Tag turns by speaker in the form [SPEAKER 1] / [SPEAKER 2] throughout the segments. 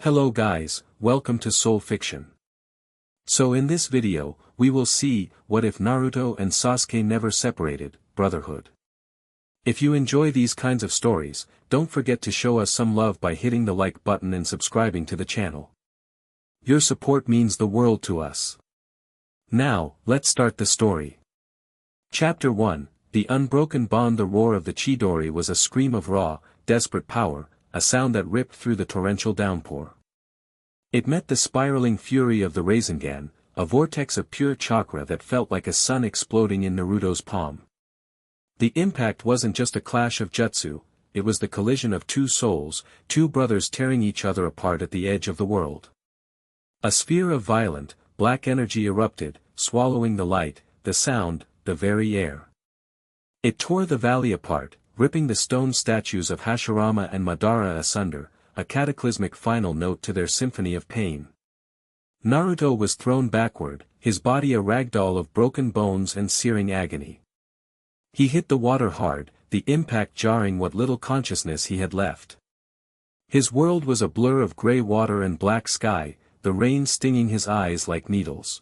[SPEAKER 1] Hello guys, welcome to Soul Fiction. So in this video, we will see, what if Naruto and Sasuke never separated, Brotherhood. If you enjoy these kinds of stories, don't forget to show us some love by hitting the like button and subscribing to the channel. Your support means the world to us. Now, let's start the story. Chapter 1, The Unbroken Bond. The roar of the Chidori was a scream of raw, desperate power, a sound that ripped through the torrential downpour. It met the spiraling fury of the Rasengan, a vortex of pure chakra that felt like a sun exploding in Naruto's palm. The impact wasn't just a clash of jutsu, it was the collision of two souls, two brothers tearing each other apart at the edge of the world. A sphere of violent, black energy erupted, swallowing the light, the sound, the very air. It tore the valley apart, ripping the stone statues of Hashirama and Madara asunder, a cataclysmic final note to their symphony of pain. Naruto was thrown backward, his body a ragdoll of broken bones and searing agony. He hit the water hard, the impact jarring what little consciousness he had left. His world was a blur of gray water and black sky, the rain stinging his eyes like needles.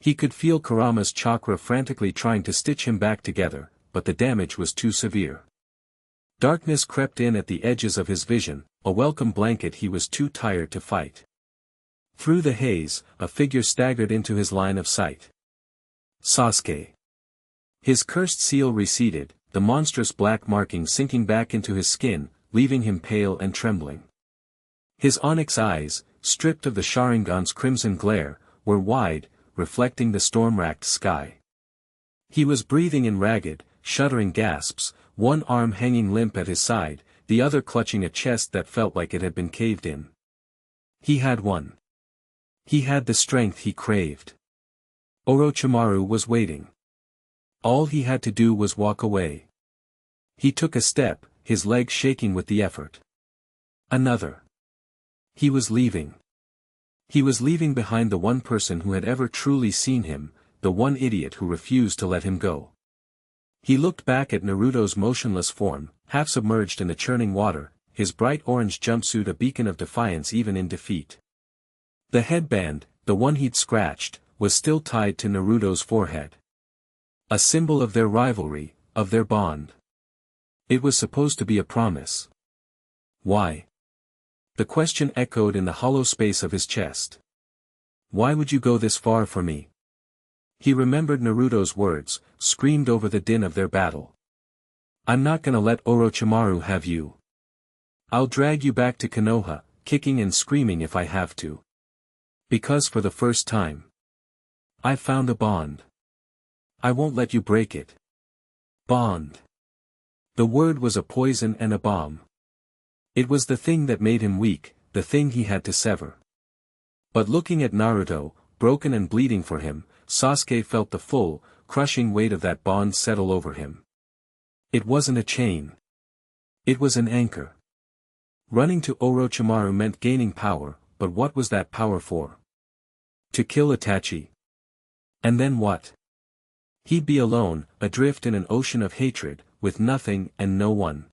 [SPEAKER 1] He could feel Kurama's chakra frantically trying to stitch him back together, but the damage was too severe. Darkness crept in at the edges of his vision, a welcome blanket he was too tired to fight. Through the haze, a figure staggered into his line of sight. Sasuke. His cursed seal receded, the monstrous black marking sinking back into his skin, leaving him pale and trembling. His onyx eyes, stripped of the Sharingan's crimson glare, were wide, reflecting the storm-racked sky. He was breathing in ragged, shuddering gasps, one arm hanging limp at his side, the other clutching a chest that felt like it had been caved in. He had won. He had the strength he craved. Orochimaru was waiting. All he had to do was walk away. He took a step, his legs shaking with the effort. Another. He was leaving. He was leaving behind the one person who had ever truly seen him, the one idiot who refused to let him go. He looked back at Naruto's motionless form, half submerged in the churning water, his bright orange jumpsuit a beacon of defiance even in defeat. The headband, the one he'd scratched, was still tied to Naruto's forehead. A symbol of their rivalry, of their bond. It was supposed to be a promise. Why? The question echoed in the hollow space of his chest. Why would you go this far for me? He remembered Naruto's words, screamed over the din of their battle. I'm not gonna let Orochimaru have you. I'll drag you back to Konoha, kicking and screaming if I have to. Because for the first time, I've found a bond. I won't let you break it. Bond. The word was a poison and a bomb. It was the thing that made him weak, the thing he had to sever. But looking at Naruto, broken and bleeding for him, Sasuke felt the full, crushing weight of that bond settle over him. It wasn't a chain. It was an anchor. Running to Orochimaru meant gaining power, but what was that power for? To kill Itachi. And then what? He'd be alone, adrift in an ocean of hatred, with nothing and no one.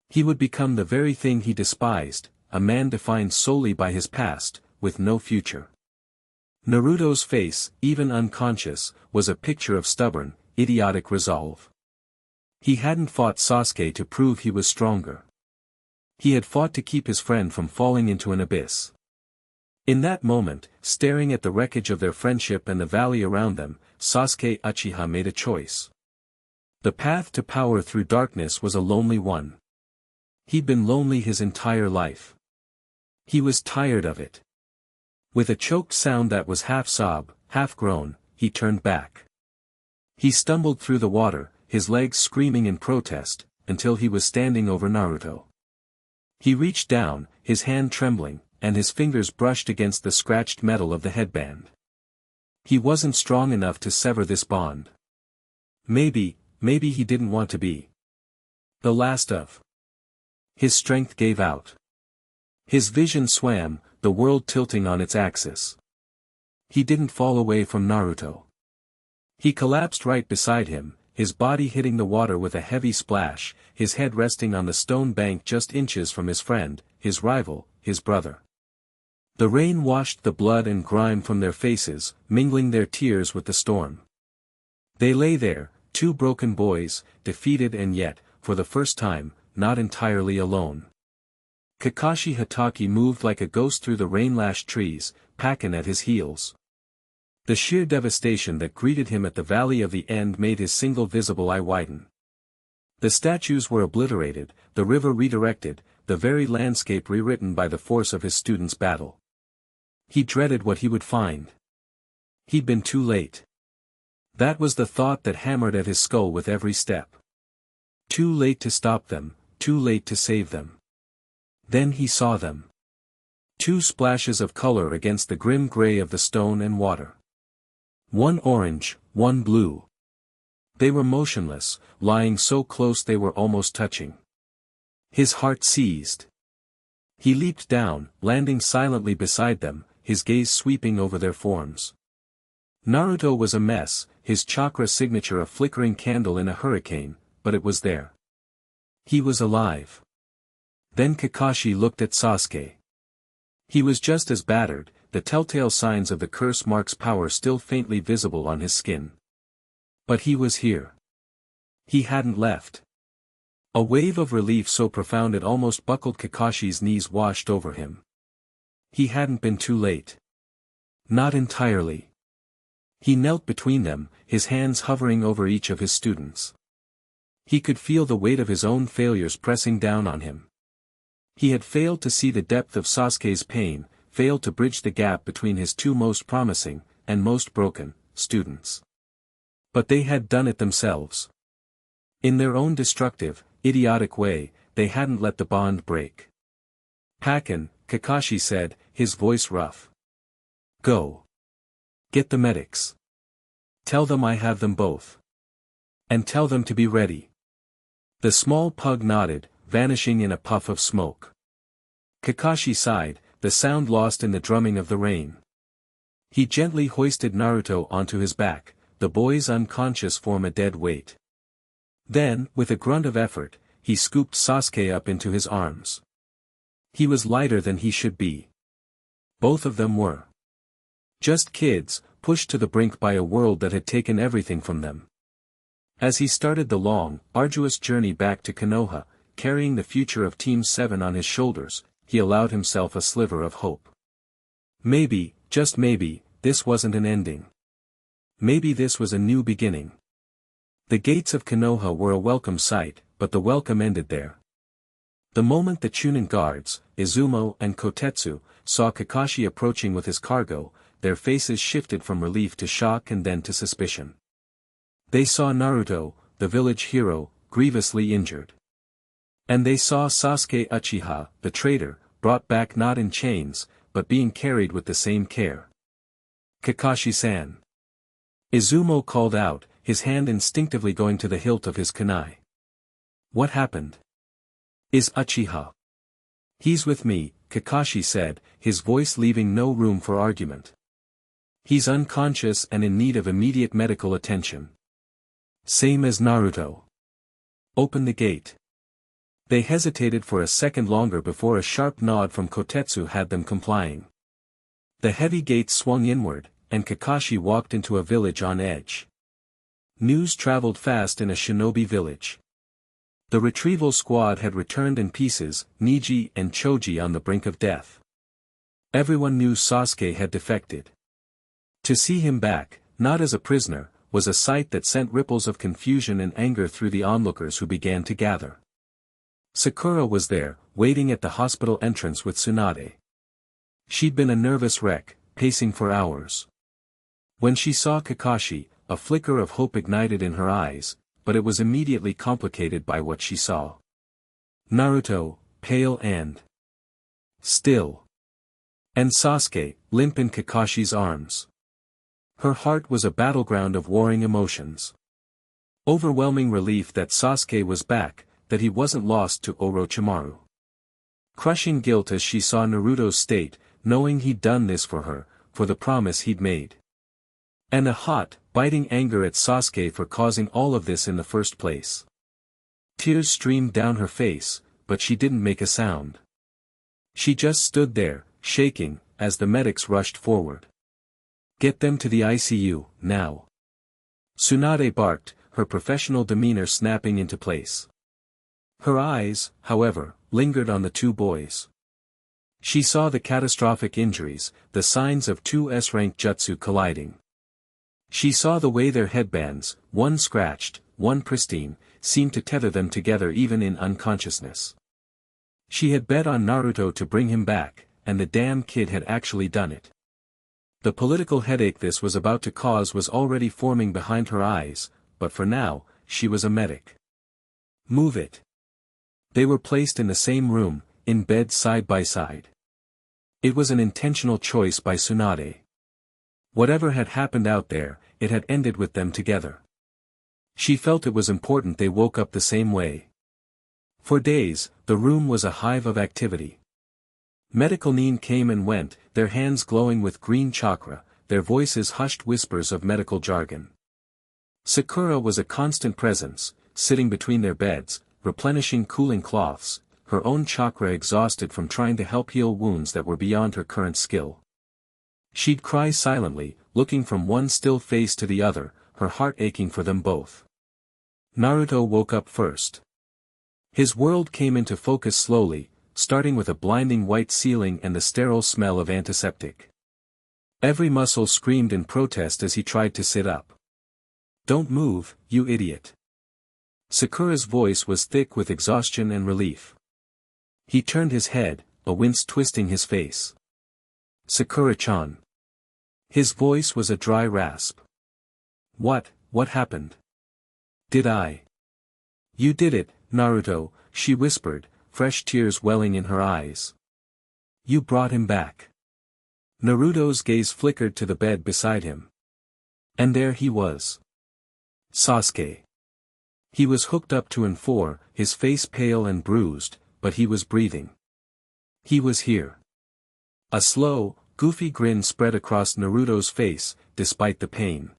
[SPEAKER 1] He would become the very thing he despised, a man defined solely by his past, with no future. Naruto's face, even unconscious, was a picture of stubborn, idiotic resolve. He hadn't fought Sasuke to prove he was stronger. He had fought to keep his friend from falling into an abyss. In that moment, staring at the wreckage of their friendship and the valley around them, Sasuke Uchiha made a choice. The path to power through darkness was a lonely one. He'd been lonely his entire life. He was tired of it. With a choked sound that was half sob, half groan, he turned back. He stumbled through the water, his legs screaming in protest, until he was standing over Naruto. He reached down, his hand trembling, and his fingers brushed against the scratched metal of the headband. He wasn't strong enough to sever this bond. Maybe he didn't want to be. The last of his strength gave out. His vision swam, the world tilting on its axis. He didn't fall away from Naruto. He collapsed right beside him, his body hitting the water with a heavy splash, his head resting on the stone bank just inches from his friend, his rival, his brother. The rain washed the blood and grime from their faces, mingling their tears with the storm. They lay there, two broken boys, defeated and yet, for the first time, not entirely alone. Kakashi Hatake moved like a ghost through the rain-lashed trees, Pakken at his heels. The sheer devastation that greeted him at the Valley of the End made his single visible eye widen. The statues were obliterated, the river redirected, the very landscape rewritten by the force of his students' battle. He dreaded what he would find. He'd been too late. That was the thought that hammered at his skull with every step. Too late to stop them, too late to save them. Then he saw them. Two splashes of color against the grim gray of the stone and water. One orange, one blue. They were motionless, lying so close they were almost touching. His heart seized. He leaped down, landing silently beside them, his gaze sweeping over their forms. Naruto was a mess, his chakra signature a flickering candle in a hurricane, but it was there. He was alive. Then Kakashi looked at Sasuke. He was just as battered, the telltale signs of the curse mark's power still faintly visible on his skin. But he was here. He hadn't left. A wave of relief so profound it almost buckled Kakashi's knees washed over him. He hadn't been too late. Not entirely. He knelt between them, his hands hovering over each of his students. He could feel the weight of his own failures pressing down on him. He had failed to see the depth of Sasuke's pain, failed to bridge the gap between his two most promising, and most broken, students. But they had done it themselves. In their own destructive, idiotic way, they hadn't let the bond break. Pakken, Kakashi said, his voice rough. Go. Get the medics. Tell them I have them both. And tell them to be ready. The small pug nodded, vanishing in a puff of smoke. Kakashi sighed, the sound lost in the drumming of the rain. He gently hoisted Naruto onto his back, the boy's unconscious form a dead weight. Then, with a grunt of effort, he scooped Sasuke up into his arms. He was lighter than he should be. Both of them were. Just kids, pushed to the brink by a world that had taken everything from them. As he started the long, arduous journey back to Konoha, carrying the future of Team 7 on his shoulders, he allowed himself a sliver of hope. Maybe, just maybe, this wasn't an ending. Maybe this was a new beginning. The gates of Konoha were a welcome sight, but the welcome ended there. The moment the Chunin guards, Izumo and Kotetsu, saw Kakashi approaching with his cargo, their faces shifted from relief to shock and then to suspicion. They saw Naruto, the village hero, grievously injured. And they saw Sasuke Uchiha, the traitor, brought back not in chains, but being carried with the same care. Kakashi-san. Izumo called out, his hand instinctively going to the hilt of his kunai. What happened? Is Uchiha? He's with me, Kakashi said, his voice leaving no room for argument. He's unconscious and in need of immediate medical attention. Same as Naruto. Open the gate. They hesitated for a second longer before a sharp nod from Kotetsu had them complying. The heavy gate swung inward, and Kakashi walked into a village on edge. News traveled fast in a shinobi village. The retrieval squad had returned in pieces, Niji and Choji on the brink of death. Everyone knew Sasuke had defected. To see him back, not as a prisoner, was a sight that sent ripples of confusion and anger through the onlookers who began to gather. Sakura was there, waiting at the hospital entrance with Tsunade. She'd been a nervous wreck, pacing for hours. When she saw Kakashi, a flicker of hope ignited in her eyes, but it was immediately complicated by what she saw. Naruto, pale and still. And Sasuke, limp in Kakashi's arms. Her heart was a battleground of warring emotions. Overwhelming relief that Sasuke was back, that he wasn't lost to Orochimaru. Crushing guilt as she saw Naruto's state, knowing he'd done this for her, for the promise he'd made. And a hot, biting anger at Sasuke for causing all of this in the first place. Tears streamed down her face, but she didn't make a sound. She just stood there, shaking, as the medics rushed forward. "Get them to the ICU, now." Tsunade barked, her professional demeanor snapping into place. Her eyes, however, lingered on the two boys. She saw the catastrophic injuries, the signs of two S-rank jutsu colliding. She saw the way their headbands, one scratched, one pristine, seemed to tether them together even in unconsciousness. She had bet on Naruto to bring him back, and the damn kid had actually done it. The political headache this was about to cause was already forming behind her eyes, but for now, she was a medic. "Move it." They were placed in the same room, in bed side by side. It was an intentional choice by Tsunade. Whatever had happened out there, it had ended with them together. She felt it was important they woke up the same way. For days, the room was a hive of activity. Medical Nin came and went, their hands glowing with green chakra, their voices hushed whispers of medical jargon. Sakura was a constant presence, sitting between their beds, replenishing cooling cloths, her own chakra exhausted from trying to help heal wounds that were beyond her current skill. She'd cry silently, looking from one still face to the other, her heart aching for them both. Naruto woke up first. His world came into focus slowly, starting with a blinding white ceiling and the sterile smell of antiseptic. Every muscle screamed in protest as he tried to sit up. "Don't move, you idiot." Sakura's voice was thick with exhaustion and relief. He turned his head, a wince twisting his face. "Sakura-chan." His voice was a dry rasp. What happened?" "Did I?" "You did it, Naruto," she whispered, fresh tears welling in her eyes. "You brought him back." Naruto's gaze flickered to the bed beside him. And there he was. Sasuke. He was hooked up to N4, his face pale and bruised, but he was breathing. He was here. A slow, goofy grin spread across Naruto's face, despite the pain.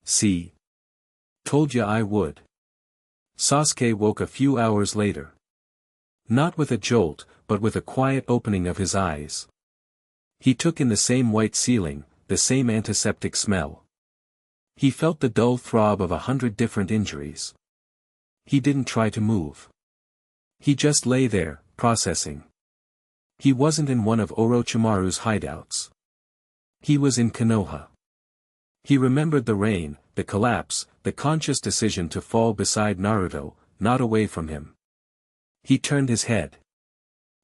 [SPEAKER 1] "See? Told ya I would." Sasuke woke a few hours later. Not with a jolt, but with a quiet opening of his eyes. He took in the same white ceiling, the same antiseptic smell. He felt the dull throb of 100 different injuries. He didn't try to move. He just lay there, processing. He wasn't in one of Orochimaru's hideouts. He was in Konoha. He remembered the rain, the collapse, the conscious decision to fall beside Naruto, not away from him. He turned his head.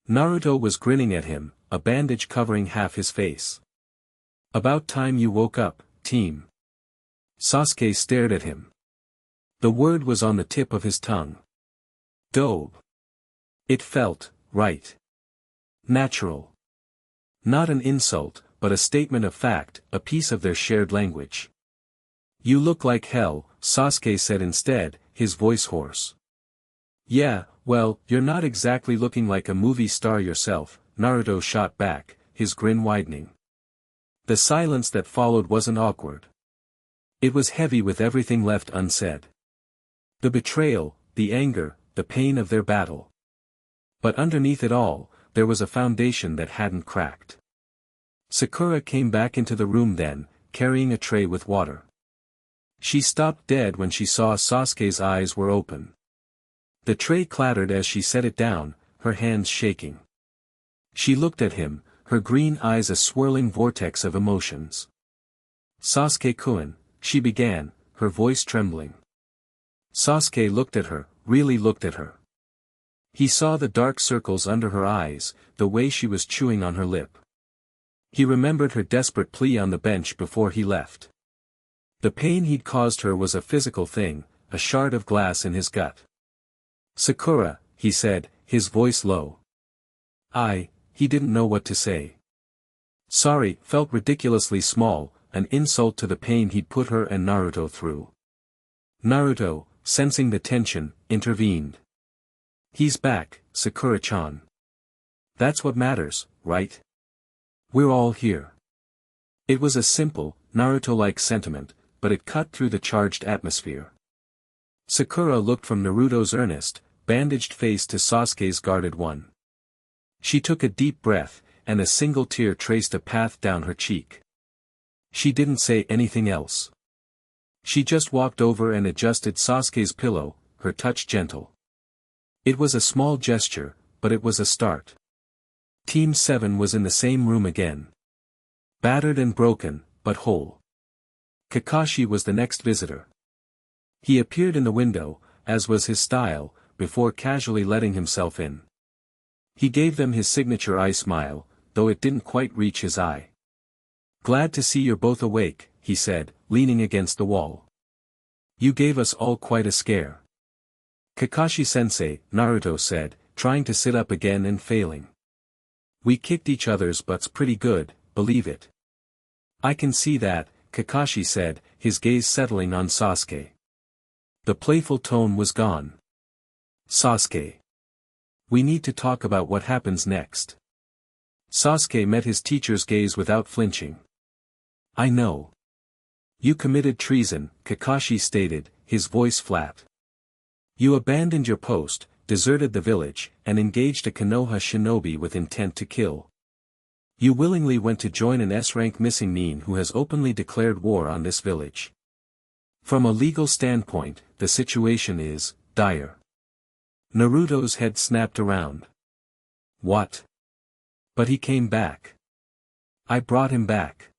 [SPEAKER 1] Naruto was grinning at him, a bandage covering half his face. "About time you woke up, team." Sasuke stared at him. The word was on the tip of his tongue. Dobe. It felt right. Natural. Not an insult, but a statement of fact, a piece of their shared language. "You look like hell," Sasuke said instead, his voice hoarse. "Yeah, well, you're not exactly looking like a movie star yourself," Naruto shot back, his grin widening. The silence that followed wasn't awkward. It was heavy with everything left unsaid. The betrayal, the anger, the pain of their battle. But underneath it all, there was a foundation that hadn't cracked. Sakura came back into the room then, carrying a tray with water. She stopped dead when she saw Sasuke's eyes were open. The tray clattered as she set it down, her hands shaking. She looked at him, her green eyes a swirling vortex of emotions. "Sasuke-kun," she began, her voice trembling. Sasuke looked at her, really looked at her. He saw the dark circles under her eyes, the way she was chewing on her lip. He remembered her desperate plea on the bench before he left. The pain he'd caused her was a physical thing, a shard of glass in his gut. "Sakura," he said, his voice low. He didn't know what to say. Sorry felt ridiculously small, an insult to the pain he'd put her and Naruto through. Naruto, sensing the tension, intervened. "He's back, Sakura-chan. That's what matters, right? We're all here." It was a simple, Naruto-like sentiment, but it cut through the charged atmosphere. Sakura looked from Naruto's earnest, bandaged face to Sasuke's guarded one. She took a deep breath, and a single tear traced a path down her cheek. She didn't say anything else. She just walked over and adjusted Sasuke's pillow, her touch gentle. It was a small gesture, but it was a start. Team 7 was in the same room again. Battered and broken, but whole. Kakashi was the next visitor. He appeared in the window, as was his style, before casually letting himself in. He gave them his signature eye smile, though it didn't quite reach his eye. "Glad to see you're both awake," he said, leaning against the wall. "You gave us all quite a scare." "Kakashi-sensei," Naruto said, trying to sit up again and failing. "We kicked each other's butts pretty good, believe it." "I can see that," Kakashi said, his gaze settling on Sasuke. The playful tone was gone. "Sasuke. We need to talk about what happens next." Sasuke met his teacher's gaze without flinching. "I know. You committed treason," Kakashi stated, his voice flat. "You abandoned your post, deserted the village, and engaged a Konoha shinobi with intent to kill. You willingly went to join an S-rank missing nin who has openly declared war on this village. From a legal standpoint, the situation is dire." Naruto's head snapped around. "What? But he came back. I brought him back.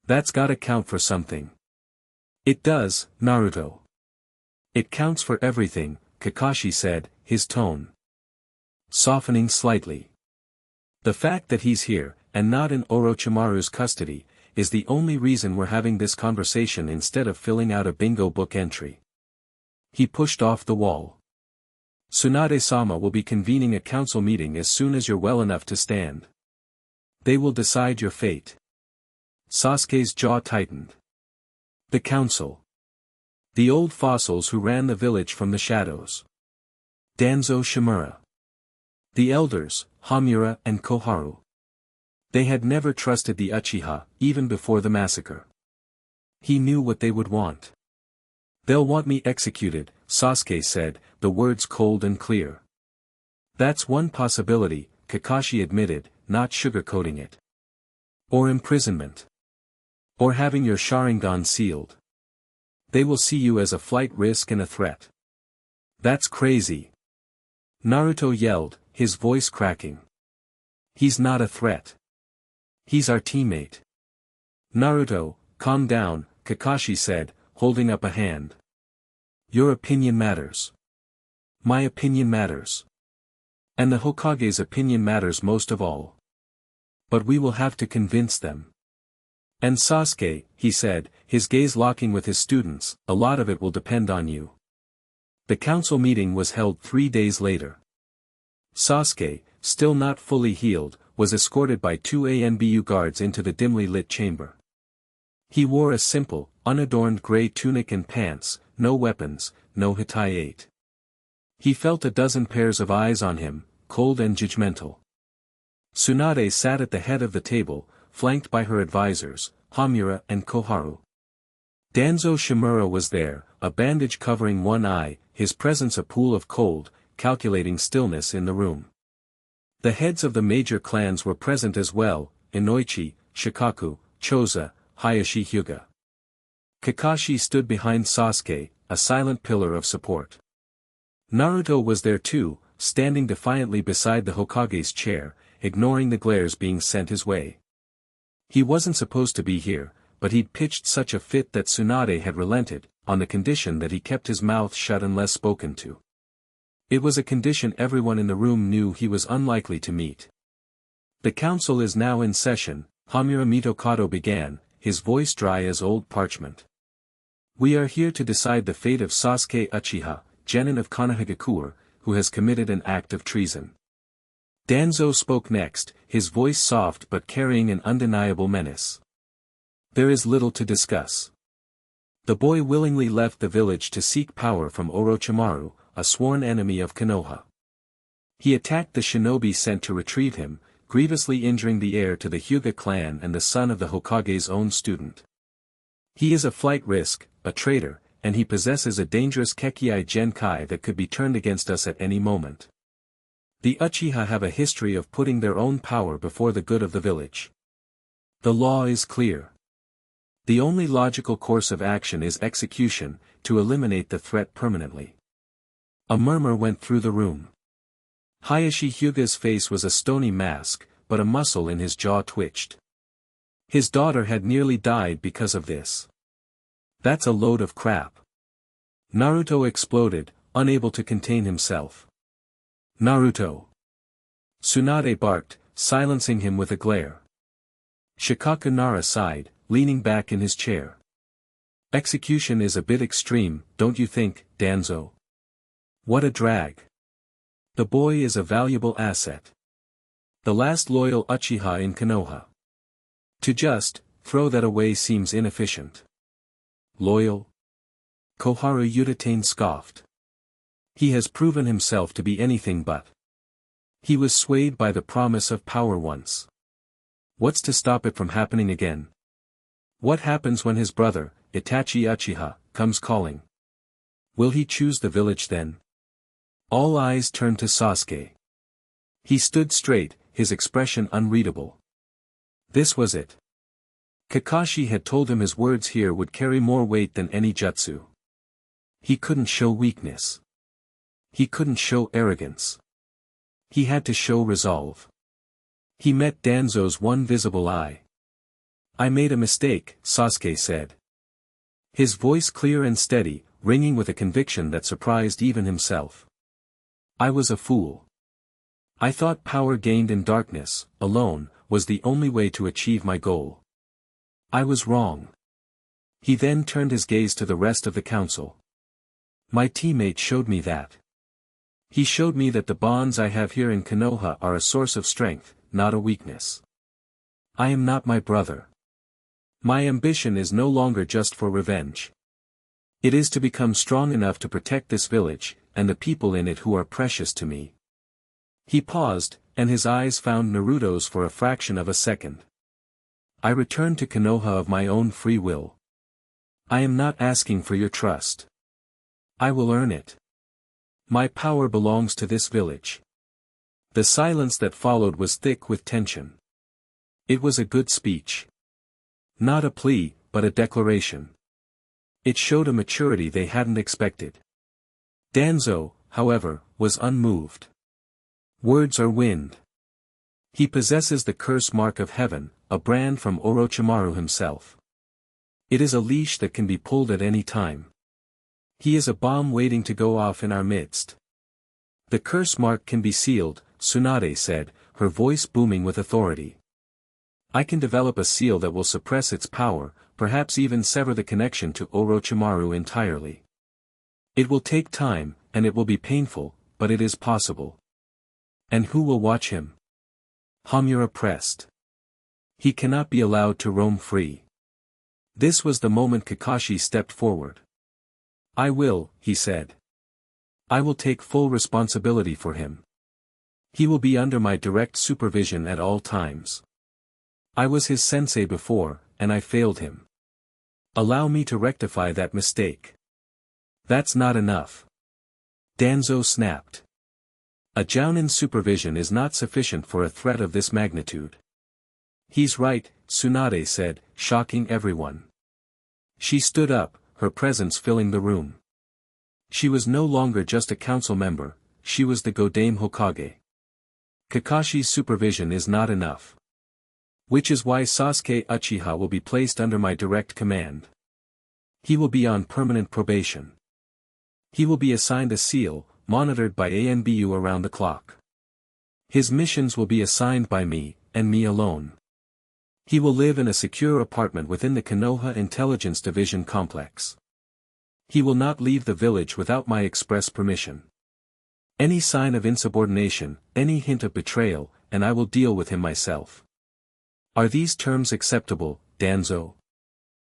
[SPEAKER 1] That's gotta count for something." "It does, Naruto. It counts for everything," Kakashi said, his tone softening slightly. "The fact that he's here, and not in Orochimaru's custody, is the only reason we're having this conversation instead of filling out a bingo book entry." He pushed off the wall. "Tsunade-sama will be convening a council meeting as soon as you're well enough to stand. They will decide your fate." Sasuke's jaw tightened. The council. The old fossils who ran the village from the shadows. Danzo Shimura. The elders, Hamura and Koharu. They had never trusted the Uchiha, even before the massacre. He knew what they would want. "They'll want me executed," Sasuke said, the words cold and clear. "That's one possibility," Kakashi admitted, not sugarcoating it. "Or imprisonment. Or having your Sharingan sealed. They will see you as a flight risk and a threat." "That's crazy!" Naruto yelled, his voice cracking. "He's not a threat. He's our teammate." "Naruto, calm down," Kakashi said, holding up a hand. "Your opinion matters. My opinion matters. And the Hokage's opinion matters most of all. But we will have to convince them. And Sasuke," he said, his gaze locking with his students, "a lot of it will depend on you." The council meeting was held 3 days later. Sasuke, still not fully healed, was escorted by 2 ANBU guards into the dimly lit chamber. He wore a simple, unadorned gray tunic and pants, no weapons, no hitayate. He felt a dozen pairs of eyes on him, cold and judgmental. Tsunade sat at the head of the table, flanked by her advisors, Hamura and Koharu. Danzo Shimura was there, a bandage covering one eye, his presence a pool of cold, calculating stillness in the room. The heads of the major clans were present as well, Inoichi, Shikaku, Choza, Hayashi Hyuga. Kakashi stood behind Sasuke, a silent pillar of support. Naruto was there too, standing defiantly beside the Hokage's chair, ignoring the glares being sent his way. He wasn't supposed to be here, but he'd pitched such a fit that Tsunade had relented, on the condition that he kept his mouth shut unless spoken to. It was a condition everyone in the room knew he was unlikely to meet. "The council is now in session," Hamura Mitokado began, his voice dry as old parchment. "We are here to decide the fate of Sasuke Uchiha, genin of Konohagakure, who has committed an act of treason." Danzo spoke next, his voice soft but carrying an undeniable menace. "There is little to discuss. The boy willingly left the village to seek power from Orochimaru, a sworn enemy of Konoha. He attacked the shinobi sent to retrieve him, grievously injuring the heir to the Hyuga clan and the son of the Hokage's own student. He is a flight risk, a traitor, and he possesses a dangerous Kekkei Genkai that could be turned against us at any moment. The Uchiha have a history of putting their own power before the good of the village. The law is clear. The only logical course of action is execution, to eliminate the threat permanently. A murmur went through the room. Hayashi Hyuga's face was a stony mask, but a muscle in his jaw twitched. His daughter had nearly died because of this. That's a load of crap. Naruto exploded, unable to contain himself. Naruto! Tsunade barked, silencing him with a glare. Shikaku Nara sighed, leaning back in his chair. Execution is a bit extreme, don't you think, Danzo? What a drag. The boy is a valuable asset. The last loyal Uchiha in Konoha. To just throw that away seems inefficient. Loyal? Koharu Utatane scoffed. He has proven himself to be anything but. He was swayed by the promise of power once. What's to stop it from happening again? What happens when his brother, Itachi Uchiha, comes calling? Will he choose the village then? All eyes turned to Sasuke. He stood straight, his expression unreadable. This was it. Kakashi had told him his words here would carry more weight than any jutsu. He couldn't show weakness. He couldn't show arrogance. He had to show resolve. He met Danzo's one visible eye. I made a mistake, Sasuke said. His voice clear and steady, ringing with a conviction that surprised even himself. I was a fool. I thought power gained in darkness, alone, was the only way to achieve my goal. I was wrong. He then turned his gaze to the rest of the council. My teammate showed me that. He showed me that the bonds I have here in Konoha are a source of strength, not a weakness. I am not my brother. My ambition is no longer just for revenge. It is to become strong enough to protect this village, and the people in it who are precious to me. He paused, and his eyes found Naruto's for a fraction of a second. I returned to Konoha of my own free will. I am not asking for your trust. I will earn it. My power belongs to this village. The silence that followed was thick with tension. It was a good speech. Not a plea, but a declaration. It showed a maturity they hadn't expected. Danzo, however, was unmoved. Words are wind. He possesses the curse mark of heaven, a brand from Orochimaru himself. It is a leash that can be pulled at any time. He is a bomb waiting to go off in our midst. The curse mark can be sealed, Tsunade said, her voice booming with authority. I can develop a seal that will suppress its power, perhaps even sever the connection to Orochimaru entirely. It will take time, and it will be painful, but it is possible. And who will watch him? Hamura pressed. He cannot be allowed to roam free. This was the moment Kakashi stepped forward. I will, he said. I will take full responsibility for him. He will be under my direct supervision at all times. I was his sensei before, and I failed him. Allow me to rectify that mistake. That's not enough. Danzo snapped. A Jounin's supervision is not sufficient for a threat of this magnitude. He's right, Tsunade said, shocking everyone. She stood up, her presence filling the room. She was no longer just a council member, she was the Godame Hokage. Kakashi's supervision is not enough. Which is why Sasuke Uchiha will be placed under my direct command. He will be on permanent probation. He will be assigned a seal, monitored by ANBU around the clock. His missions will be assigned by me, and me alone. He will live in a secure apartment within the Konoha Intelligence Division complex. He will not leave the village without my express permission. Any sign of insubordination, any hint of betrayal, and I will deal with him myself. Are these terms acceptable, Danzo?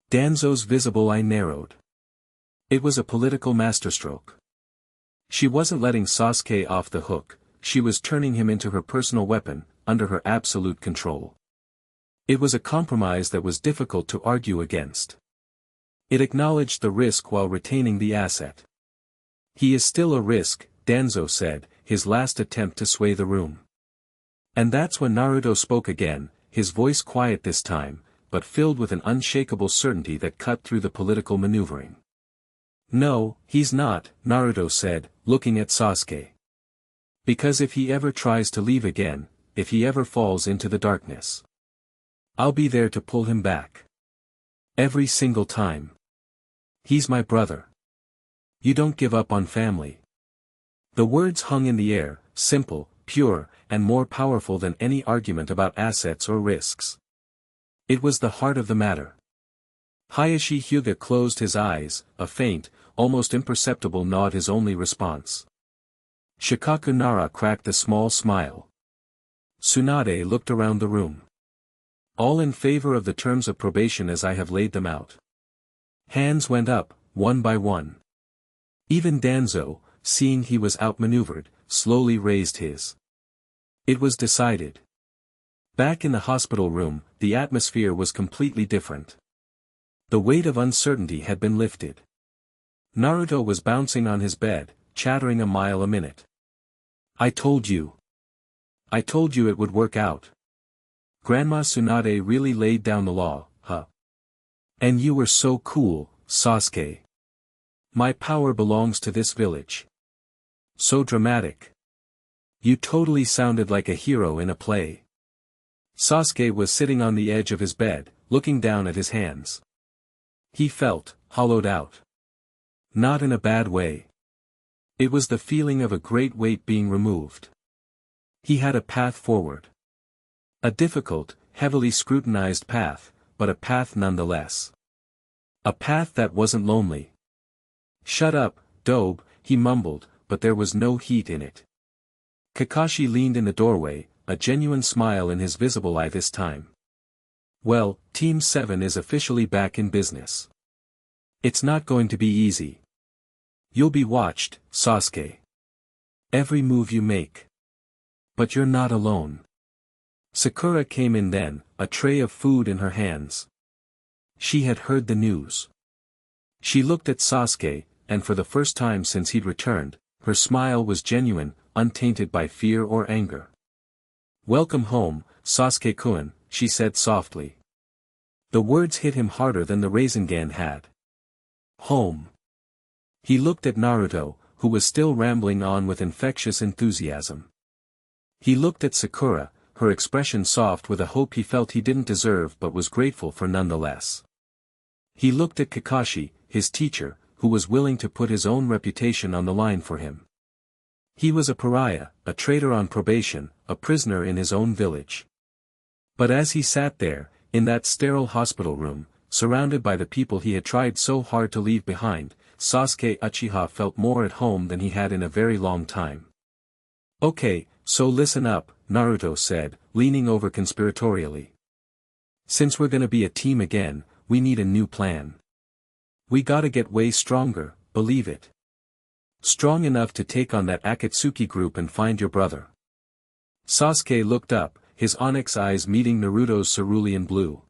[SPEAKER 1] Danzo's visible eye narrowed. It was a political masterstroke. She wasn't letting Sasuke off the hook, she was turning him into her personal weapon, under her absolute control. It was a compromise that was difficult to argue against. It acknowledged the risk while retaining the asset. He is still a risk, Danzo said, his last attempt to sway the room. And that's when Naruto spoke again, his voice quiet this time, but filled with an unshakable certainty that cut through the political maneuvering. "No, he's not," Naruto said, looking at Sasuke. "Because if he ever tries to leave again, if he ever falls into the darkness, I'll be there to pull him back. Every single time. He's my brother. You don't give up on family." The words hung in the air, simple, pure, and more powerful than any argument about assets or risks. It was the heart of the matter. Hayashi Hyuga closed his eyes, a faint, almost imperceptible nod his only response. Shikaku Nara cracked a small smile. Tsunade looked around the room. "All in favor of the terms of probation as I have laid them out." Hands went up, one by one. Even Danzo, seeing he was outmaneuvered, slowly raised his. It was decided. Back in the hospital room, the atmosphere was completely different. The weight of uncertainty had been lifted. Naruto was bouncing on his bed, chattering a mile a minute. I told you it would work out. Grandma Tsunade really laid down the law, huh? And you were so cool, Sasuke. My power belongs to this village. So dramatic. You totally sounded like a hero in a play." Sasuke was sitting on the edge of his bed, looking down at his hands. He felt hollowed out. Not in a bad way. It was the feeling of a great weight being removed. He had a path forward. A difficult, heavily scrutinized path, but a path nonetheless. A path that wasn't lonely. "Shut up, Dobe," he mumbled, but there was no heat in it. Kakashi leaned in the doorway, a genuine smile in his visible eye this time. "Well, Team 7 is officially back in business. It's not going to be easy. You'll be watched, Sasuke. Every move you make. But you're not alone." Sakura came in then, a tray of food in her hands. She had heard the news. She looked at Sasuke, and for the first time since he'd returned, her smile was genuine, untainted by fear or anger. "Welcome home, Sasuke-kun," she said softly. The words hit him harder than the Rasengan had. Home. He looked at Naruto, who was still rambling on with infectious enthusiasm. He looked at Sakura, her expression soft with a hope he felt he didn't deserve but was grateful for nonetheless. He looked at Kakashi, his teacher, who was willing to put his own reputation on the line for him. He was a pariah, a traitor on probation, a prisoner in his own village. But as he sat there, in that sterile hospital room, surrounded by the people he had tried so hard to leave behind, Sasuke Uchiha felt more at home than he had in a very long time. "Okay, so listen up," Naruto said, leaning over conspiratorially. "Since we're gonna be a team again, we need a new plan. We gotta get way stronger, believe it. Strong enough to take on that Akatsuki group and find your brother." Sasuke looked up, his onyx eyes meeting Naruto's cerulean blue.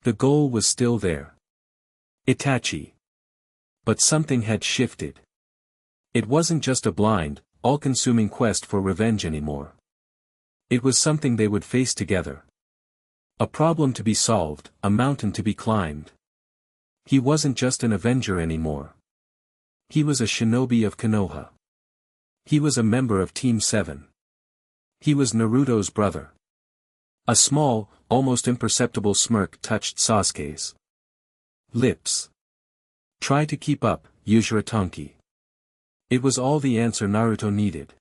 [SPEAKER 1] The goal was still there. Itachi. But something had shifted. It wasn't just a blind, all-consuming quest for revenge anymore. It was something they would face together. A problem to be solved, a mountain to be climbed. He wasn't just an avenger anymore. He was a shinobi of Konoha. He was a member of Team 7. He was Naruto's brother. A small, almost imperceptible smirk touched Sasuke's lips. "Try to keep up, Uzuratanki." It was all the answer Naruto needed.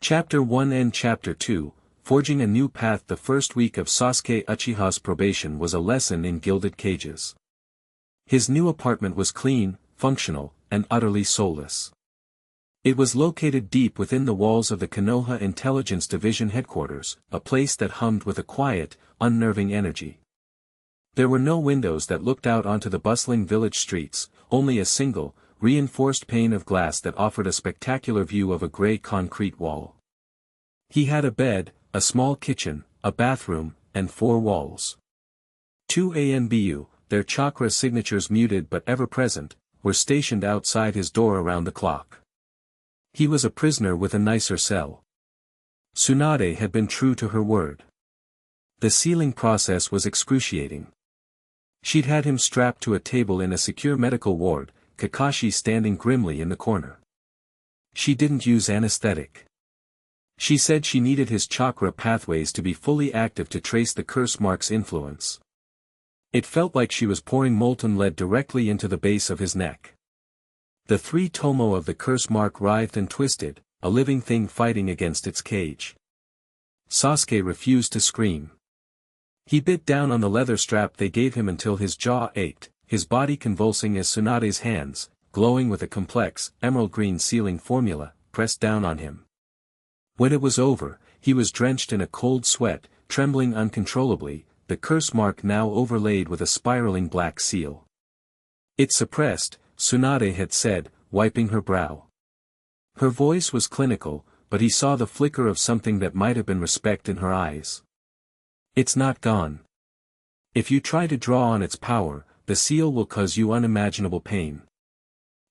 [SPEAKER 1] Chapter 1 and Chapter 2, Forging a New Path. The first week of Sasuke Uchiha's probation was a lesson in gilded cages. His new apartment was clean, functional, and utterly soulless. It was located deep within the walls of the Konoha Intelligence Division headquarters, a place that hummed with a quiet, unnerving energy. There were no windows that looked out onto the bustling village streets, only a single, reinforced pane of glass that offered a spectacular view of a gray concrete wall. He had a bed, a small kitchen, a bathroom, and 4 walls. 2 ANBU, their chakra signatures muted but ever present, were stationed outside his door around the clock. He was a prisoner with a nicer cell. Tsunade had been true to her word. The sealing process was excruciating. She'd had him strapped to a table in a secure medical ward, Kakashi standing grimly in the corner. She didn't use anesthetic. She said she needed his chakra pathways to be fully active to trace the curse mark's influence. It felt like she was pouring molten lead directly into the base of his neck. The three tomo of the curse mark writhed and twisted, a living thing fighting against its cage. Sasuke refused to scream. He bit down on the leather strap they gave him until his jaw ached, his body convulsing as Tsunade's hands, glowing with a complex, emerald green sealing formula, pressed down on him. When it was over, he was drenched in a cold sweat, trembling uncontrollably, the curse mark now overlaid with a spiraling black seal. "It's suppressed," Tsunade had said, wiping her brow. Her voice was clinical, but he saw the flicker of something that might have been respect in her eyes. "It's not gone. If you try to draw on its power, the seal will cause you unimaginable pain.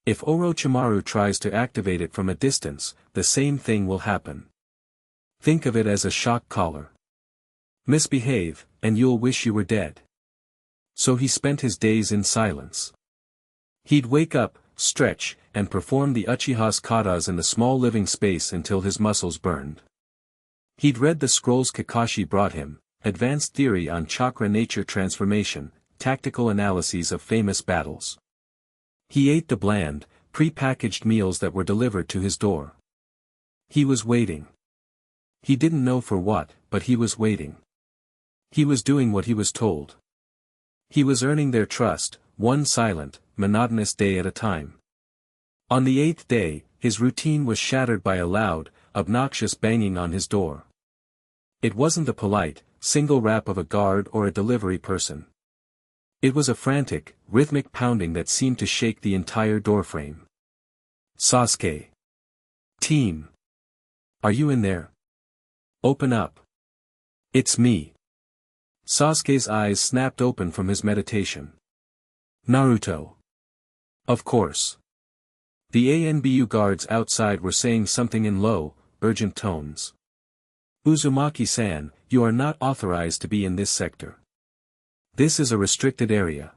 [SPEAKER 1] If Orochimaru tries to activate it from a distance, the same thing will happen. Think of it as a shock collar. Misbehave, and you'll wish you were dead." So he spent his days in silence. He'd wake up, stretch, and perform the Uchiha's katas in the small living space until his muscles burned. He'd read the scrolls Kakashi brought him, advanced theory on chakra nature transformation, tactical analyses of famous battles. He ate the bland, pre-packaged meals that were delivered to his door. He was waiting. He didn't know for what, but he was waiting. He was doing what he was told. He was earning their trust, one silent, monotonous day at a time. On the 8th day, his routine was shattered by a loud, obnoxious banging on his door. It wasn't the polite, single rap of a guard or a delivery person. It was a frantic, rhythmic pounding that seemed to shake the entire doorframe. "Sasuke. Team. Are you in there? Open up. It's me." Sasuke's eyes snapped open from his meditation. "Naruto. Of course." The ANBU guards outside were saying something in low, urgent tones. "Uzumaki-san, you are not authorized to be in this sector. This is a restricted area.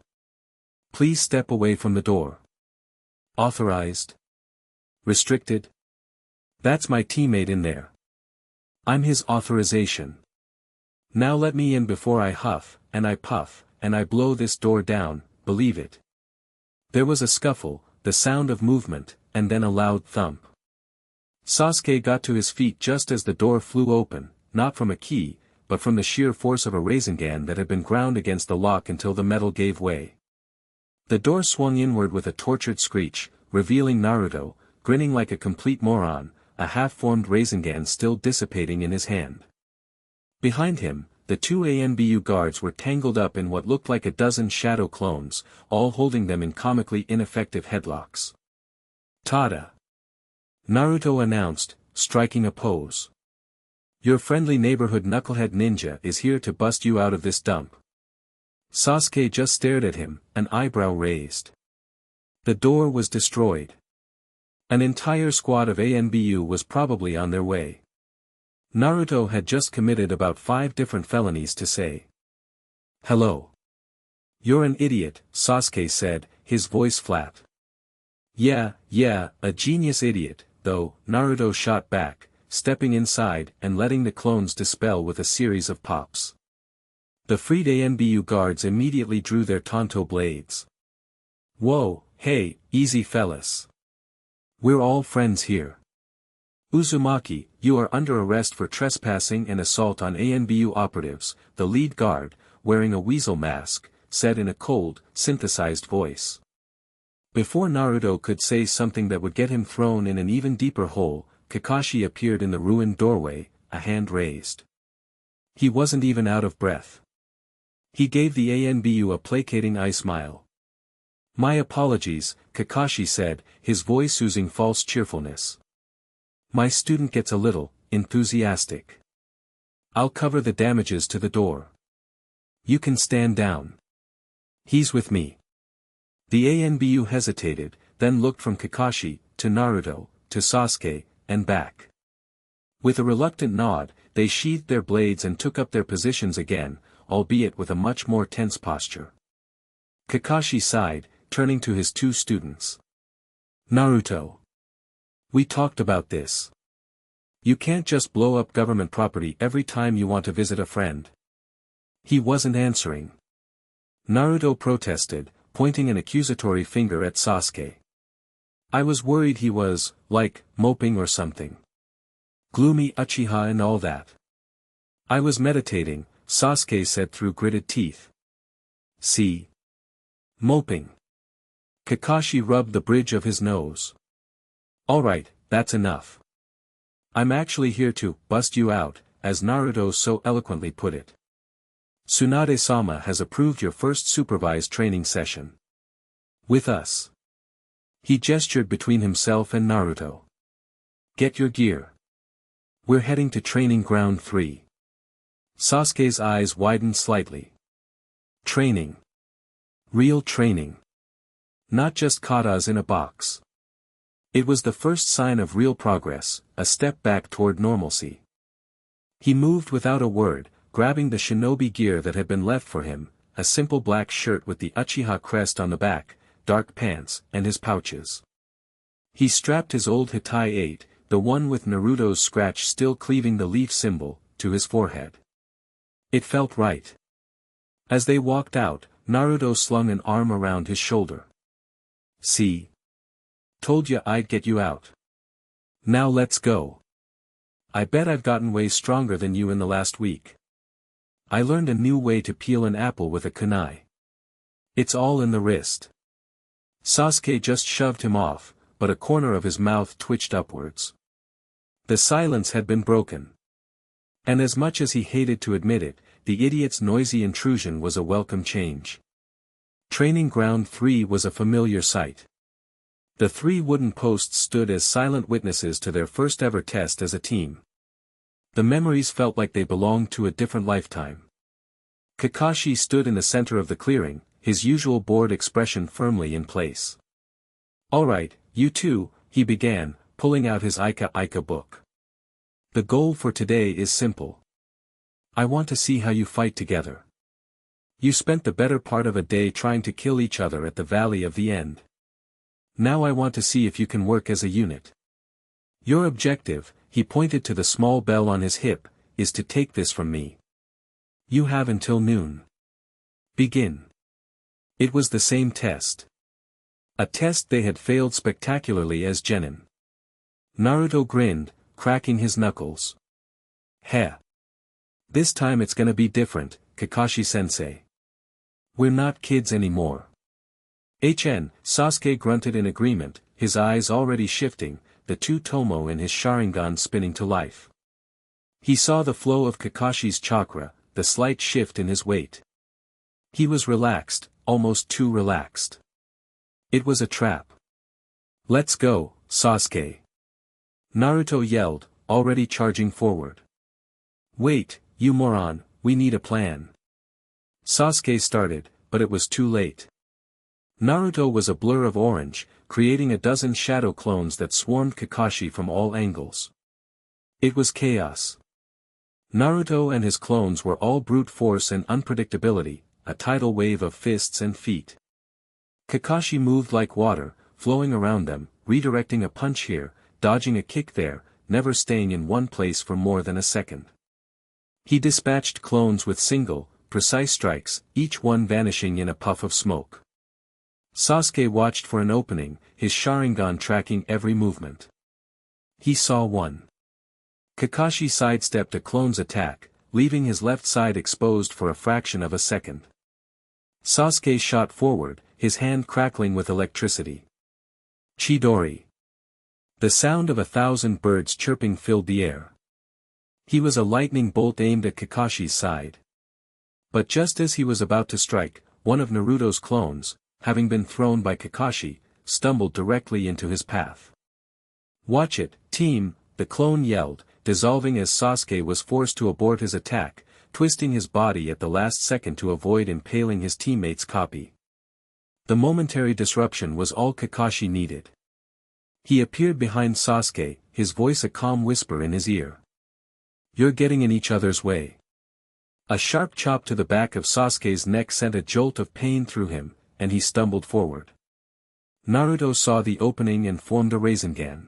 [SPEAKER 1] Please step away from the door." "Authorized? Restricted? That's my teammate in there. I'm his authorization. Now let me in before I huff, and I puff, and I blow this door down, believe it." There was a scuffle, the sound of movement, and then a loud thump. Sasuke got to his feet just as the door flew open, not from a key, but from the sheer force of a Rasengan that had been ground against the lock until the metal gave way. The door swung inward with a tortured screech, revealing Naruto, grinning like a complete moron, a half-formed Rasengan still dissipating in his hand. Behind him, the two ANBU guards were tangled up in what looked like a dozen shadow clones, all holding them in comically ineffective headlocks. "Tada!" Naruto announced, striking a pose. "Your friendly neighborhood knucklehead ninja is here to bust you out of this dump." Sasuke just stared at him, an eyebrow raised. The door was destroyed. An entire squad of ANBU was probably on their way. Naruto had just committed about 5 different felonies to say. "Hello. You're an idiot," Sasuke said, his voice flat. Yeah, a genius idiot, though," Naruto shot back, stepping inside and letting the clones dispel with a series of pops. The freed ANBU guards immediately drew their Tonto blades. "Whoa, hey, easy fellas. We're all friends here. Uzumaki, you are under arrest for trespassing and assault on ANBU operatives," the lead guard, wearing a weasel mask, said in a cold, synthesized voice. Before Naruto could say something that would get him thrown in an even deeper hole, Kakashi appeared in the ruined doorway, a hand raised. He wasn't even out of breath. He gave the ANBU a placating eye smile. "My apologies," Kakashi said, his voice oozing false cheerfulness. "My student gets a little enthusiastic. I'll cover the damages to the door. You can stand down. He's with me." The ANBU hesitated, then looked from Kakashi, to Naruto, to Sasuke, and back. With a reluctant nod, they sheathed their blades and took up their positions again, albeit with a much more tense posture. Kakashi sighed, turning to his two students. Naruto. We talked about this. You can't just blow up government property every time you want to visit a friend. He wasn't answering. Naruto protested, pointing an accusatory finger at Sasuke. I was worried he was, like, moping or something. Gloomy Uchiha and all that. I was meditating, Sasuke said through gritted teeth. See? Moping. Kakashi rubbed the bridge of his nose. Alright, that's enough. I'm actually here to bust you out, as Naruto so eloquently put it. Tsunade-sama has approved your first supervised training session. With us. He gestured between himself and Naruto. Get your gear. We're heading to Training Ground 3. Sasuke's eyes widened slightly. Training. Real training. Not just katas in a box. It was the first sign of real progress, a step back toward normalcy. He moved without a word, grabbing the shinobi gear that had been left for him, a simple black shirt with the Uchiha crest on the back, dark pants, and his pouches. He strapped his old Hitai 8, the one with Naruto's scratch still cleaving the leaf symbol, to his forehead. It felt right. As they walked out, Naruto slung an arm around his shoulder. See? Told you I'd get you out. Now let's go. I bet I've gotten way stronger than you in the last week. I learned a new way to peel an apple with a kunai. It's all in the wrist. Sasuke just shoved him off, but a corner of his mouth twitched upwards. The silence had been broken. And as much as he hated to admit it, the idiot's noisy intrusion was a welcome change. Training Ground 3 was a familiar sight. The 3 wooden posts stood as silent witnesses to their first ever test as a team. The memories felt like they belonged to a different lifetime. Kakashi stood in the center of the clearing, his usual bored expression firmly in place. Alright, you two, he began, pulling out his Ika book. The goal for today is simple. I want to see how you fight together. You spent the better part of a day trying to kill each other at the Valley of the End. Now I want to see if you can work as a unit. Your objective, he pointed to the small bell on his hip, is to take this from me. You have until noon. Begin. It was the same test. A test they had failed spectacularly as genin. Naruto grinned, cracking his knuckles. Heh. This time it's gonna be different, Kakashi-sensei. We're not kids anymore. Sasuke grunted in agreement, his eyes already shifting, the two tomo in his Sharingan spinning to life. He saw the flow of Kakashi's chakra, the slight shift in his weight. He was relaxed, almost too relaxed. It was a trap. Let's go, Sasuke. Naruto yelled, already charging forward. Wait, you moron, we need a plan. Sasuke started, but it was too late. Naruto was a blur of orange, creating a dozen shadow clones that swarmed Kakashi from all angles. It was chaos. Naruto and his clones were all brute force and unpredictability, a tidal wave of fists and feet. Kakashi moved like water, flowing around them, redirecting a punch here, dodging a kick there, never staying in one place for more than a second. He dispatched clones with single, precise strikes, each one vanishing in a puff of smoke. Sasuke watched for an opening, his Sharingan tracking every movement. He saw one. Kakashi sidestepped a clone's attack, leaving his left side exposed for a fraction of a second. Sasuke shot forward, his hand crackling with electricity. Chidori. The sound of 1,000 birds chirping filled the air. He was a lightning bolt aimed at Kakashi's side. But just as he was about to strike, one of Naruto's clones, having been thrown by Kakashi, stumbled directly into his path. Watch it, team, the clone yelled, dissolving as Sasuke was forced to abort his attack, twisting his body at the last second to avoid impaling his teammate's copy. The momentary disruption was all Kakashi needed. He appeared behind Sasuke, his voice a calm whisper in his ear. "You're getting in each other's way." A sharp chop to the back of Sasuke's neck sent a jolt of pain through him, and he stumbled forward. Naruto saw the opening and formed a Rasengan.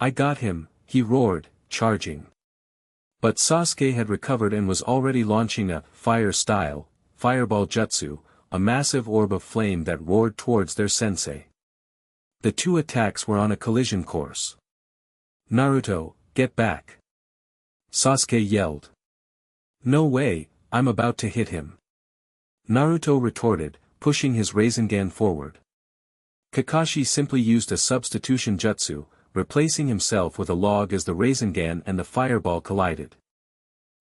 [SPEAKER 1] "I got him," he roared, charging. But Sasuke had recovered and was already launching a fire-style fireball jutsu, a massive orb of flame that roared towards their sensei. The two attacks were on a collision course. "Naruto, get back!" Sasuke yelled. "No way, I'm about to hit him." Naruto retorted, pushing his Rasengan forward. Kakashi simply used a substitution jutsu, replacing himself with a log as the Rasengan and the fireball collided.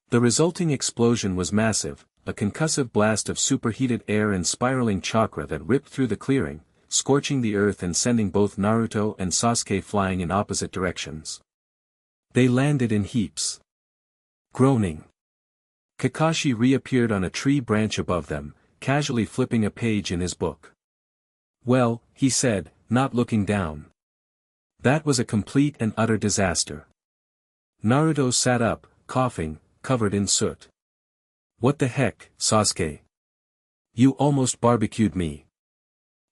[SPEAKER 1] The resulting explosion was massive, a concussive blast of superheated air and spiraling chakra that ripped through the clearing, scorching the earth and sending both Naruto and Sasuke flying in opposite directions. They landed in heaps. Groaning. Kakashi reappeared on a tree branch above them, casually flipping a page in his book. "Well," he said, not looking down. "That was a complete and utter disaster." Naruto sat up, coughing, covered in soot. "What the heck, Sasuke? You almost barbecued me.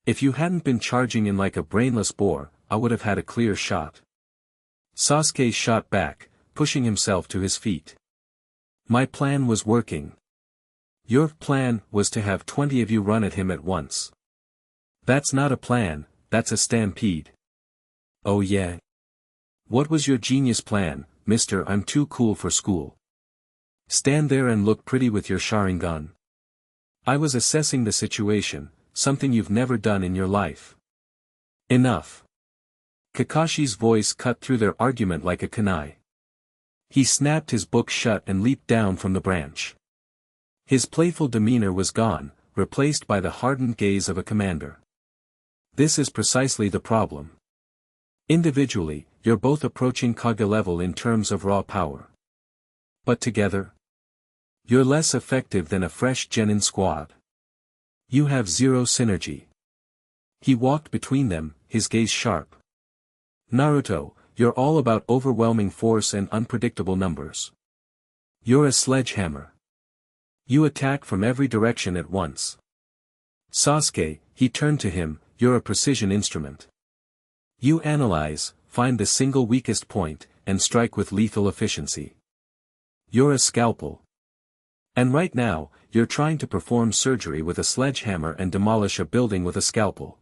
[SPEAKER 1] If you hadn't been charging in like a brainless boar, I would have had a clear shot." Sasuke shot back, pushing himself to his feet. "My plan was working." "Your plan was to have 20 of you run at him at once." "That's not a plan, that's a stampede." "Oh yeah? What was your genius plan, Mr. I'm too cool for school?" "Stand there and look pretty with your Sharingan." "I was assessing the situation, something you've never done in your life." "Enough." Kakashi's voice cut through their argument like a kunai. He snapped his book shut and leaped down from the branch. His playful demeanor was gone, replaced by the hardened gaze of a commander. "This is precisely the problem. Individually, you're both approaching Kage level in terms of raw power. But together? You're less effective than a fresh genin squad. You have zero synergy." He walked between them, his gaze sharp. "Naruto, you're all about overwhelming force and unpredictable numbers. You're a sledgehammer. You attack from every direction at once. Sasuke," he turned to him, "you're a precision instrument. You analyze, find the single weakest point, and strike with lethal efficiency. You're a scalpel. And right now, you're trying to perform surgery with a sledgehammer and demolish a building with a scalpel.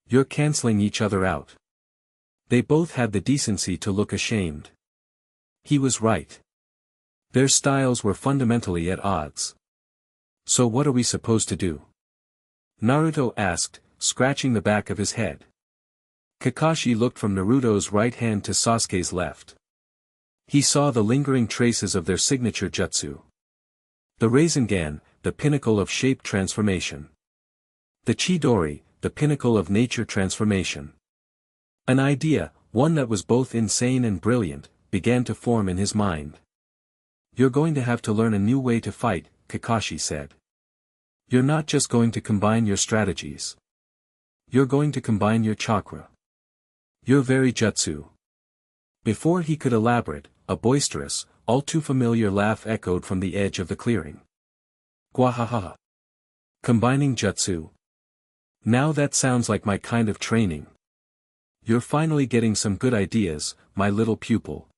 [SPEAKER 1] You're canceling each other out." They both had the decency to look ashamed. He was right. Their styles were fundamentally at odds. "So what are we supposed to do?" Naruto asked, scratching the back of his head. Kakashi looked from Naruto's right hand to Sasuke's left. He saw the lingering traces of their signature jutsu. The Rasengan, the pinnacle of shape transformation. The Chidori, the pinnacle of nature transformation. An idea, one that was both insane and brilliant, began to form in his mind. "You're going to have to learn a new way to fight," Kakashi said. "You're not just going to combine your strategies. You're going to combine your chakra. Your very jutsu." Before he could elaborate, a boisterous, all too familiar laugh echoed from the edge of the clearing. "Gwahaha! Combining jutsu? Now that sounds like my kind of training. You're finally getting some good ideas, my little pupil."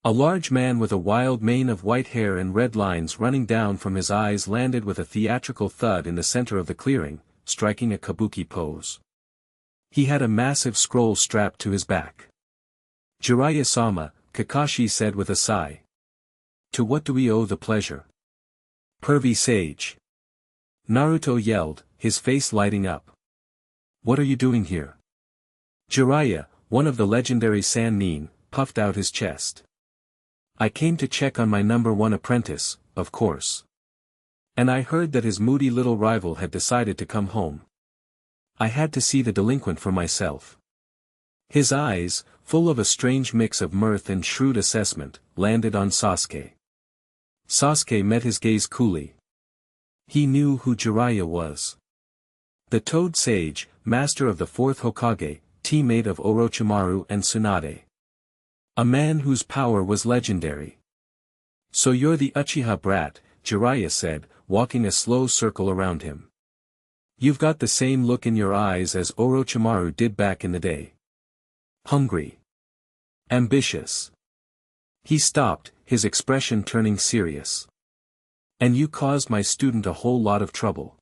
[SPEAKER 1] A large man with a wild mane of white hair and red lines running down from his eyes landed with a theatrical thud in the center of the clearing, striking a kabuki pose. He had a massive scroll strapped to his back. "Jiraiya-sama," Kakashi said with a sigh. "To what do we owe the pleasure?" "Pervy sage!" Naruto yelled, his face lighting up. "What are you doing here?" Jiraiya, one of the legendary Sannin, puffed out his chest. "I came to check on my number one apprentice, of course. And I heard that his moody little rival had decided to come home. I had to see the delinquent for myself." His eyes, full of a strange mix of mirth and shrewd assessment, landed on Sasuke. Sasuke met his gaze coolly. He knew who Jiraiya was. The Toad Sage, master of the fourth Hokage, teammate of Orochimaru and Tsunade. A man whose power was legendary. So you're the Uchiha brat, Jiraiya said, walking a slow circle around him. You've got the same look in your eyes as Orochimaru did back in the day. Hungry. Ambitious. He stopped, his expression turning serious. And you caused my student a whole lot of trouble.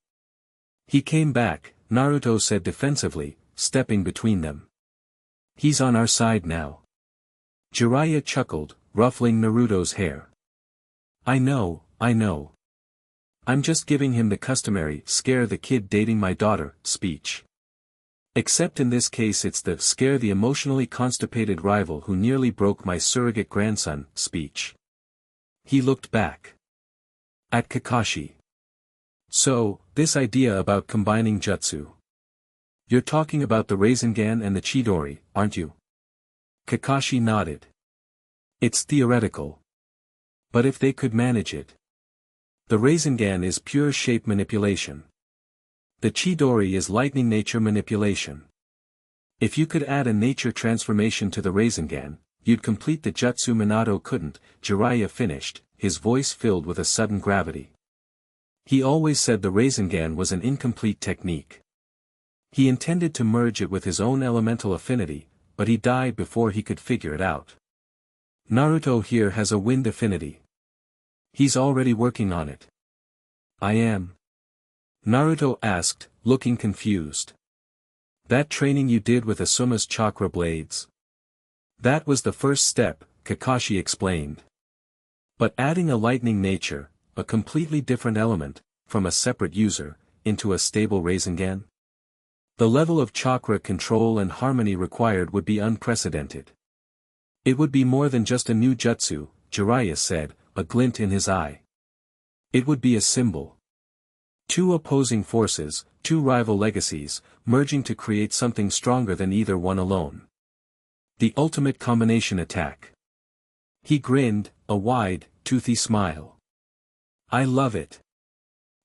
[SPEAKER 1] He came back, Naruto said defensively, stepping between them. He's on our side now. Jiraiya chuckled, ruffling Naruto's hair. I know. I'm just giving him the customary scare the kid dating my daughter speech. Except in this case it's the scare the emotionally constipated rival who nearly broke my surrogate grandson speech. He looked back at Kakashi. So, this idea about combining jutsu. You're talking about the Rasengan and the Chidori, aren't you? Kakashi nodded. It's theoretical. But if they could manage it. The Rasengan is pure shape manipulation. The Chidori is lightning nature manipulation. If you could add a nature transformation to the Rasengan, you'd complete the jutsu Minato couldn't, Jiraiya finished, his voice filled with a sudden gravity. He always said the Rasengan was an incomplete technique. He intended to merge it with his own elemental affinity, but he died before he could figure it out. Naruto here has a wind affinity. He's already working on it. I am. Naruto asked, looking confused. That training you did with Asuma's chakra blades? That was the first step, Kakashi explained. But adding a lightning nature, a completely different element, from a separate user, into a stable Rasengan? The level of chakra control and harmony required would be unprecedented. It would be more than just a new jutsu, Jiraiya said, a glint in his eye. It would be a symbol. Two opposing forces, two rival legacies, merging to create something stronger than either one alone. The ultimate combination attack. He grinned, a wide, toothy smile. I love it.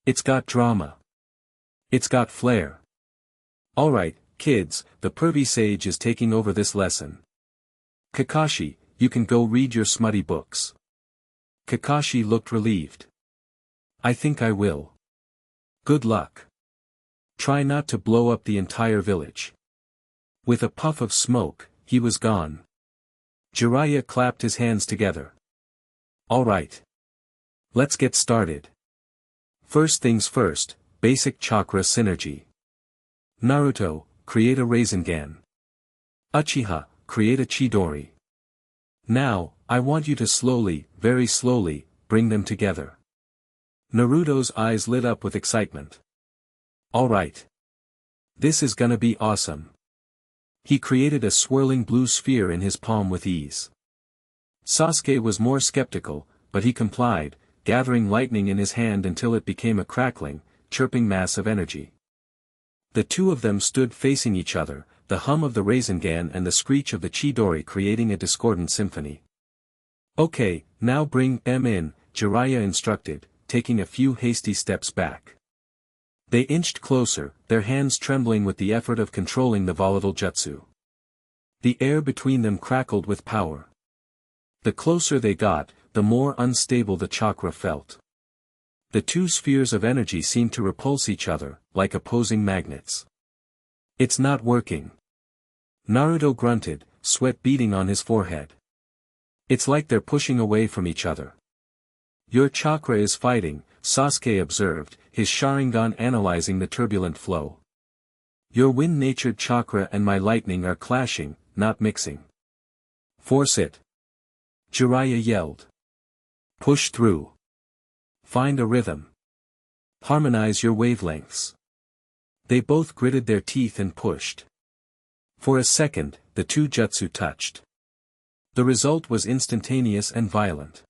[SPEAKER 1] It's got drama. It's got flair. Alright, kids, the pervy sage is taking over this lesson. Kakashi, you can go read your smutty books. Kakashi looked relieved. I think I will. Good luck. Try not to blow up the entire village. With a puff of smoke, he was gone. Jiraiya clapped his hands together. Alright. Let's get started. First things first, basic chakra synergy. Naruto, create a Rasengan. Uchiha, create a Chidori. Now, I want you to slowly, very slowly, bring them together. Naruto's eyes lit up with excitement. Alright. This is gonna be awesome. He created a swirling blue sphere in his palm with ease. Sasuke was more skeptical, but he complied, gathering lightning in his hand until it became a crackling, chirping mass of energy. The two of them stood facing each other, the hum of the Rasengan and the screech of the Chidori creating a discordant symphony. Okay, now bring them in, Jiraiya instructed, taking a few hasty steps back. They inched closer, their hands trembling with the effort of controlling the volatile jutsu. The air between them crackled with power. The closer they got, the more unstable the chakra felt. The two spheres of energy seemed to repulse each other, like opposing magnets. It's not working. Naruto grunted, sweat beading on his forehead. It's like they're pushing away from each other. Your chakra is fighting, Sasuke observed, his Sharingan analyzing the turbulent flow. Your wind-natured chakra and my lightning are clashing, not mixing. Force it. Jiraiya yelled. Push through. Find a rhythm. Harmonize your wavelengths. They both gritted their teeth and pushed. For a second, the two jutsu touched. The result was instantaneous and violent.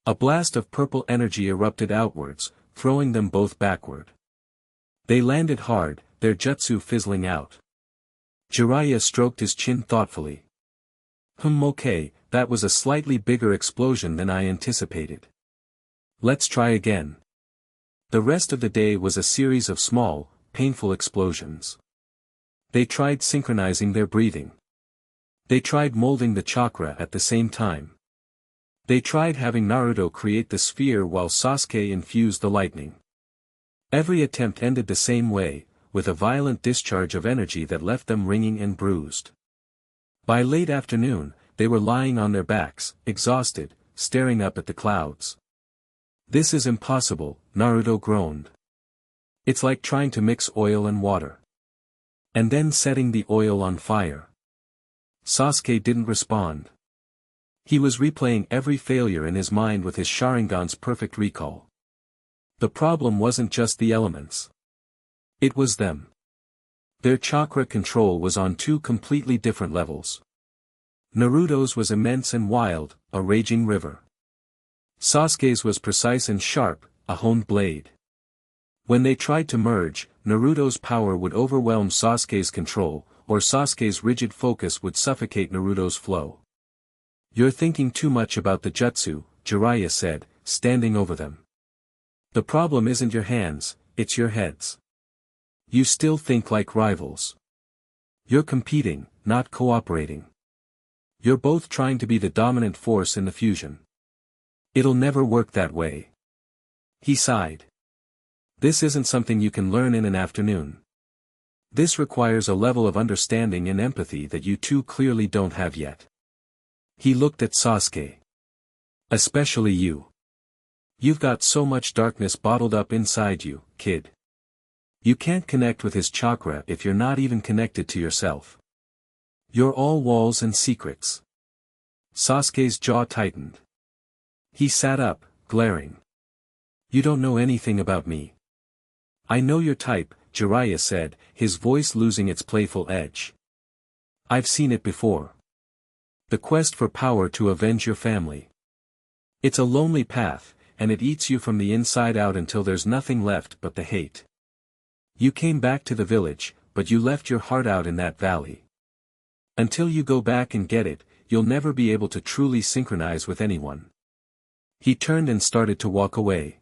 [SPEAKER 1] A blast of purple energy erupted outwards, throwing them both backward. They landed hard, their jutsu fizzling out. Jiraiya stroked his chin thoughtfully. Okay, that was a slightly bigger explosion than I anticipated. Let's try again. The rest of the day was a series of small, painful explosions. They tried synchronizing their breathing. They tried molding the chakra at the same time. They tried having Naruto create the sphere while Sasuke infused the lightning. Every attempt ended the same way, with a violent discharge of energy that left them ringing and bruised. By late afternoon, they were lying on their backs, exhausted, staring up at the clouds. "This is impossible," Naruto groaned. "It's like trying to mix oil and water. And then setting the oil on fire." Sasuke didn't respond. He was replaying every failure in his mind with his Sharingan's perfect recall. The problem wasn't just the elements. It was them. Their chakra control was on two completely different levels. Naruto's was immense and wild, a raging river. Sasuke's was precise and sharp, a honed blade. When they tried to merge, Naruto's power would overwhelm Sasuke's control, or Sasuke's rigid focus would suffocate Naruto's flow. "You're thinking too much about the jutsu," Jiraiya said, standing over them. "The problem isn't your hands, it's your heads. You still think like rivals. You're competing, not cooperating. You're both trying to be the dominant force in the fusion. It'll never work that way." He sighed. "This isn't something you can learn in an afternoon. This requires a level of understanding and empathy that you two clearly don't have yet." He looked at Sasuke. "Especially you. You've got so much darkness bottled up inside you, kid. You can't connect with his chakra if you're not even connected to yourself. You're all walls and secrets." Sasuke's jaw tightened. He sat up, glaring. "You don't know anything about me." "I know your type," Jiraiya said, his voice losing its playful edge. "I've seen it before. The quest for power to avenge your family. It's a lonely path, and it eats you from the inside out until there's nothing left but the hate. You came back to the village, but you left your heart out in that valley. Until you go back and get it, you'll never be able to truly synchronize with anyone." He turned and started to walk away.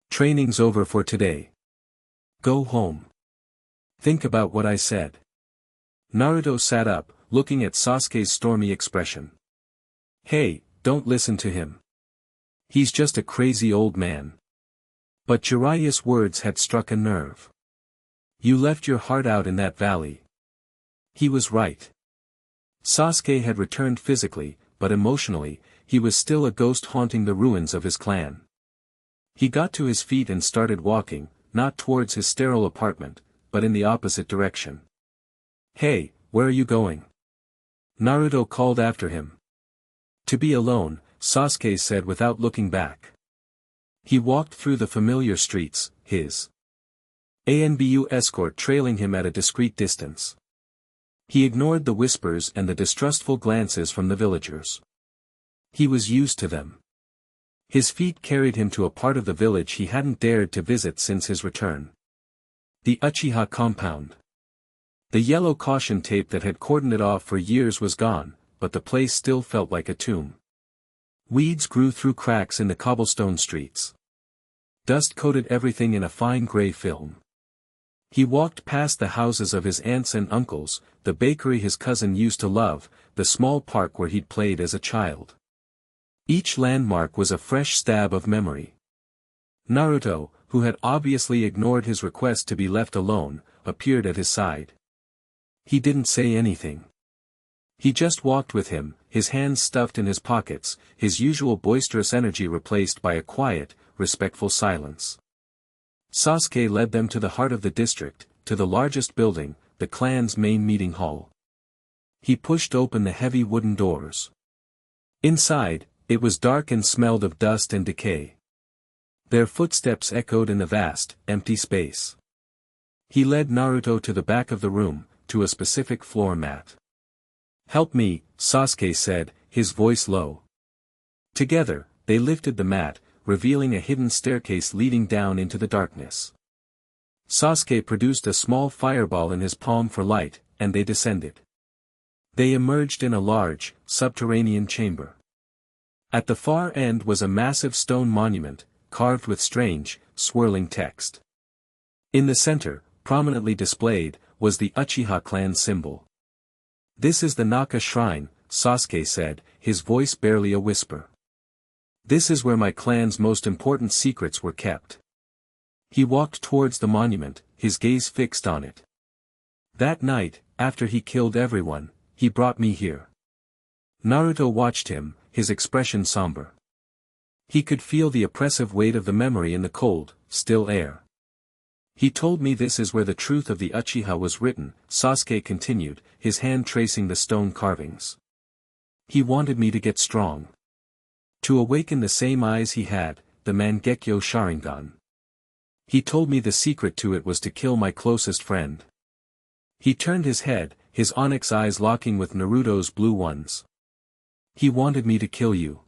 [SPEAKER 1] "Training's over for today. Go home. Think about what I said." Naruto sat up, looking at Sasuke's stormy expression. "Hey, don't listen to him. He's just a crazy old man." But Jiraiya's words had struck a nerve. "You left your heart out in that valley." He was right. Sasuke had returned physically, but emotionally, he was still a ghost haunting the ruins of his clan. He got to his feet and started walking, not towards his sterile apartment, but in the opposite direction. "Hey, where are you going?" Naruto called after him. "To be alone," Sasuke said without looking back. He walked through the familiar streets, his ANBU escort trailing him at a discreet distance. He ignored the whispers and the distrustful glances from the villagers. He was used to them. His feet carried him to a part of the village he hadn't dared to visit since his return. The Uchiha compound. The yellow caution tape that had cordoned it off for years was gone, but the place still felt like a tomb. Weeds grew through cracks in the cobblestone streets. Dust coated everything in a fine gray film. He walked past the houses of his aunts and uncles, the bakery his cousin used to love, the small park where he'd played as a child. Each landmark was a fresh stab of memory. Naruto, who had obviously ignored his request to be left alone, appeared at his side. He didn't say anything. He just walked with him, his hands stuffed in his pockets, his usual boisterous energy replaced by a quiet, respectful silence. Sasuke led them to the heart of the district, to the largest building, the clan's main meeting hall. He pushed open the heavy wooden doors. Inside, it was dark and smelled of dust and decay. Their footsteps echoed in the vast, empty space. He led Naruto to the back of the room, to a specific floor mat. "Help me," Sasuke said, his voice low. Together, they lifted the mat, revealing a hidden staircase leading down into the darkness. Sasuke produced a small fireball in his palm for light, and they descended. They emerged in a large, subterranean chamber. At the far end was a massive stone monument, carved with strange, swirling text. In the center, prominently displayed, was the Uchiha clan symbol. "This is the Naka Shrine," Sasuke said, his voice barely a whisper. "This is where my clan's most important secrets were kept." He walked towards the monument, his gaze fixed on it. "That night, after he killed everyone, he brought me here." Naruto watched him, his expression somber. He could feel the oppressive weight of the memory in the cold, still air. "He told me this is where the truth of the Uchiha was written," Sasuke continued, his hand tracing the stone carvings. "He wanted me to get strong. To awaken the same eyes he had, the Mangekyo Sharingan. He told me the secret to it was to kill my closest friend." He turned his head, his onyx eyes locking with Naruto's blue ones. "He wanted me to kill you."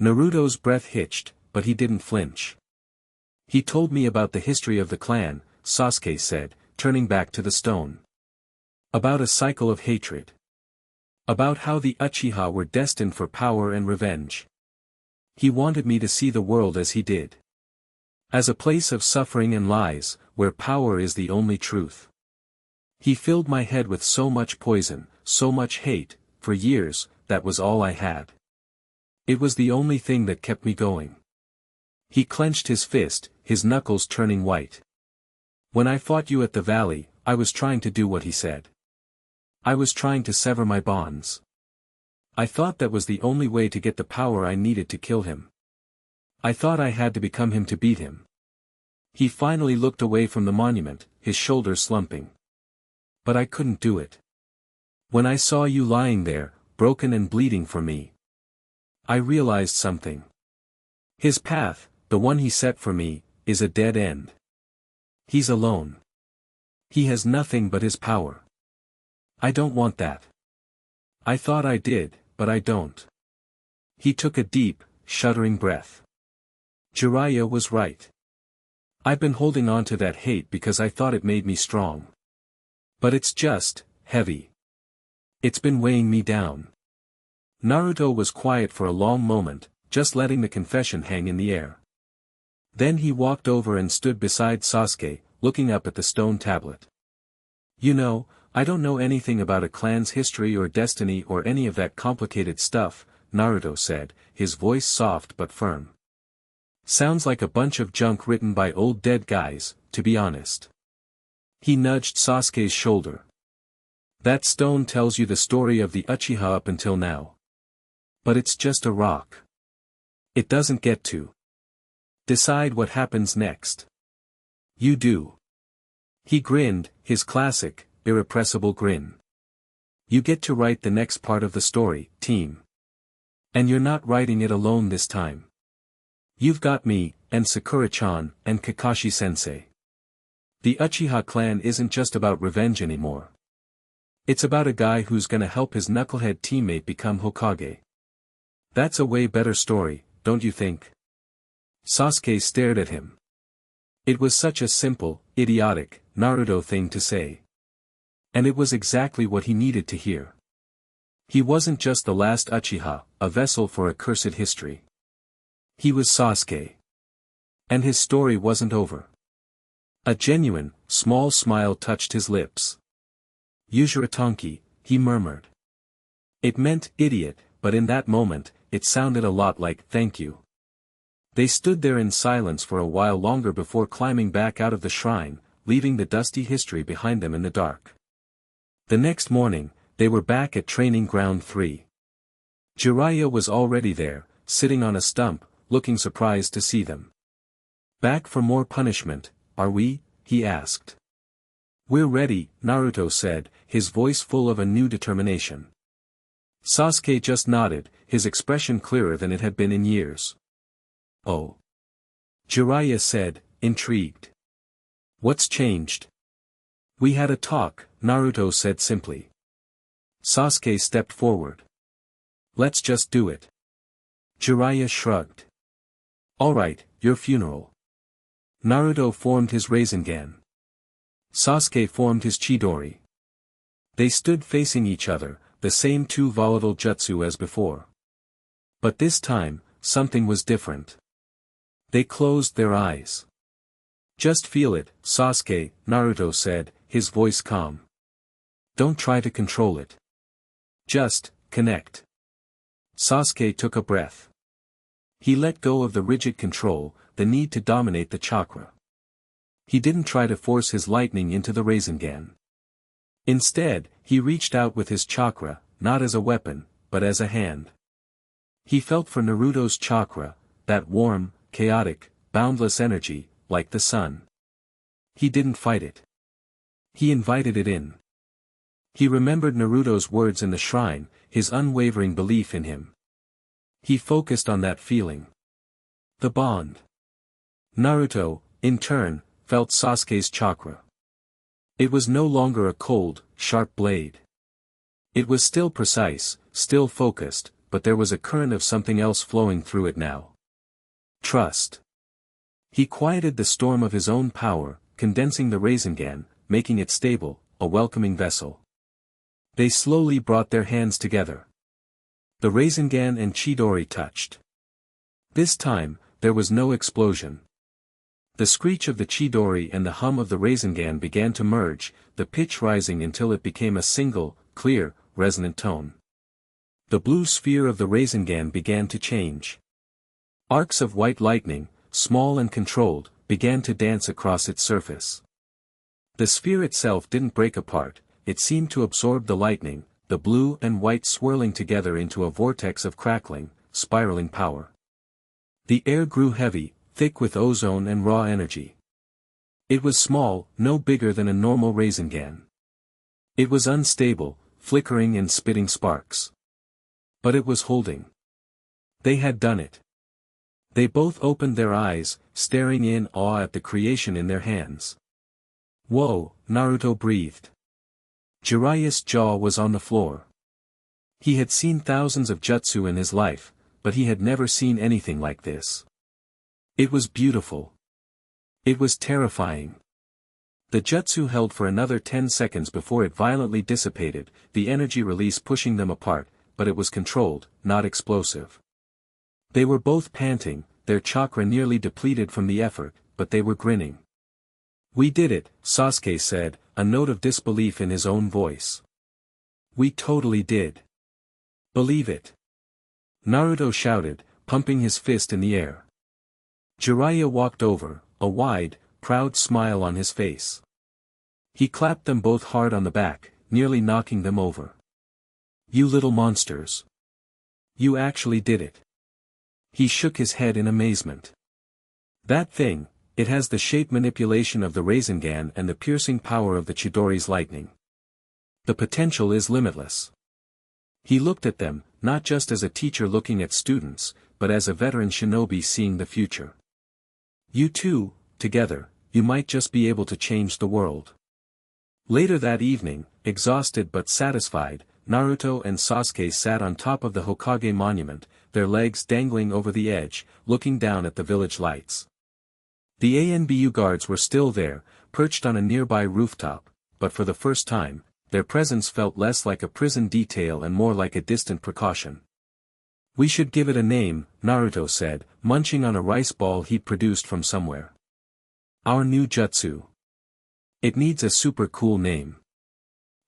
[SPEAKER 1] Naruto's breath hitched, but he didn't flinch. "He told me about the history of the clan," Sasuke said, turning back to the stone. "About a cycle of hatred. About how the Uchiha were destined for power and revenge. He wanted me to see the world as he did. As a place of suffering and lies, where power is the only truth. He filled my head with so much poison, so much hate, for years, that was all I had. It was the only thing that kept me going." He clenched his fist, his knuckles turning white. "When I fought you at the valley, I was trying to do what he said. I was trying to sever my bonds. I thought that was the only way to get the power I needed to kill him. I thought I had to become him to beat him." He finally looked away from the monument, his shoulders slumping. "But I couldn't do it. When I saw you lying there, broken and bleeding for me, I realized something. His path, the one he set for me, is a dead end. He's alone. He has nothing but his power. I don't want that. I thought I did, but I don't." He took a deep, shuddering breath. Jiraiya was right. "I've been holding on to that hate because I thought it made me strong. But it's just, heavy. It's been weighing me down." Naruto was quiet for a long moment, just letting the confession hang in the air. Then he walked over and stood beside Sasuke, looking up at the stone tablet. "You know, I don't know anything about a clan's history or destiny or any of that complicated stuff," Naruto said, his voice soft but firm. "Sounds like a bunch of junk written by old dead guys, to be honest." He nudged Sasuke's shoulder. "That stone tells you the story of the Uchiha up until now. But it's just a rock. It doesn't get to decide what happens next. You do." He grinned, his classic, irrepressible grin. "You get to write the next part of the story, team. And you're not writing it alone this time. You've got me, and Sakura-chan, and Kakashi-sensei. The Uchiha clan isn't just about revenge anymore. It's about a guy who's gonna help his knucklehead teammate become Hokage. That's a way better story, don't you think?" Sasuke stared at him. It was such a simple, idiotic, Naruto thing to say. And it was exactly what he needed to hear. He wasn't just the last Uchiha, a vessel for a cursed history. He was Sasuke. And his story wasn't over. A genuine, small smile touched his lips. "Yuzuratonki," he murmured. It meant idiot, but in that moment, it sounded a lot like thank you. They stood there in silence for a while longer before climbing back out of the shrine, leaving the dusty history behind them in the dark. The next morning, they were back at Training Ground 3. Jiraiya was already there, sitting on a stump, looking surprised to see them. "Back for more punishment, are we?" he asked. "We're ready," Naruto said, his voice full of a new determination. Sasuke just nodded, his expression clearer than it had been in years. "Oh." Jiraiya said, intrigued. "What's changed?" "We had a talk," Naruto said simply. Sasuke stepped forward. "Let's just do it." Jiraiya shrugged. "Alright, your funeral." Naruto formed his Rasengan. Sasuke formed his Chidori. They stood facing each other, the same two volatile jutsu as before. But this time, something was different. They closed their eyes. "Just feel it, Sasuke," Naruto said, his voice calm. Don't try to control it. Just, connect. Sasuke took a breath. He let go of the rigid control, the need to dominate the chakra. He didn't try to force his lightning into the Rasengan. Instead, he reached out with his chakra, not as a weapon, but as a hand. He felt for Naruto's chakra, that warm, chaotic, boundless energy, like the sun. He didn't fight it. He invited it in. He remembered Naruto's words in the shrine, his unwavering belief in him. He focused on that feeling. The bond. Naruto, in turn, felt Sasuke's chakra. It was no longer a cold, sharp blade. It was still precise, still focused, but there was a current of something else flowing through it now. Trust. He quieted the storm of his own power, condensing the Rasengan, making it stable, a welcoming vessel. They slowly brought their hands together. The Rasengan and Chidori touched. This time, there was no explosion. The screech of the Chidori and the hum of the Rasengan began to merge, the pitch rising until it became a single, clear, resonant tone. The blue sphere of the Rasengan began to change. Arcs of white lightning, small and controlled, began to dance across its surface. The sphere itself didn't break apart, it seemed to absorb the lightning, the blue and white swirling together into a vortex of crackling, spiraling power. The air grew heavy, thick with ozone and raw energy. It was small, no bigger than a normal Rasengan. It was unstable, flickering and spitting sparks. But it was holding. They had done it. They both opened their eyes, staring in awe at the creation in their hands. Whoa, Naruto breathed. Jiraiya's jaw was on the floor. He had seen thousands of jutsu in his life, but he had never seen anything like this. It was beautiful. It was terrifying. The jutsu held for another 10 seconds before it violently dissipated, the energy release pushing them apart, but it was controlled, not explosive. They were both panting, their chakra nearly depleted from the effort, but they were grinning. We did it, Sasuke said, a note of disbelief in his own voice. We totally did. Believe it. Naruto shouted, pumping his fist in the air. Jiraiya walked over, a wide, proud smile on his face. He clapped them both hard on the back, nearly knocking them over. You little monsters. You actually did it. He shook his head in amazement. That thing, it has the shape manipulation of the Rasengan and the piercing power of the Chidori's lightning. The potential is limitless. He looked at them, not just as a teacher looking at students, but as a veteran shinobi seeing the future. You two, together, you might just be able to change the world. Later that evening, exhausted but satisfied, Naruto and Sasuke sat on top of the Hokage monument, their legs dangling over the edge, looking down at the village lights. The ANBU guards were still there, perched on a nearby rooftop, but for the first time, their presence felt less like a prison detail and more like a distant precaution. We should give it a name, Naruto said, munching on a rice ball he'd produced from somewhere. Our new jutsu. It needs a super cool name.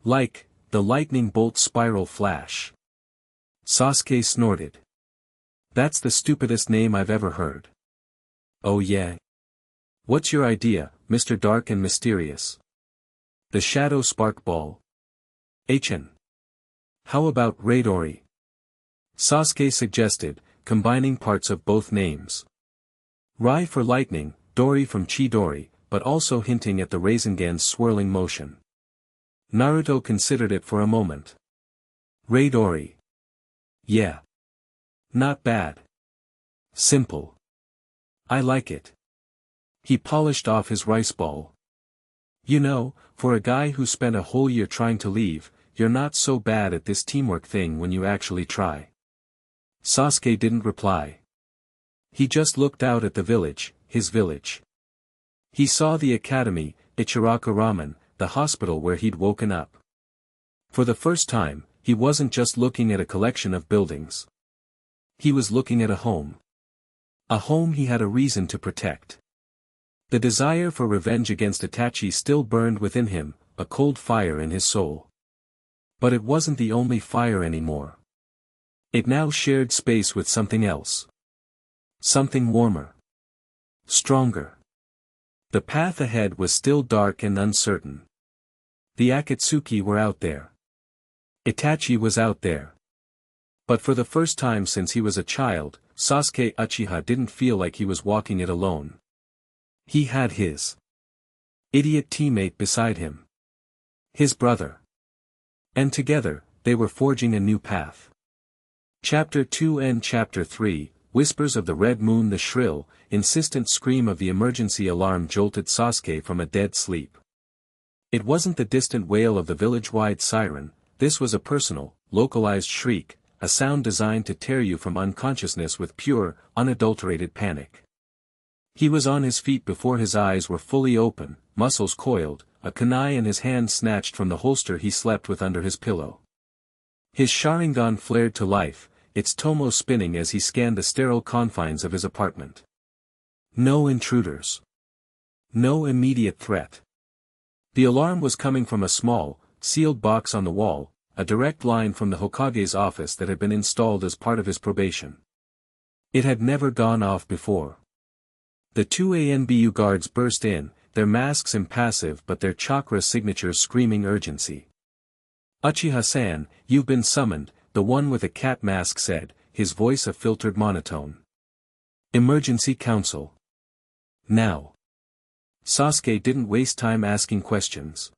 [SPEAKER 1] Like, the lightning bolt spiral flash. Sasuke snorted. That's the stupidest name I've ever heard. Oh yeah? What's your idea, Mr. Dark and Mysterious? The Shadow Spark Ball. HN. How about Raidori? Sasuke suggested, combining parts of both names. Rai for lightning, Dori from Chidori, but also hinting at the Rasengan's swirling motion. Naruto considered it for a moment. Raidori. Yeah. Not bad. Simple. I like it. He polished off his rice ball. You know, for a guy who spent a whole year trying to leave, you're not so bad at this teamwork thing when you actually try. Sasuke didn't reply. He just looked out at the village, his village. He saw the academy, Ichiraku Ramen, the hospital where he'd woken up. For the first time, he wasn't just looking at a collection of buildings. He was looking at a home. A home he had a reason to protect. The desire for revenge against Itachi still burned within him, a cold fire in his soul. But it wasn't the only fire anymore. It now shared space with something else. Something warmer. Stronger. The path ahead was still dark and uncertain. The Akatsuki were out there. Itachi was out there. But for the first time since he was a child, Sasuke Uchiha didn't feel like he was walking it alone. He had his idiot teammate beside him. His brother. And together, they were forging a new path. Chapter 2 and Chapter 3, Whispers of the Red Moon. The shrill, insistent scream of the emergency alarm jolted Sasuke from a dead sleep. It wasn't the distant wail of the village-wide siren, this was a personal, localized shriek, a sound designed to tear you from unconsciousness with pure, unadulterated panic. He was on his feet before his eyes were fully open, muscles coiled, a kunai in his hand snatched from the holster he slept with under his pillow. His Sharingan flared to life, its tomo spinning as he scanned the sterile confines of his apartment. No intruders. No immediate threat. The alarm was coming from a small, sealed box on the wall, a direct line from the Hokage's office that had been installed as part of his probation. It had never gone off before. The two ANBU guards burst in, their masks impassive but their chakra signatures screaming urgency. "Uchiha-san, you've been summoned," the one with a cat mask said, his voice a filtered monotone. "Emergency council. Now." Sasuke didn't waste time asking questions.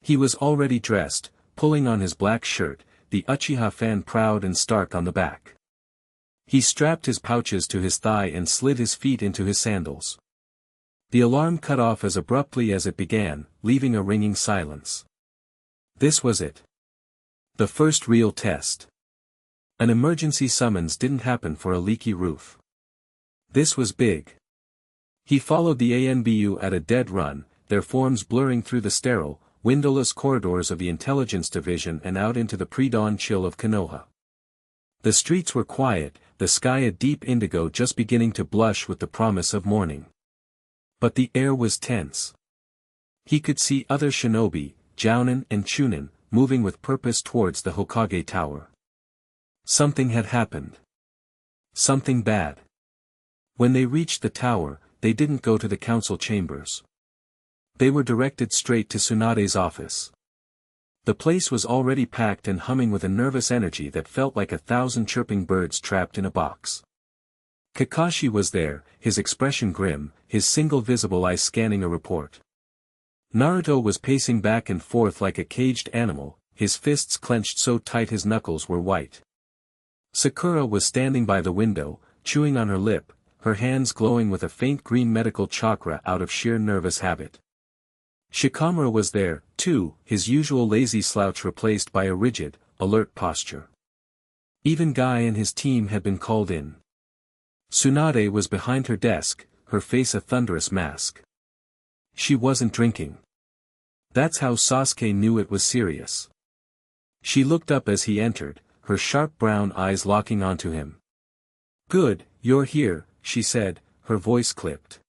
[SPEAKER 1] He was already dressed, pulling on his black shirt, the Uchiha fan proud and stark on the back. He strapped his pouches to his thigh and slid his feet into his sandals. The alarm cut off as abruptly as it began, leaving a ringing silence. This was it. The first real test. An emergency summons didn't happen for a leaky roof. This was big. He followed the ANBU at a dead run, their forms blurring through the sterile, windowless corridors of the intelligence division and out into the pre-dawn chill of Konoha. The streets were quiet, the sky a deep indigo just beginning to blush with the promise of morning. But the air was tense. He could see other shinobi, Jounin and Chunin, moving with purpose towards the Hokage tower. Something had happened. Something bad. When they reached the tower, they didn't go to the council chambers. They were directed straight to Tsunade's office. The place was already packed and humming with a nervous energy that felt like 1,000 chirping birds trapped in a box. Kakashi was there, his expression grim, his single visible eye scanning a report. Naruto was pacing back and forth like a caged animal, his fists clenched so tight his knuckles were white. Sakura was standing by the window, chewing on her lip, her hands glowing with a faint green medical chakra out of sheer nervous habit. Shikamaru was there, too, his usual lazy slouch replaced by a rigid, alert posture. Even Guy and his team had been called in. Tsunade was behind her desk, her face a thunderous mask. She wasn't drinking. That's how Sasuke knew it was serious. She looked up as he entered, her sharp brown eyes locking onto him. "Good, you're here," she said, her voice clipped.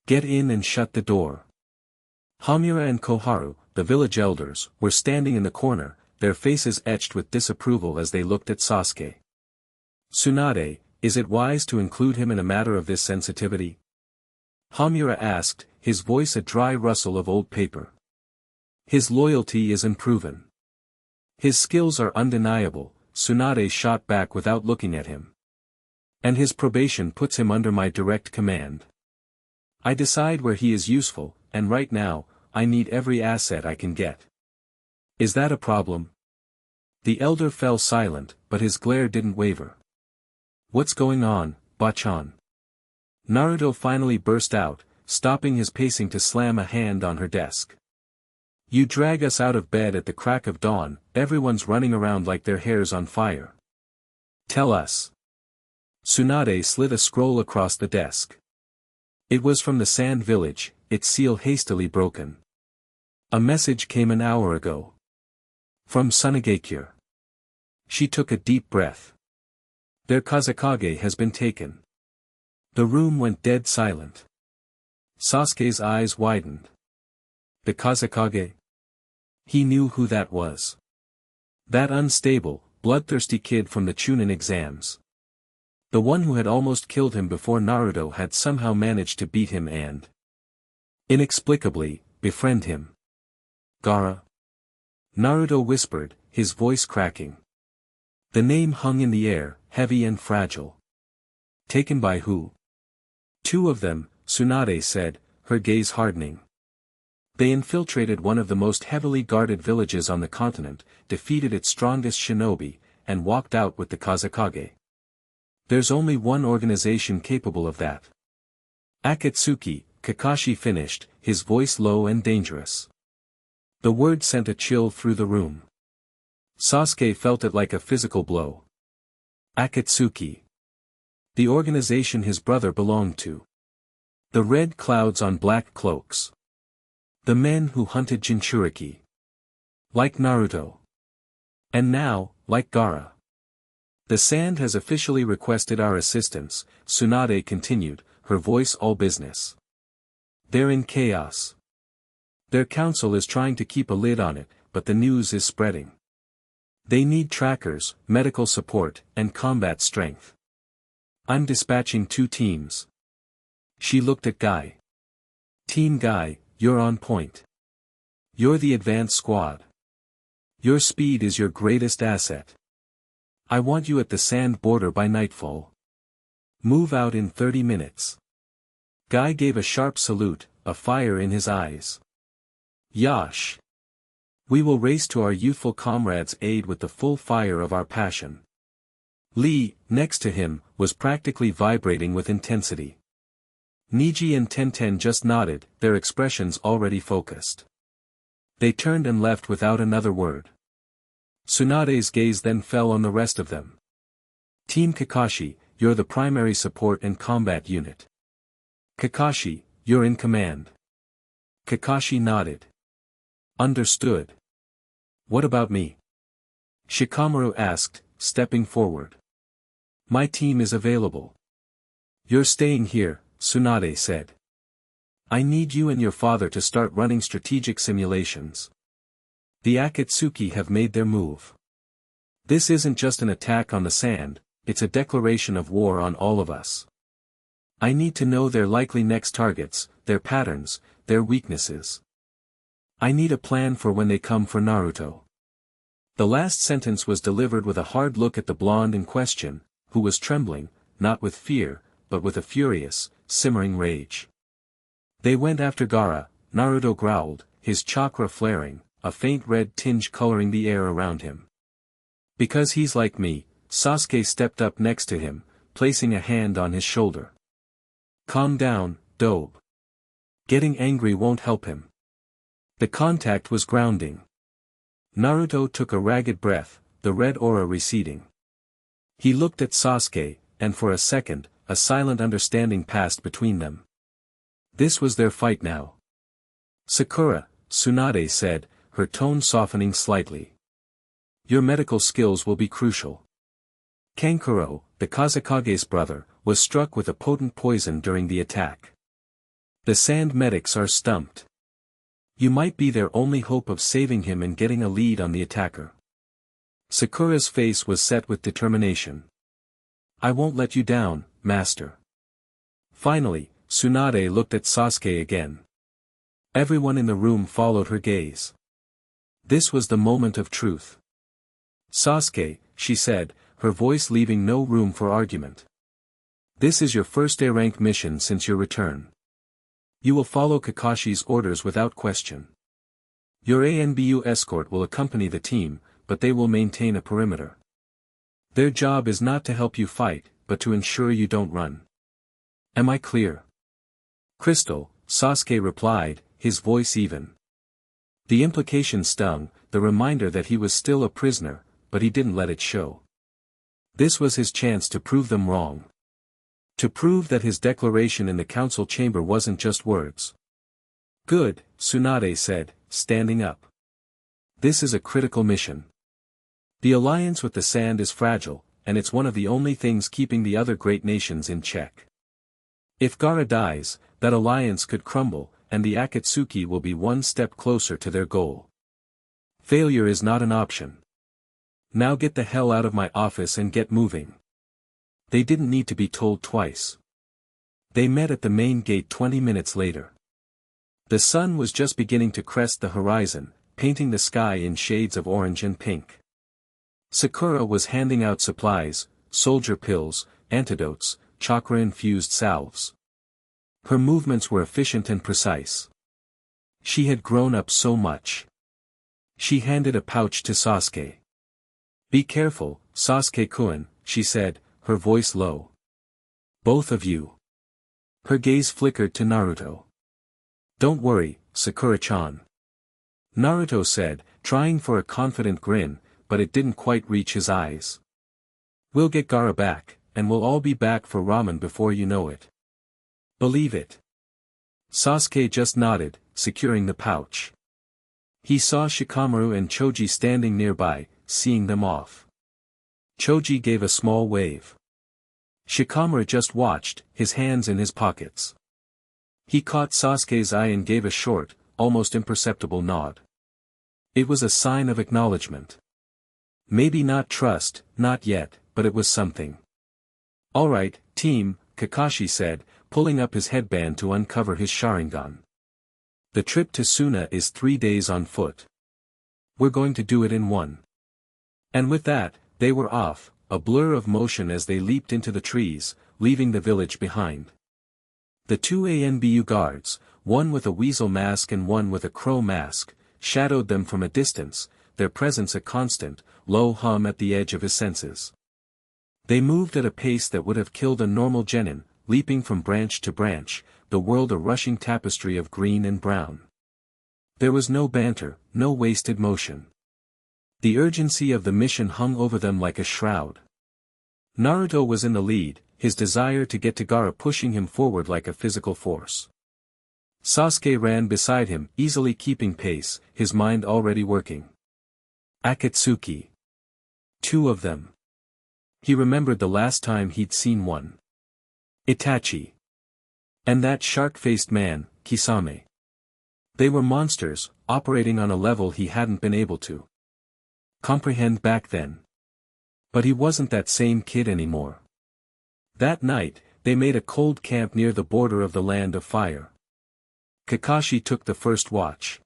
[SPEAKER 1] "Get in and shut the door." Hamura and Koharu, the village elders, were standing in the corner, their faces etched with disapproval as they looked at Sasuke. "Tsunade, is it wise to include him in a matter of this sensitivity?" Hamura asked, his voice a dry rustle of old paper. "His loyalty is unproven. His skills are undeniable," Tsunade shot back without looking at him. "And his probation puts him under my direct command. I decide where he is useful, and right now, I need every asset I can get. Is that a problem?" The elder fell silent, but his glare didn't waver. "What's going on, Bachan?" Naruto finally burst out, stopping his pacing to slam a hand on her desk. "You drag us out of bed at the crack of dawn, everyone's running around like their hair's on fire. Tell us." Tsunade slid a scroll across the desk. It was from the Sand Village, its seal hastily broken. "A message came an hour ago. From Tsunagakure." She took a deep breath. "Their Kazekage has been taken." The room went dead silent. Sasuke's eyes widened. "The Kazekage?" He knew who that was. That unstable, bloodthirsty kid from the Chunin exams. The one who had almost killed him before Naruto had somehow managed to beat him and, inexplicably, befriend him. Gaara? Naruto whispered, his voice cracking. The name hung in the air, heavy and fragile. Taken by who? Two of them, Tsunade said, her gaze hardening. They infiltrated one of the most heavily guarded villages on the continent, defeated its strongest shinobi, and walked out with the Kazekage. There's only one organization capable of that. Akatsuki, Kakashi finished, his voice low and dangerous. The word sent a chill through the room. Sasuke felt it like a physical blow. Akatsuki. The organization his brother belonged to. The red clouds on black cloaks. The men who hunted Jinchuriki. Like Naruto. And now, like Gaara. The Sand has officially requested our assistance, Tsunade continued, her voice all business. They're in chaos. Their council is trying to keep a lid on it, but the news is spreading. They need trackers, medical support, and combat strength. I'm dispatching 2 teams. She looked at Guy. Team Guy, you're on point. You're the advanced squad. Your speed is your greatest asset. I want you at the sand border by nightfall. Move out in 30 minutes. Guy gave a sharp salute, a fire in his eyes. Yash. We will race to our youthful comrades' aid with the full fire of our passion. Lee, next to him, was practically vibrating with intensity. Niji and Tenten just nodded, their expressions already focused. They turned and left without another word. Tsunade's gaze then fell on the rest of them. Team Kakashi, you're the primary support and combat unit. Kakashi, you're in command. Kakashi nodded. Understood. What about me? Shikamaru asked, stepping forward. My team is available. You're staying here, Tsunade said. I need you and your father to start running strategic simulations. The Akatsuki have made their move. This isn't just an attack on the sand, it's a declaration of war on all of us. I need to know their likely next targets, their patterns, their weaknesses. I need a plan for when they come for Naruto. The last sentence was delivered with a hard look at the blonde in question, who was trembling, not with fear, but with a furious, simmering rage. They went after Gaara, Naruto growled, his chakra flaring, a faint red tinge coloring the air around him. Because he's like me, Sasuke stepped up next to him, placing a hand on his shoulder. Calm down, Dobe. Getting angry won't help him. The contact was grounding. Naruto took a ragged breath, the red aura receding. He looked at Sasuke, and for a second, a silent understanding passed between them. This was their fight now. Sakura, Tsunade said, her tone softening slightly. Your medical skills will be crucial. Kankuro, the Kazekage's brother, was struck with a potent poison during the attack. The sand medics are stumped. You might be their only hope of saving him and getting a lead on the attacker. Sakura's face was set with determination. I won't let you down, master. Finally, Tsunade looked at Sasuke again. Everyone in the room followed her gaze. This was the moment of truth. Sasuke, she said, her voice leaving no room for argument. This is your first A-rank mission since your return. You will follow Kakashi's orders without question. Your ANBU escort will accompany the team, but they will maintain a perimeter. Their job is not to help you fight, but to ensure you don't run. Am I clear? Crystal, Sasuke replied, his voice even. The implication stung, the reminder that he was still a prisoner, but he didn't let it show. This was his chance to prove them wrong. To prove that his declaration in the council chamber wasn't just words. Good, Tsunade said, standing up. This is a critical mission. The alliance with the sand is fragile, and it's one of the only things keeping the other great nations in check. If Gaara dies, that alliance could crumble, and the Akatsuki will be one step closer to their goal. Failure is not an option. Now get the hell out of my office and get moving. They didn't need to be told twice. They met at the main gate 20 minutes later. The sun was just beginning to crest the horizon, painting the sky in shades of orange and pink. Sakura was handing out supplies, soldier pills, antidotes, chakra-infused salves. Her movements were efficient and precise. She had grown up so much. She handed a pouch to Sasuke. "Be careful, Sasuke-kun," she said, her voice low. "Both of you." Her gaze flickered to Naruto. "Don't worry, Sakura-chan," Naruto said, trying for a confident grin, but it didn't quite reach his eyes. "We'll get Gaara back, and we'll all be back for ramen before you know it." "Believe it." Sasuke just nodded, securing the pouch. He saw Shikamaru and Choji standing nearby, seeing them off. Choji gave a small wave. Shikamaru just watched, his hands in his pockets. He caught Sasuke's eye and gave a short, almost imperceptible nod. It was a sign of acknowledgement. Maybe not trust, not yet, but it was something. "All right, team," Kakashi said, pulling up his headband to uncover his Sharingan. "The trip to Suna is 3 days on foot. We're going to do it in 1. And with that, they were off, a blur of motion as they leaped into the trees, leaving the village behind. The 2 ANBU guards, one with a weasel mask and one with a crow mask, shadowed them from a distance, their presence a constant, low hum at the edge of his senses. They moved at a pace that would have killed a normal genin, leaping from branch to branch, the world a rushing tapestry of green and brown. There was no banter, no wasted motion. The urgency of the mission hung over them like a shroud. Naruto was in the lead, his desire to get to Gaara pushing him forward like a physical force. Sasuke ran beside him, easily keeping pace, his mind already working. Akatsuki. 2 of them. He remembered the last time he'd seen one. Itachi. And that shark-faced man, Kisame. They were monsters, operating on a level he hadn't been able to comprehend back then. But he wasn't that same kid anymore. That night, they made a cold camp near the border of the Land of Fire. Kakashi took the first watch.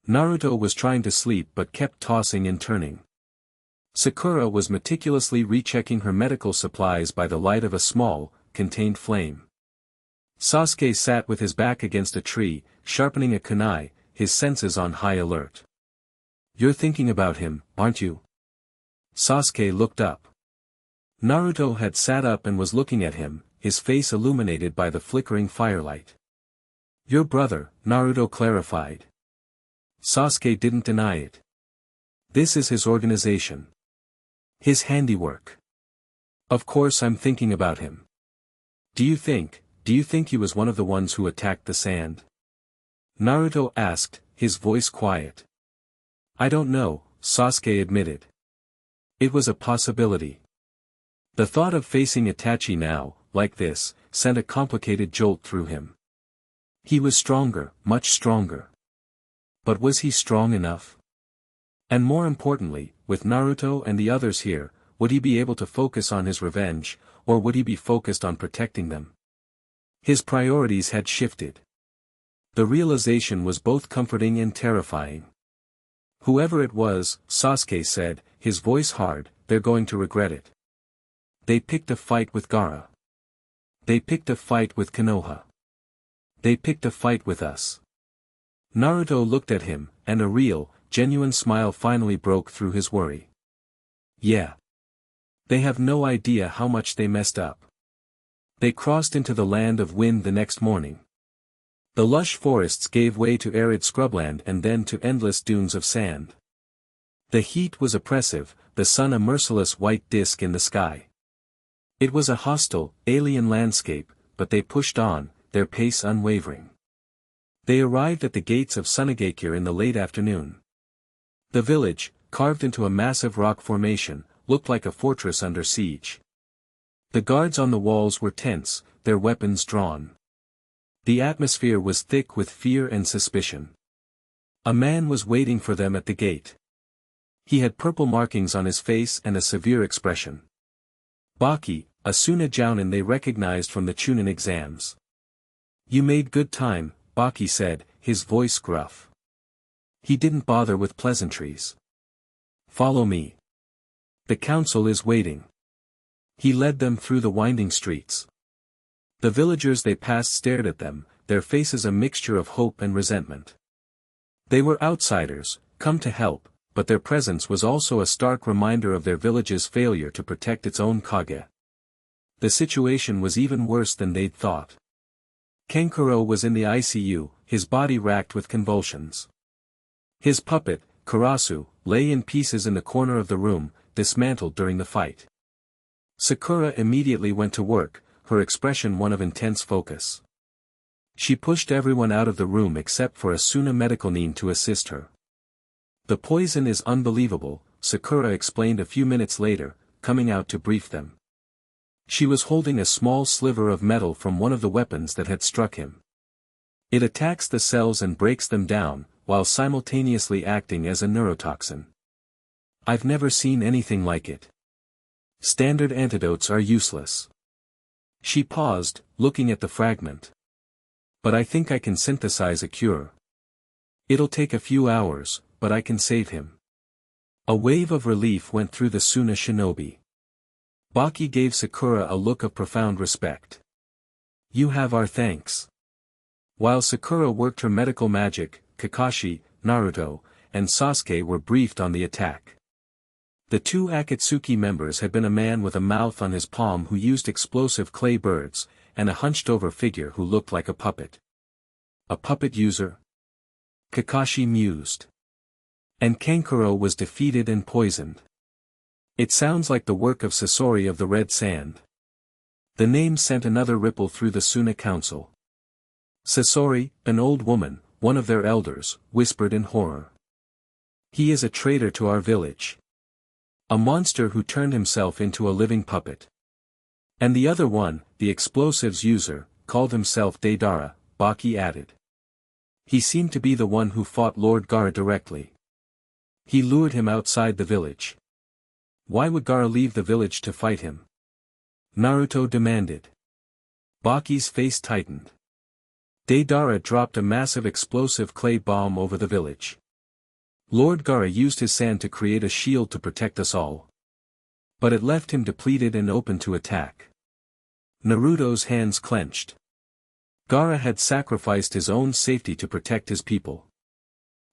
[SPEAKER 1] Naruto was trying to sleep but kept tossing and turning. Sakura was meticulously rechecking her medical supplies by the light of a small, contained flame. Sasuke sat with his back against a tree, sharpening a kunai, his senses on high alert. "You're thinking about him, aren't you?" Sasuke looked up. Naruto had sat up and was looking at him, his face illuminated by the flickering firelight. "Your brother," Naruto clarified. Sasuke didn't deny it. "This is his organization. His handiwork. Of course I'm thinking about him." Do you think he was one of the ones who attacked the sand?" Naruto asked, his voice quiet. "I don't know," Sasuke admitted. It was a possibility. The thought of facing Itachi now, like this, sent a complicated jolt through him. He was stronger, much stronger. But was he strong enough? And more importantly, with Naruto and the others here, would he be able to focus on his revenge, or would he be focused on protecting them? His priorities had shifted. The realization was both comforting and terrifying. "Whoever it was," Sasuke said, his voice hard, "they're going to regret it. They picked a fight with Gaara. They picked a fight with Konoha. They picked a fight with us." Naruto looked at him, and a real, genuine smile finally broke through his worry. "Yeah. They have no idea how much they messed up." They crossed into the land of wind the next morning. The lush forests gave way to arid scrubland and then to endless dunes of sand. The heat was oppressive, the sun a merciless white disk in the sky. It was a hostile, alien landscape, but they pushed on, their pace unwavering. They arrived at the gates of Sunagakure in the late afternoon. The village, carved into a massive rock formation, looked like a fortress under siege. The guards on the walls were tense, their weapons drawn. The atmosphere was thick with fear and suspicion. A man was waiting for them at the gate. He had purple markings on his face and a severe expression. Baki, a Suna Jounin they recognized from the Chunin exams. You made good time, Baki said, his voice gruff. He didn't bother with pleasantries. Follow me. The council is waiting. He led them through the winding streets. The villagers they passed stared at them, their faces a mixture of hope and resentment. They were outsiders, come to help, but their presence was also a stark reminder of their village's failure to protect its own Kage. The situation was even worse than they'd thought. Kenkuro was in the ICU, his body racked with convulsions. His puppet, Karasu, lay in pieces in the corner of the room, dismantled during the fight. Sakura immediately went to work, her expression one of intense focus. She pushed everyone out of the room except for Asuna medical nin to assist her. The poison is unbelievable, Sakura explained a few minutes later, coming out to brief them. She was holding a small sliver of metal from one of the weapons that had struck him. It attacks the cells and breaks them down, while simultaneously acting as a neurotoxin. I've never seen anything like it. Standard antidotes are useless. She paused, looking at the fragment. But I think I can synthesize a cure. It'll take a few hours, but I can save him. A wave of relief went through the Suna shinobi. Baki gave Sakura a look of profound respect. You have our thanks. While Sakura worked her medical magic, Kakashi, Naruto, and Sasuke were briefed on the attack. The two Akatsuki members had been a man with a mouth on his palm who used explosive clay birds, and a hunched-over figure who looked like a puppet. A puppet user? Kakashi mused. And Kankuro was defeated and poisoned. It sounds like the work of Sasori of the Red Sand. The name sent another ripple through the Suna council. Sasori, an old woman, one of their elders, whispered in horror. He is a traitor to our village. A monster who turned himself into a living puppet. And the other one, the explosives user, called himself Deidara, Baki added. He seemed to be the one who fought Lord Gaara directly. He lured him outside the village. Why would Gaara leave the village to fight him? Naruto demanded. Baki's face tightened. Deidara dropped a massive explosive clay bomb over the village. Lord Gaara used his sand to create a shield to protect us all. But it left him depleted and open to attack. Naruto's hands clenched. Gaara had sacrificed his own safety to protect his people.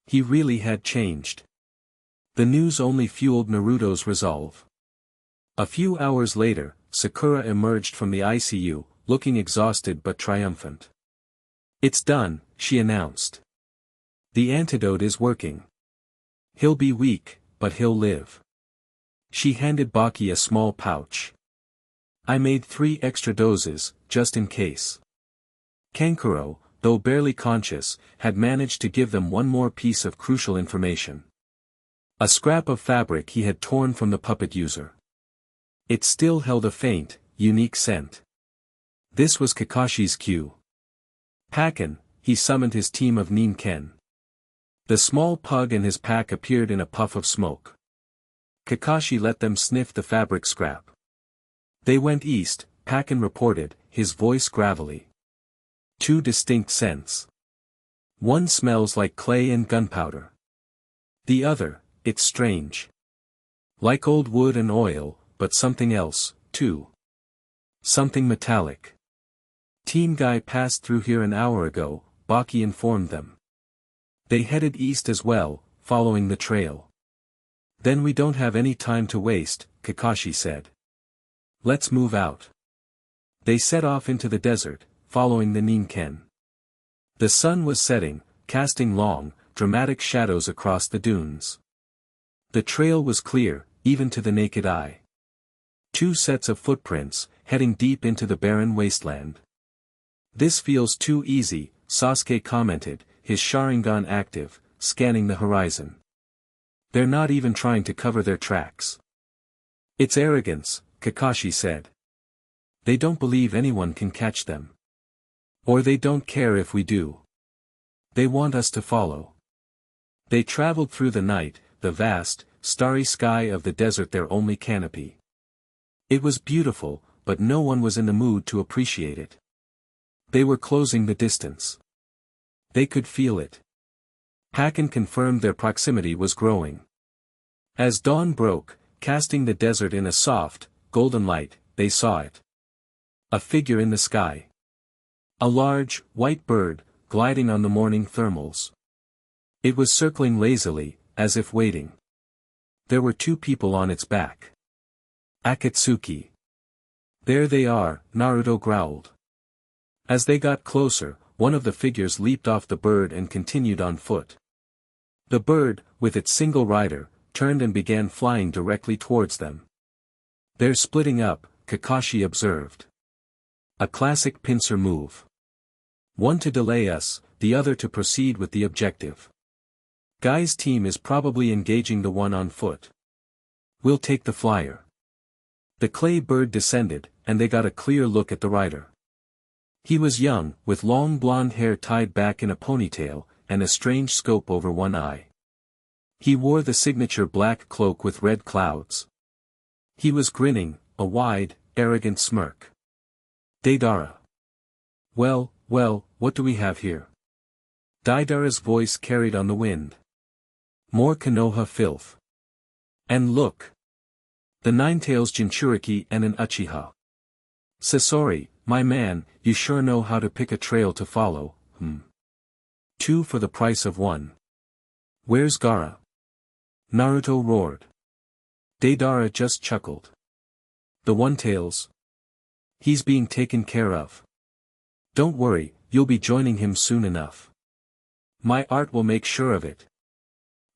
[SPEAKER 1] He really had changed. The news only fueled Naruto's resolve. A few hours later, Sakura emerged from the ICU, looking exhausted but triumphant. It's done, she announced. The antidote is working. He'll be weak, but he'll live. She handed Baki a small pouch. I made 3 extra doses, just in case. Kankuro, though barely conscious, had managed to give them one more piece of crucial information. A scrap of fabric he had torn from the puppet user. It still held a faint, unique scent. This was Kakashi's cue. Pakken, he summoned his team of Ninken. The small pug and his pack appeared in a puff of smoke. Kakashi let them sniff the fabric scrap. They went east, Pakken reported, his voice gravelly. 2 distinct scents. One smells like clay and gunpowder. The other, it's strange. Like old wood and oil, but something else, too. Something metallic. Team Guy passed through here an hour ago, Baki informed them. They headed east as well, following the trail. Then we don't have any time to waste, Kakashi said. Let's move out. They set off into the desert, following the Ninken. The sun was setting, casting long, dramatic shadows across the dunes. The trail was clear, even to the naked eye. 2 sets of footprints, heading deep into the barren wasteland. This feels too easy, Sasuke commented, his Sharingan active, scanning the horizon. They're not even trying to cover their tracks. It's arrogance, Kakashi said. They don't believe anyone can catch them. Or they don't care if we do. They want us to follow. They traveled through the night, the vast, starry sky of the desert their only canopy. It was beautiful, but no one was in the mood to appreciate it. They were closing the distance. They could feel it. Hakan confirmed their proximity was growing. As dawn broke, casting the desert in a soft, golden light, they saw it. A figure in the sky. A large, white bird, gliding on the morning thermals. It was circling lazily, as if waiting. There were 2 people on its back. Akatsuki. There they are, Naruto growled. As they got closer, one of the figures leaped off the bird and continued on foot. The bird, with its single rider, turned and began flying directly towards them. They're splitting up, Kakashi observed. A classic pincer move. One to delay us, the other to proceed with the objective. Guy's team is probably engaging the one on foot. We'll take the flyer. The clay bird descended, and they got a clear look at the rider. He was young, with long blonde hair tied back in a ponytail, and a strange scope over one eye. He wore the signature black cloak with red clouds. He was grinning, a wide, arrogant smirk. Deidara. Well, what do we have here? Deidara's voice carried on the wind. More Konoha filth. And look. The Ninetales Jinchuriki and an Uchiha. Sasori, my man, you sure know how to pick a trail to follow, 2 for the price of 1. Where's Gaara? Naruto roared. Deidara just chuckled. The One-Tails? He's being taken care of. Don't worry, you'll be joining him soon enough. My art will make sure of it.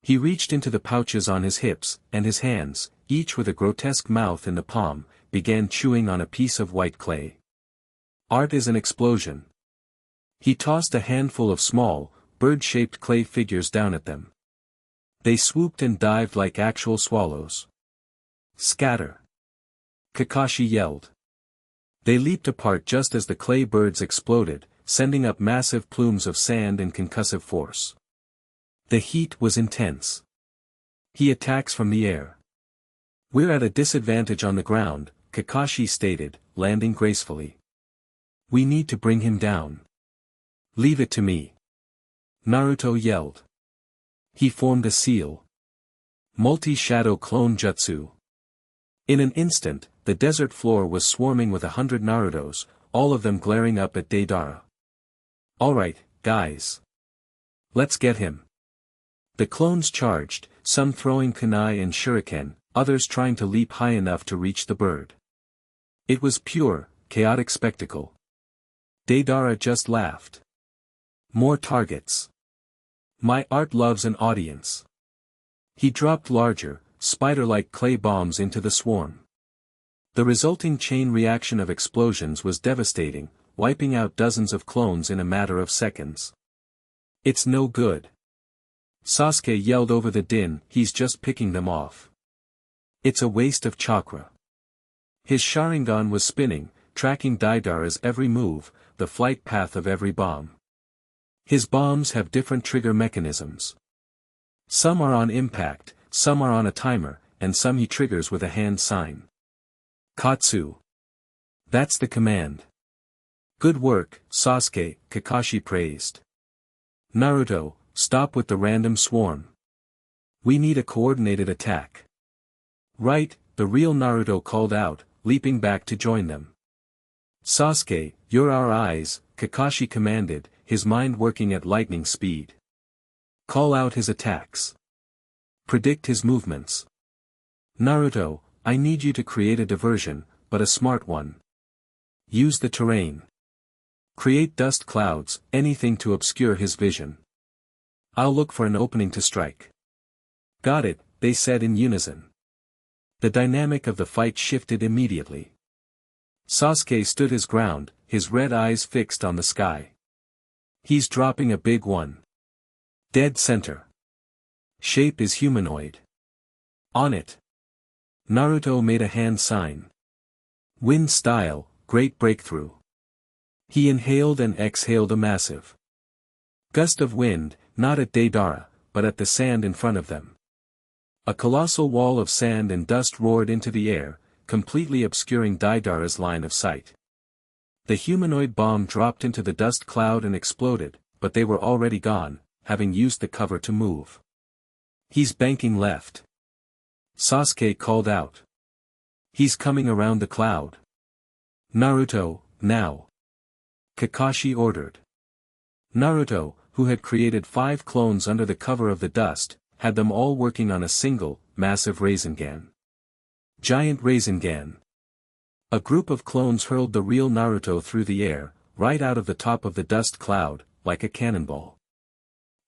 [SPEAKER 1] He reached into the pouches on his hips, and his hands, each with a grotesque mouth in the palm, began chewing on a piece of white clay. Art is an explosion. He tossed a handful of small, bird-shaped clay figures down at them. They swooped and dived like actual swallows. Scatter! Kakashi yelled. They leaped apart just as the clay birds exploded, sending up massive plumes of sand and concussive force. The heat was intense. He attacks from the air. We're at a disadvantage on the ground, Kakashi stated, landing gracefully. We need to bring him down. Leave it to me. Naruto yelled. He formed a seal. Multi-shadow clone jutsu. In an instant, the desert floor was swarming with 100 Narutos, all of them glaring up at Deidara. Alright, guys. Let's get him. The clones charged, some throwing kunai and shuriken, others trying to leap high enough to reach the bird. It was pure, chaotic spectacle. Deidara just laughed. More targets. My art loves an audience. He dropped larger, spider-like clay bombs into the swarm. The resulting chain reaction of explosions was devastating, wiping out dozens of clones in a matter of seconds. It's no good. Sasuke yelled over the din, he's just picking them off. It's a waste of chakra. His Sharingan was spinning, tracking Deidara's every move, the flight path of every bomb. His bombs have different trigger mechanisms. Some are on impact, some are on a timer, and some he triggers with a hand sign. Katsu. That's the command. Good work, Sasuke, Kakashi praised. Naruto, stop with the random swarm. We need a coordinated attack. Right, the real Naruto called out, leaping back to join them. Sasuke, you're our eyes, Kakashi commanded, his mind working at lightning speed. Call out his attacks. Predict his movements. Naruto, I need you to create a diversion, but a smart one. Use the terrain. Create dust clouds, anything to obscure his vision. I'll look for an opening to strike. Got it, they said in unison. The dynamic of the fight shifted immediately. Sasuke stood his ground, his red eyes fixed on the sky. He's dropping a big one. Dead center. Shape is humanoid. On it. Naruto made a hand sign. Wind style, great breakthrough. He inhaled and exhaled a massive gust of wind, not at Deidara, but at the sand in front of them. A colossal wall of sand and dust roared into the air, completely obscuring Deidara's line of sight. The humanoid bomb dropped into the dust cloud and exploded, but they were already gone, having used the cover to move. "He's banking left," Sasuke called out. "He's coming around the cloud." "Naruto, now!" Kakashi ordered. Naruto, who had created 5 clones under the cover of the dust, had them all working on a single, massive Rasengan. Giant Rasengan. A group of clones hurled the real Naruto through the air, right out of the top of the dust cloud, like a cannonball.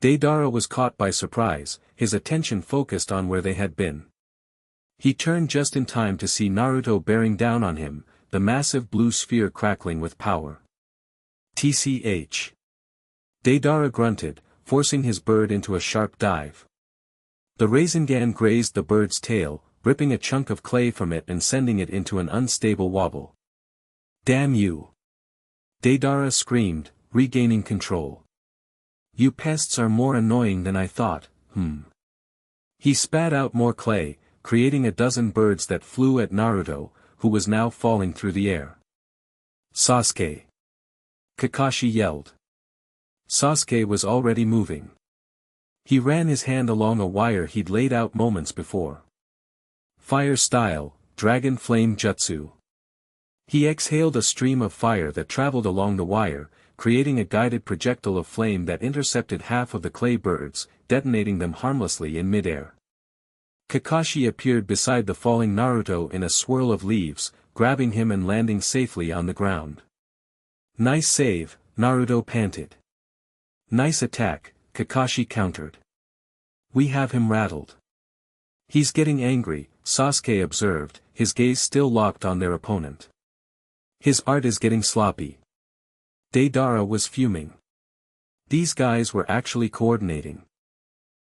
[SPEAKER 1] Deidara was caught by surprise, his attention focused on where they had been. He turned just in time to see Naruto bearing down on him, the massive blue sphere crackling with power. "Tch." Deidara grunted, forcing his bird into a sharp dive. The Rasengan grazed the bird's tail, ripping a chunk of clay from it and sending it into an unstable wobble. "Damn you!" Deidara screamed, regaining control. "You pests are more annoying than I thought, He spat out more clay, creating a dozen birds that flew at Naruto, who was now falling through the air. "Sasuke!" Kakashi yelled. Sasuke was already moving. He ran his hand along a wire he'd laid out moments before. Fire style, Dragon Flame Jutsu. He exhaled a stream of fire that traveled along the wire, creating a guided projectile of flame that intercepted half of the clay birds, detonating them harmlessly in midair. Kakashi appeared beside the falling Naruto in a swirl of leaves, grabbing him and landing safely on the ground. "Nice save," Naruto panted. "Nice attack," Kakashi countered. "We have him rattled." "He's getting angry," Sasuke observed, his gaze still locked on their opponent. "His art is getting sloppy." Deidara was fuming. These guys were actually coordinating.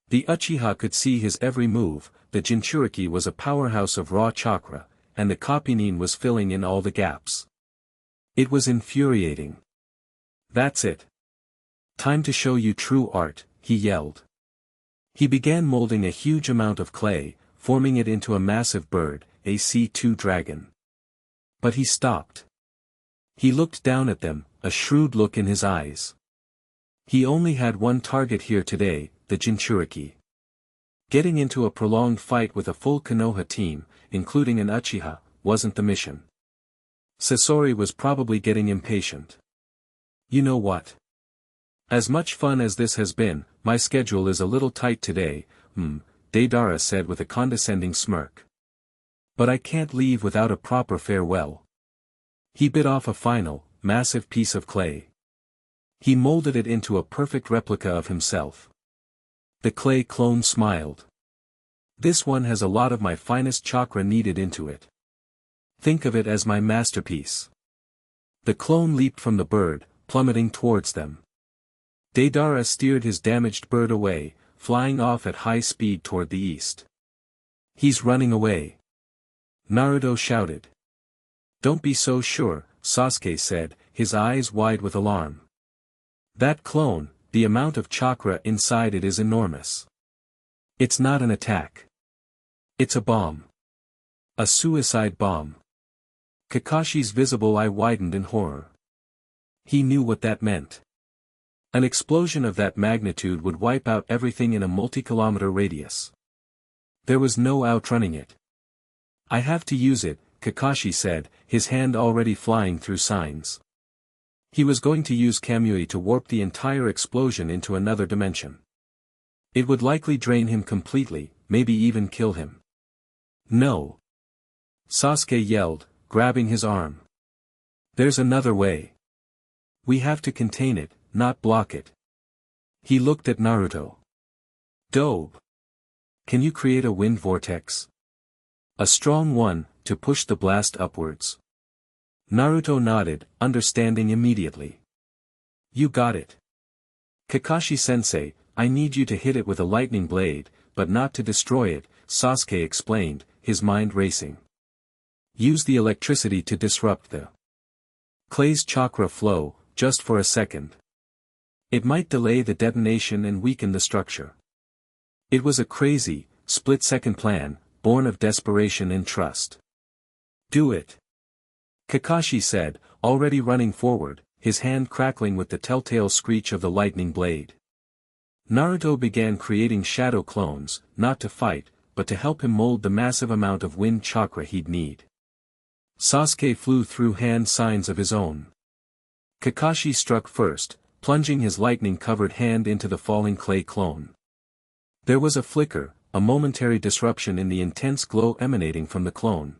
[SPEAKER 1] The Uchiha could see his every move, the Jinchuriki was a powerhouse of raw chakra, and the Kopinin was filling in all the gaps. It was infuriating. "That's it. Time to show you true art," he yelled. He began molding a huge amount of clay, forming it into a massive bird, a C2 dragon. But he stopped. He looked down at them, a shrewd look in his eyes. He only had one target here today, the Jinchuriki. Getting into a prolonged fight with a full Konoha team, including an Uchiha, wasn't the mission. Sasori was probably getting impatient. "You know what? As much fun as this has been, my schedule is a little tight today, Deidara said with a condescending smirk. "But I can't leave without a proper farewell." He bit off a final, massive piece of clay. He molded it into a perfect replica of himself. The clay clone smiled. "This one has a lot of my finest chakra kneaded into it. Think of it as my masterpiece." The clone leaped from the bird, plummeting towards them. Deidara steered his damaged bird away, flying off at high speed toward the east. "He's running away!" Naruto shouted. "Don't be so sure," Sasuke said, his eyes wide with alarm. "That clone, the amount of chakra inside it is enormous. It's not an attack. It's a bomb. A suicide bomb." Kakashi's visible eye widened in horror. He knew what that meant. An explosion of that magnitude would wipe out everything in a multi-kilometer radius. There was no outrunning it. "I have to use it," Kakashi said, his hand already flying through signs. He was going to use Kamui to warp the entire explosion into another dimension. It would likely drain him completely, maybe even kill him. "No!" Sasuke yelled, grabbing his arm. "There's another way. We have to contain it, not block it." He looked at Naruto. "Dope. Can you create a wind vortex? A strong one, to push the blast upwards?" Naruto nodded, understanding immediately. "You got it. Kakashi-sensei, I need you to hit it with a lightning blade, but not to destroy it," Sasuke explained, his mind racing. "Use the electricity to disrupt the clay's chakra flow, just for a second. It might delay the detonation and weaken the structure." It was a crazy, split-second plan, born of desperation and trust. Do it. Kakashi said, already running forward, his hand crackling with the telltale screech of the lightning blade. Naruto began creating shadow clones, not to fight, but to help him mold the massive amount of wind chakra he'd need. Sasuke flew through hand signs of his own. Kakashi struck first, plunging his lightning-covered hand into the falling clay clone. There was a flicker, a momentary disruption in the intense glow emanating from the clone.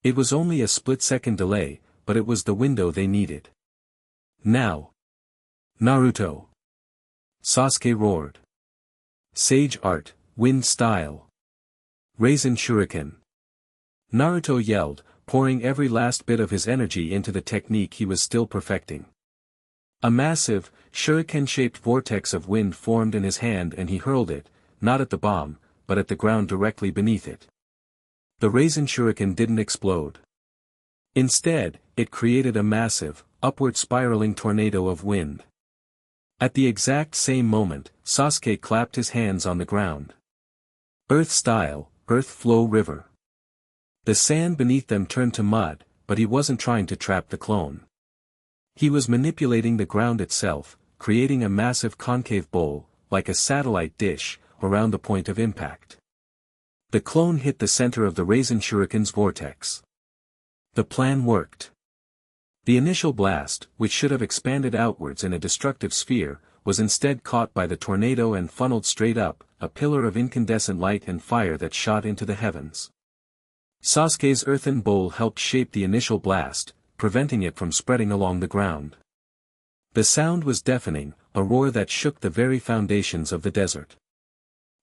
[SPEAKER 1] It was only a split-second delay, but it was the window they needed. Now. Naruto. Sasuke roared. Sage art, wind style. Raisin shuriken. Naruto yelled, pouring every last bit of his energy into the technique he was still perfecting. A massive, shuriken-shaped vortex of wind formed in his hand and he hurled it, not at the bomb, but at the ground directly beneath it. The Raisin shuriken didn't explode. Instead, it created a massive, upward spiraling tornado of wind. At the exact same moment, Sasuke clapped his hands on the ground. Earth style, earth flow river. The sand beneath them turned to mud, but he wasn't trying to trap the clone. He was manipulating the ground itself, creating a massive concave bowl, like a satellite dish, around the point of impact. The clone hit the center of the Raisin shuriken's vortex. The plan worked. The initial blast, which should have expanded outwards in a destructive sphere, was instead caught by the tornado and funneled straight up, a pillar of incandescent light and fire that shot into the heavens. Sasuke's earthen bowl helped shape the initial blast, preventing it from spreading along the ground. The sound was deafening, a roar that shook the very foundations of the desert.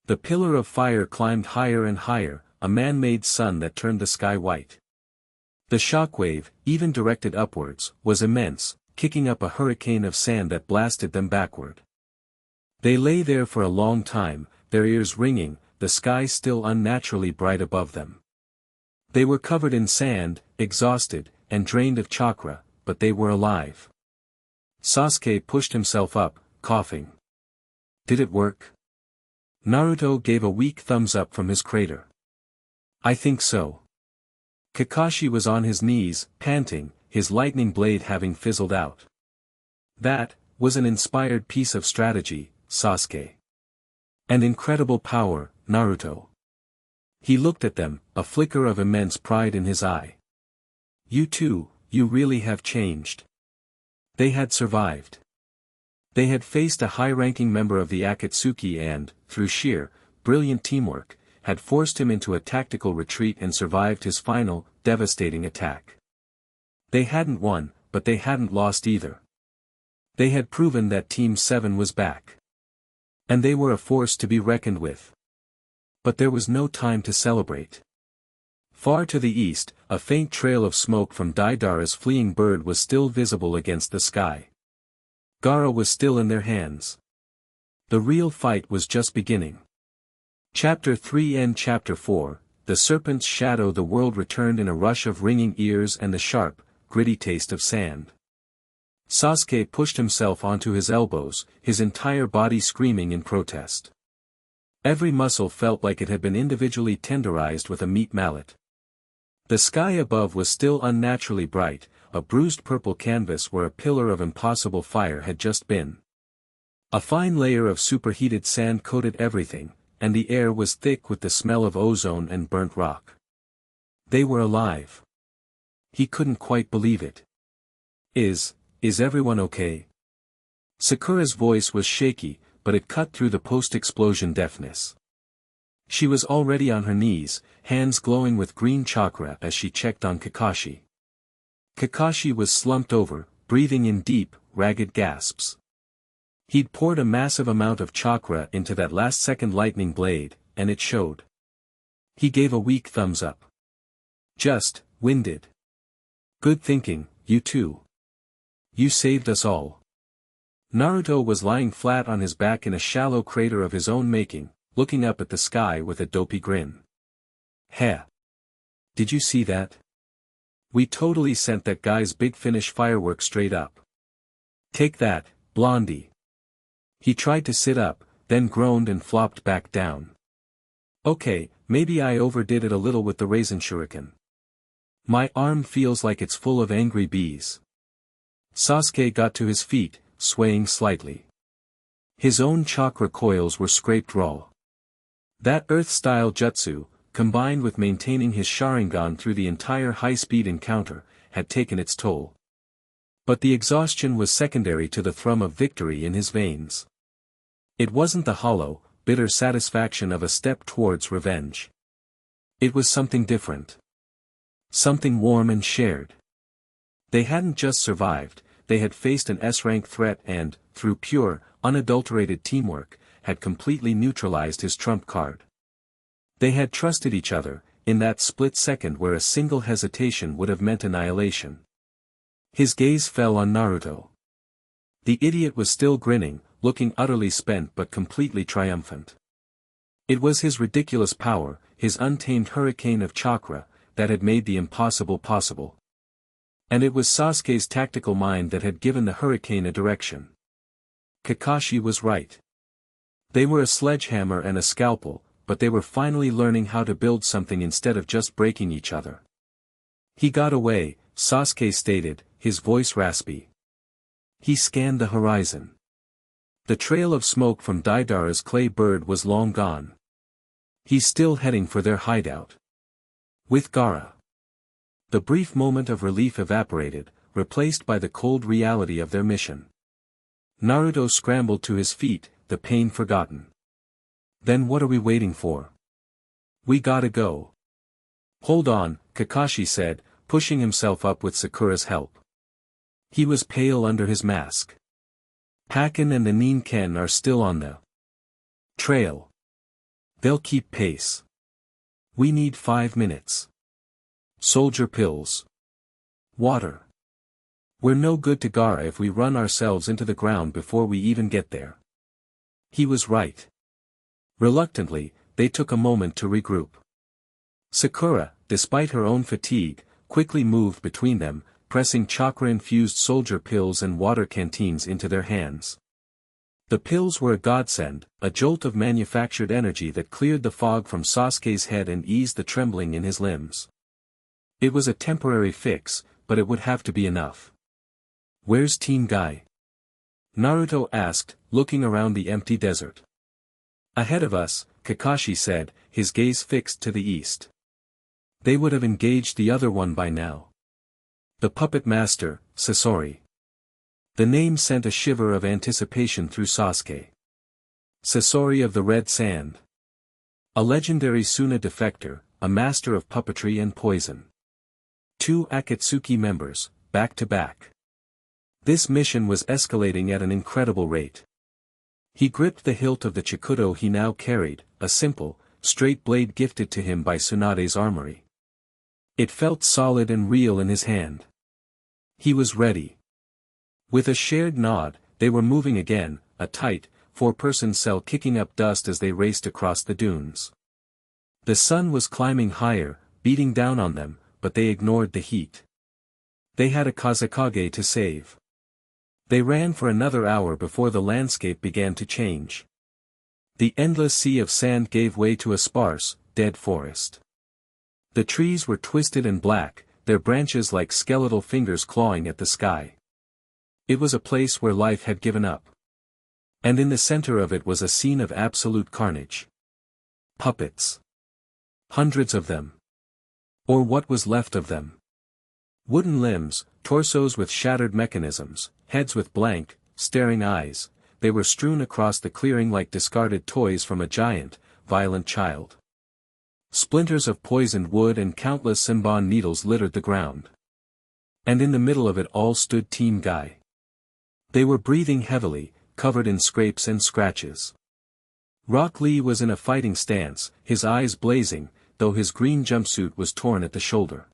[SPEAKER 1] The pillar of fire climbed higher and higher, a man-made sun that turned the sky white. The shockwave, even directed upwards, was immense, kicking up a hurricane of sand that blasted them backward. They lay there for a long time, their ears ringing, the sky still unnaturally bright above them. They were covered in sand, exhausted, and drained of chakra, but they were alive. Sasuke pushed himself up, coughing. Did it work? Naruto gave a weak thumbs up from his crater. I think so. Kakashi was on his knees, panting, his lightning blade having fizzled out. That was an inspired piece of strategy, Sasuke. And incredible power, Naruto. He looked at them, a flicker of immense pride in his eye. You too, you really have changed. They had survived. They had faced a high-ranking member of the Akatsuki and, through sheer, brilliant teamwork, had forced him into a tactical retreat and survived his final, devastating attack. They hadn't won, but they hadn't lost either. They had proven that Team 7 was back. And they were a force to be reckoned with. But there was no time to celebrate. Far to the east, a faint trail of smoke from Deidara's fleeing bird was still visible against the sky. Gaara was still in their hands. The real fight was just beginning. Chapter 3 and Chapter 4, The Serpent's Shadow. The world returned in a rush of ringing ears and the sharp, gritty taste of sand. Sasuke pushed himself onto his elbows, his entire body screaming in protest. Every muscle felt like it had been individually tenderized with a meat mallet. The sky above was still unnaturally bright, a bruised purple canvas where a pillar of impossible fire had just been. A fine layer of superheated sand coated everything, and the air was thick with the smell of ozone and burnt rock. They were alive. He couldn't quite believe it. Is everyone okay? Sakura's voice was shaky, but it cut through the post-explosion deafness. She was already on her knees, hands glowing with green chakra as she checked on Kakashi. Kakashi was slumped over, breathing in deep, ragged gasps. He'd poured a massive amount of chakra into that last-second lightning blade, and it showed. He gave a weak thumbs up. Just, winded. Good thinking, you two. You saved us all. Naruto was lying flat on his back in a shallow crater of his own making, looking up at the sky with a dopey grin. Heh. Did you see that? We totally sent that guy's Big Finish firework straight up. Take that, Blondie. He tried to sit up, then groaned and flopped back down. Okay, maybe I overdid it a little with the raisin shuriken. My arm feels like it's full of angry bees. Sasuke got to his feet, swaying slightly. His own chakra coils were scraped raw. That earth-style jutsu, combined with maintaining his Sharingan through the entire high-speed encounter, had taken its toll. But the exhaustion was secondary to the thrum of victory in his veins. It wasn't the hollow, bitter satisfaction of a step towards revenge. It was something different. Something warm and shared. They hadn't just survived, they had faced an S-rank threat and, through pure, unadulterated teamwork, had completely neutralized his trump card. They had trusted each other, in that split second where a single hesitation would have meant annihilation. His gaze fell on Naruto. The idiot was still grinning, looking utterly spent but completely triumphant. It was his ridiculous power, his untamed hurricane of chakra, that had made the impossible possible. And it was Sasuke's tactical mind that had given the hurricane a direction. Kakashi was right. They were a sledgehammer and a scalpel, but they were finally learning how to build something instead of just breaking each other. He got away, Sasuke stated, his voice raspy. He scanned the horizon. The trail of smoke from Deidara's clay bird was long gone. He's still heading for their hideout. With Gaara. The brief moment of relief evaporated, replaced by the cold reality of their mission. Naruto scrambled to his feet, the pain forgotten. Then what are we waiting for? We gotta go. Hold on, Kakashi said, pushing himself up with Sakura's help. He was pale under his mask. Pakken and the Nen are still on the trail. They'll keep pace. We need 5 minutes. Soldier pills. Water. We're no good to Gaara if we run ourselves into the ground before we even get there. He was right. Reluctantly, they took a moment to regroup. Sakura, despite her own fatigue, quickly moved between them, pressing chakra-infused soldier pills and water canteens into their hands. The pills were a godsend, a jolt of manufactured energy that cleared the fog from Sasuke's head and eased the trembling in his limbs. It was a temporary fix, but it would have to be enough. Where's Team Guy? Naruto asked, looking around the empty desert. Ahead of us, Kakashi said, his gaze fixed to the east. They would have engaged the other one by now. The puppet master, Sasori. The name sent a shiver of anticipation through Sasuke. Sasori of the Red Sand. A legendary Suna defector, a master of puppetry and poison. 2 Akatsuki members, back to back. This mission was escalating at an incredible rate. He gripped the hilt of the chikudo he now carried, a simple, straight blade gifted to him by Tsunade's armory. It felt solid and real in his hand. He was ready. With a shared nod, they were moving again, a tight, 4-person cell kicking up dust as they raced across the dunes. The sun was climbing higher, beating down on them, but they ignored the heat. They had a Kazekage to save. They ran for another hour before the landscape began to change. The endless sea of sand gave way to a sparse, dead forest. The trees were twisted and black, their branches like skeletal fingers clawing at the sky. It was a place where life had given up. And in the center of it was a scene of absolute carnage. Puppets. Hundreds of them. Or what was left of them. Wooden limbs, torsos with shattered mechanisms, heads with blank, staring eyes, they were strewn across the clearing like discarded toys from a giant, violent child. Splinters of poisoned wood and countless Senbon needles littered the ground. And in the middle of it all stood Team Guy. They were breathing heavily, covered in scrapes and scratches. Rock Lee was in a fighting stance, his eyes blazing, though his green jumpsuit was torn at the shoulder.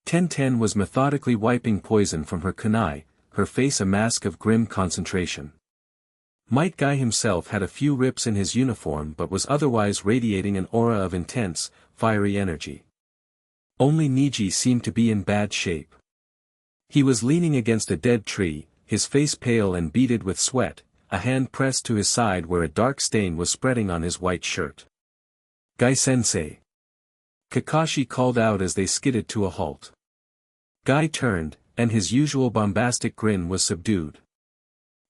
[SPEAKER 1] Ten was methodically wiping poison from her kunai, her face a mask of grim concentration. Might Guy himself had a few rips in his uniform but was otherwise radiating an aura of intense, fiery energy. Only Niji seemed to be in bad shape. He was leaning against a dead tree, his face pale and beaded with sweat, a hand pressed to his side where a dark stain was spreading on his white shirt. "Guy-sensei!" Kakashi called out as they skidded to a halt. Guy turned, and his usual bombastic grin was subdued.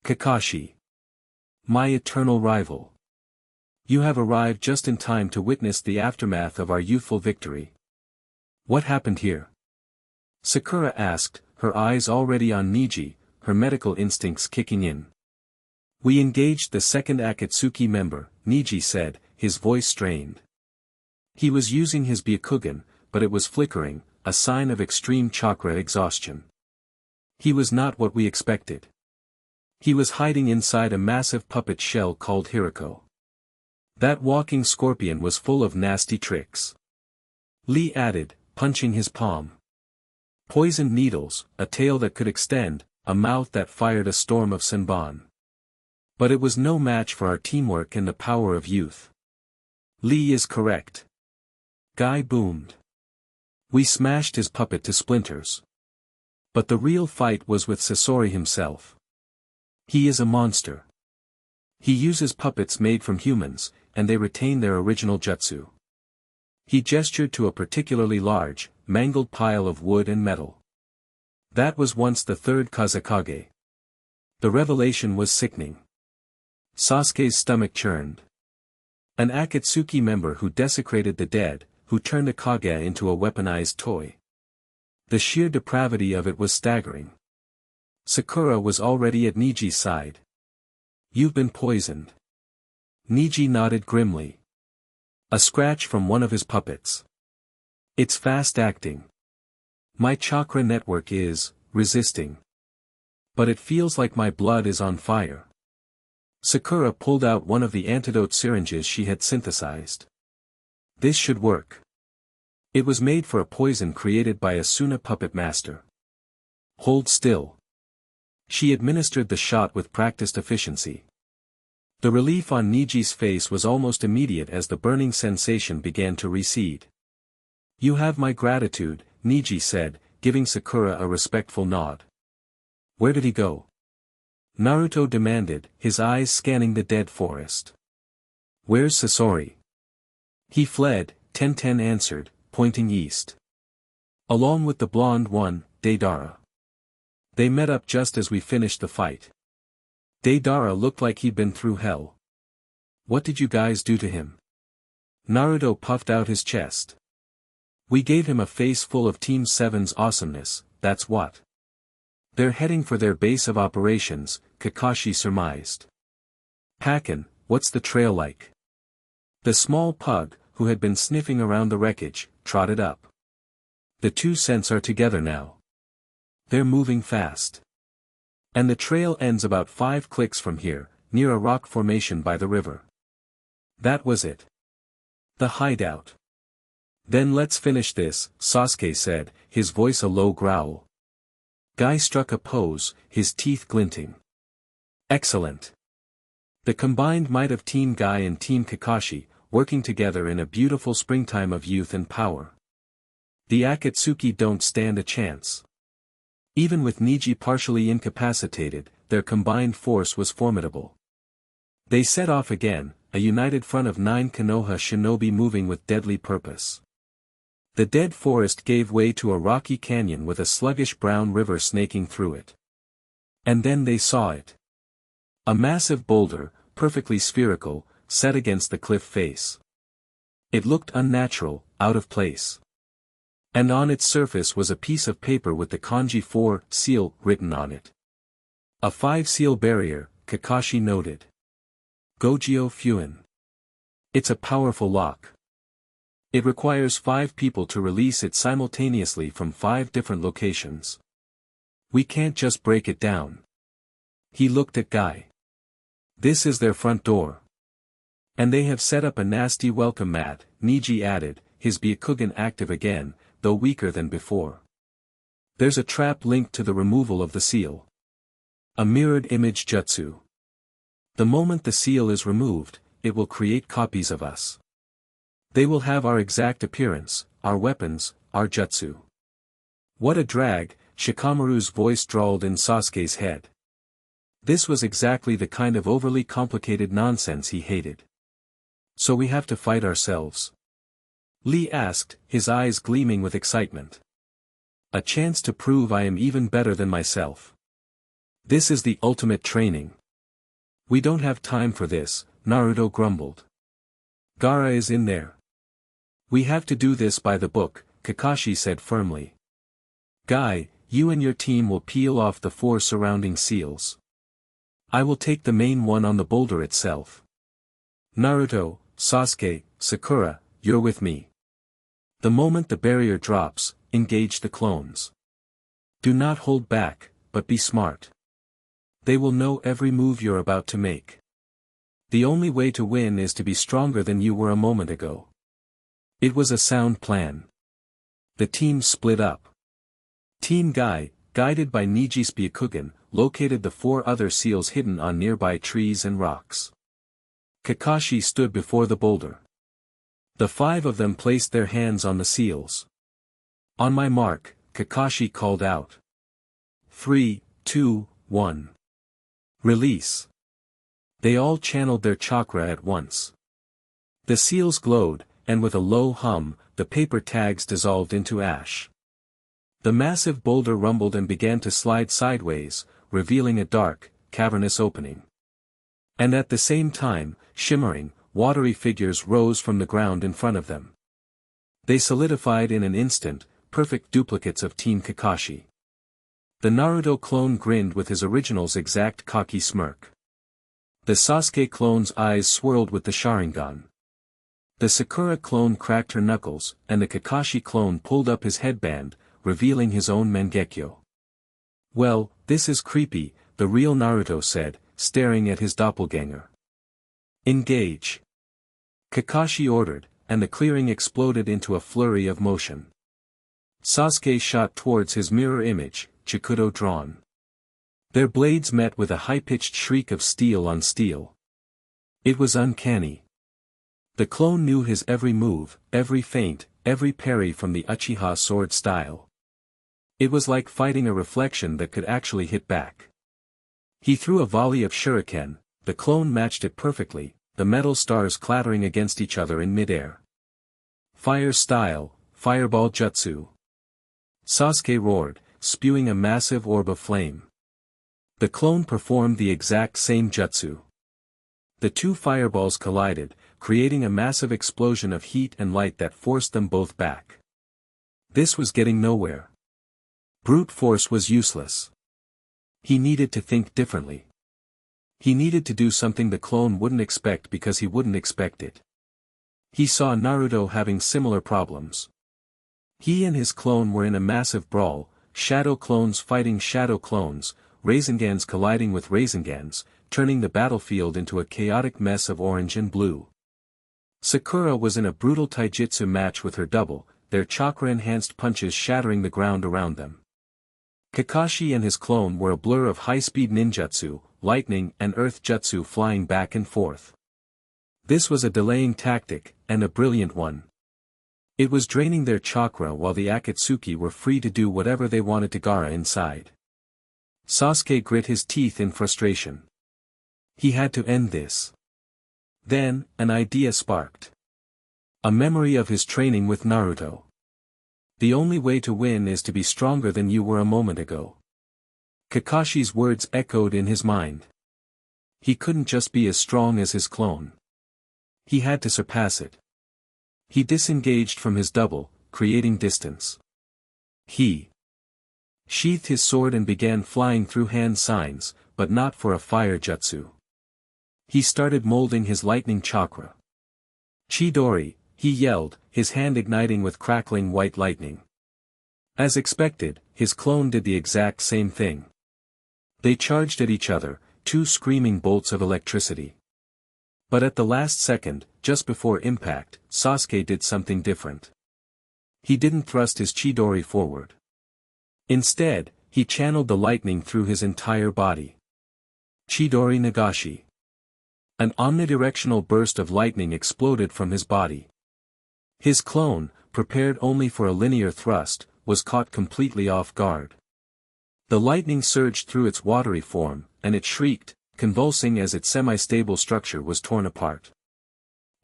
[SPEAKER 1] "Kakashi. My eternal rival. You have arrived just in time to witness the aftermath of our youthful victory. What happened here?" Sakura asked, her eyes already on Niji, her medical instincts kicking in. "We engaged the second Akatsuki member," Niji said, his voice strained. He was using his Byakugan, but it was flickering, a sign of extreme chakra exhaustion. He was not what we expected. He was hiding inside a massive puppet shell called Hirako. That walking scorpion was full of nasty tricks. Lee added, punching his palm. Poisoned needles, a tail that could extend, a mouth that fired a storm of senbon. But it was no match for our teamwork and the power of youth. Lee is correct. Guy boomed. We smashed his puppet to splinters. But the real fight was with Sasori himself. He is a monster. He uses puppets made from humans, and they retain their original jutsu. He gestured to a particularly large, mangled pile of wood and metal. That was once the third Kazekage. The revelation was sickening. Sasuke's stomach churned. An Akatsuki member who desecrated the dead, who turned a Kage into a weaponized toy. The sheer depravity of it was staggering. Sakura was already at Niji's side. You've been poisoned. Niji nodded grimly. A scratch from one of his puppets. It's fast-acting. My chakra network is resisting. But it feels like my blood is on fire. Sakura pulled out one of the antidote syringes she had synthesized. This should work. It was made for a poison created by a Suna puppet master. Hold still. She administered the shot with practiced efficiency. The relief on Niji's face was almost immediate as the burning sensation began to recede. You have my gratitude, Niji said, giving Sakura a respectful nod. Where did he go? Naruto demanded, his eyes scanning the dead forest. Where's Sasori? He fled, Tenten answered, pointing east. Along with the blonde one, Deidara. They met up just as we finished the fight. Deidara looked like he'd been through hell. What did you guys do to him? Naruto puffed out his chest. We gave him a face full of Team 7's awesomeness, that's what. They're heading for their base of operations, Kakashi surmised. Hakken, what's the trail like? The small pug, who had been sniffing around the wreckage, trotted up. The 2 scents are together now. They're moving fast. And the trail ends about 5 clicks from here, near a rock formation by the river. That was it. The hideout. Then let's finish this, Sasuke said, his voice a low growl. Guy struck a pose, his teeth glinting. Excellent. The combined might of Team Guy and Team Kakashi, working together in a beautiful springtime of youth and power. The Akatsuki don't stand a chance. Even with Niji partially incapacitated, their combined force was formidable. They set off again, a united front of 9 Konoha shinobi moving with deadly purpose. The dead forest gave way to a rocky canyon with a sluggish brown river snaking through it. And then they saw it. A massive boulder, perfectly spherical, set against the cliff face. It looked unnatural, out of place. And on its surface was a piece of paper with the kanji 4 seal written on it. A 5 seal barrier, Kakashi noted. Gojio Fuin. It's a powerful lock. It requires 5 people to release it simultaneously from 5 different locations. We can't just break it down. He looked at Guy. This is their front door. And they have set up a nasty welcome mat, Niji added, his Byakugan active again, though weaker than before. There's a trap linked to the removal of the seal. A mirrored image jutsu. The moment the seal is removed, it will create copies of us. They will have our exact appearance, our weapons, our jutsu. What a drag, Shikamaru's voice drawled in Sasuke's head. This was exactly the kind of overly complicated nonsense he hated. So we have to fight ourselves? Lee asked, his eyes gleaming with excitement. A chance to prove I am even better than myself. This is the ultimate training. We don't have time for this, Naruto grumbled. Gaara is in there. We have to do this by the book, Kakashi said firmly. Guy, you and your team will peel off the 4 surrounding seals. I will take the main one on the boulder itself. Naruto, Sasuke, Sakura, you're with me. The moment the barrier drops, engage the clones. Do not hold back, but be smart. They will know every move you're about to make. The only way to win is to be stronger than you were a moment ago. It was a sound plan. The team split up. Team Guy, guided by Niji Spyakugan, located the 4 other seals hidden on nearby trees and rocks. Kakashi stood before the boulder. The 5 of them placed their hands on the seals. On my mark, Kakashi called out. 3, 2, 1. Release. They all channeled their chakra at once. The seals glowed, and with a low hum, the paper tags dissolved into ash. The massive boulder rumbled and began to slide sideways, revealing a dark, cavernous opening. And at the same time, shimmering, watery figures rose from the ground in front of them. They solidified in an instant, perfect duplicates of Team Kakashi. The Naruto clone grinned with his original's exact cocky smirk. The Sasuke clone's eyes swirled with the Sharingan. The Sakura clone cracked her knuckles, and the Kakashi clone pulled up his headband, revealing his own Mangekyo. Well, this is creepy, the real Naruto said, staring at his doppelganger. Engage. Kakashi ordered, and the clearing exploded into a flurry of motion. Sasuke shot towards his mirror image, Chikudo drawn. Their blades met with a high-pitched shriek of steel on steel. It was uncanny. The clone knew his every move, every feint, every parry from the Uchiha sword style. It was like fighting a reflection that could actually hit back. He threw a volley of shuriken, the clone matched it perfectly, the metal stars clattering against each other in midair. Fire style, fireball jutsu. Sasuke roared, spewing a massive orb of flame. The clone performed the exact same jutsu. The 2 fireballs collided, creating a massive explosion of heat and light that forced them both back. This was getting nowhere. Brute force was useless. He needed to think differently. He needed to do something the clone wouldn't expect because he wouldn't expect it. He saw Naruto having similar problems. He and his clone were in a massive brawl, shadow clones fighting shadow clones, Razengans colliding with Razengans, turning the battlefield into a chaotic mess of orange and blue. Sakura was in a brutal taijutsu match with her double, their chakra-enhanced punches shattering the ground around them. Kakashi and his clone were a blur of high-speed ninjutsu, lightning and earth jutsu flying back and forth. This was a delaying tactic, and a brilliant one. It was draining their chakra while the Akatsuki were free to do whatever they wanted to Gaara inside. Sasuke grit his teeth in frustration. He had to end this. Then, an idea sparked. A memory of his training with Naruto. The only way to win is to be stronger than you were a moment ago. Kakashi's words echoed in his mind. He couldn't just be as strong as his clone. He had to surpass it. He disengaged from his double, creating distance. He sheathed his sword and began flying through hand signs, but not for a fire jutsu. He started molding his lightning chakra. Chidori, he yelled, his hand igniting with crackling white lightning. As expected, his clone did the exact same thing. They charged at each other, 2 screaming bolts of electricity. But at the last second, just before impact, Sasuke did something different. He didn't thrust his Chidori forward. Instead, he channeled the lightning through his entire body. Chidori Nagashi. An omnidirectional burst of lightning exploded from his body. His clone, prepared only for a linear thrust, was caught completely off guard. The lightning surged through its watery form, and it shrieked, convulsing as its semi-stable structure was torn apart.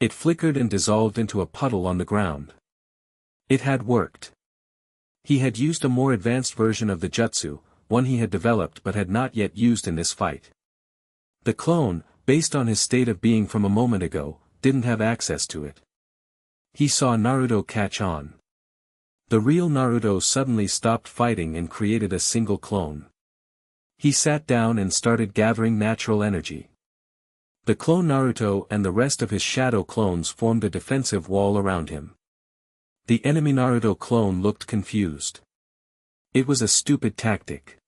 [SPEAKER 1] It flickered and dissolved into a puddle on the ground. It had worked. He had used a more advanced version of the jutsu, one he had developed but had not yet used in this fight. The clone, based on his state of being from a moment ago, didn't have access to it. He saw Naruto catch on. The real Naruto suddenly stopped fighting and created a single clone. He sat down and started gathering natural energy. The clone Naruto and the rest of his shadow clones formed a defensive wall around him. The enemy Naruto clone looked confused. It was a stupid tactic.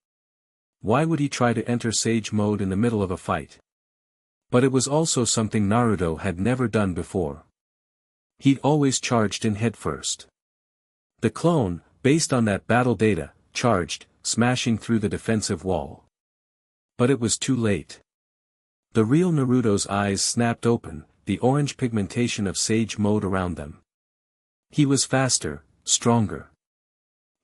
[SPEAKER 1] Why would he try to enter Sage mode in the middle of a fight? But it was also something Naruto had never done before. He'd always charged in headfirst. The clone, based on that battle data, charged, smashing through the defensive wall. But it was too late. The real Naruto's eyes snapped open, the orange pigmentation of Sage mode around them. He was faster, stronger.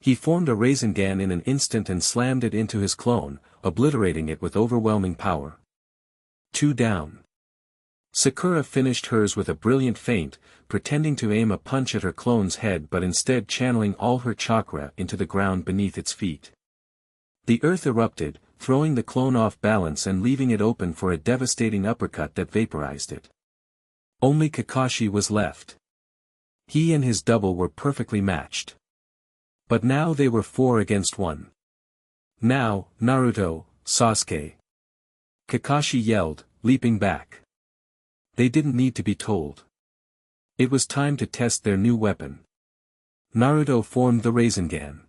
[SPEAKER 1] He formed a Rasengan in an instant and slammed it into his clone, obliterating it with overwhelming power. 2 down. Sakura finished hers with a brilliant feint, pretending to aim a punch at her clone's head but instead channeling all her chakra into the ground beneath its feet. The earth erupted, throwing the clone off balance and leaving it open for a devastating uppercut that vaporized it. Only Kakashi was left. He and his double were perfectly matched. But now they were 4 against 1. Now, Naruto, Sasuke. Kakashi yelled, leaping back. They didn't need to be told. It was time to test their new weapon. Naruto formed the Rasengan.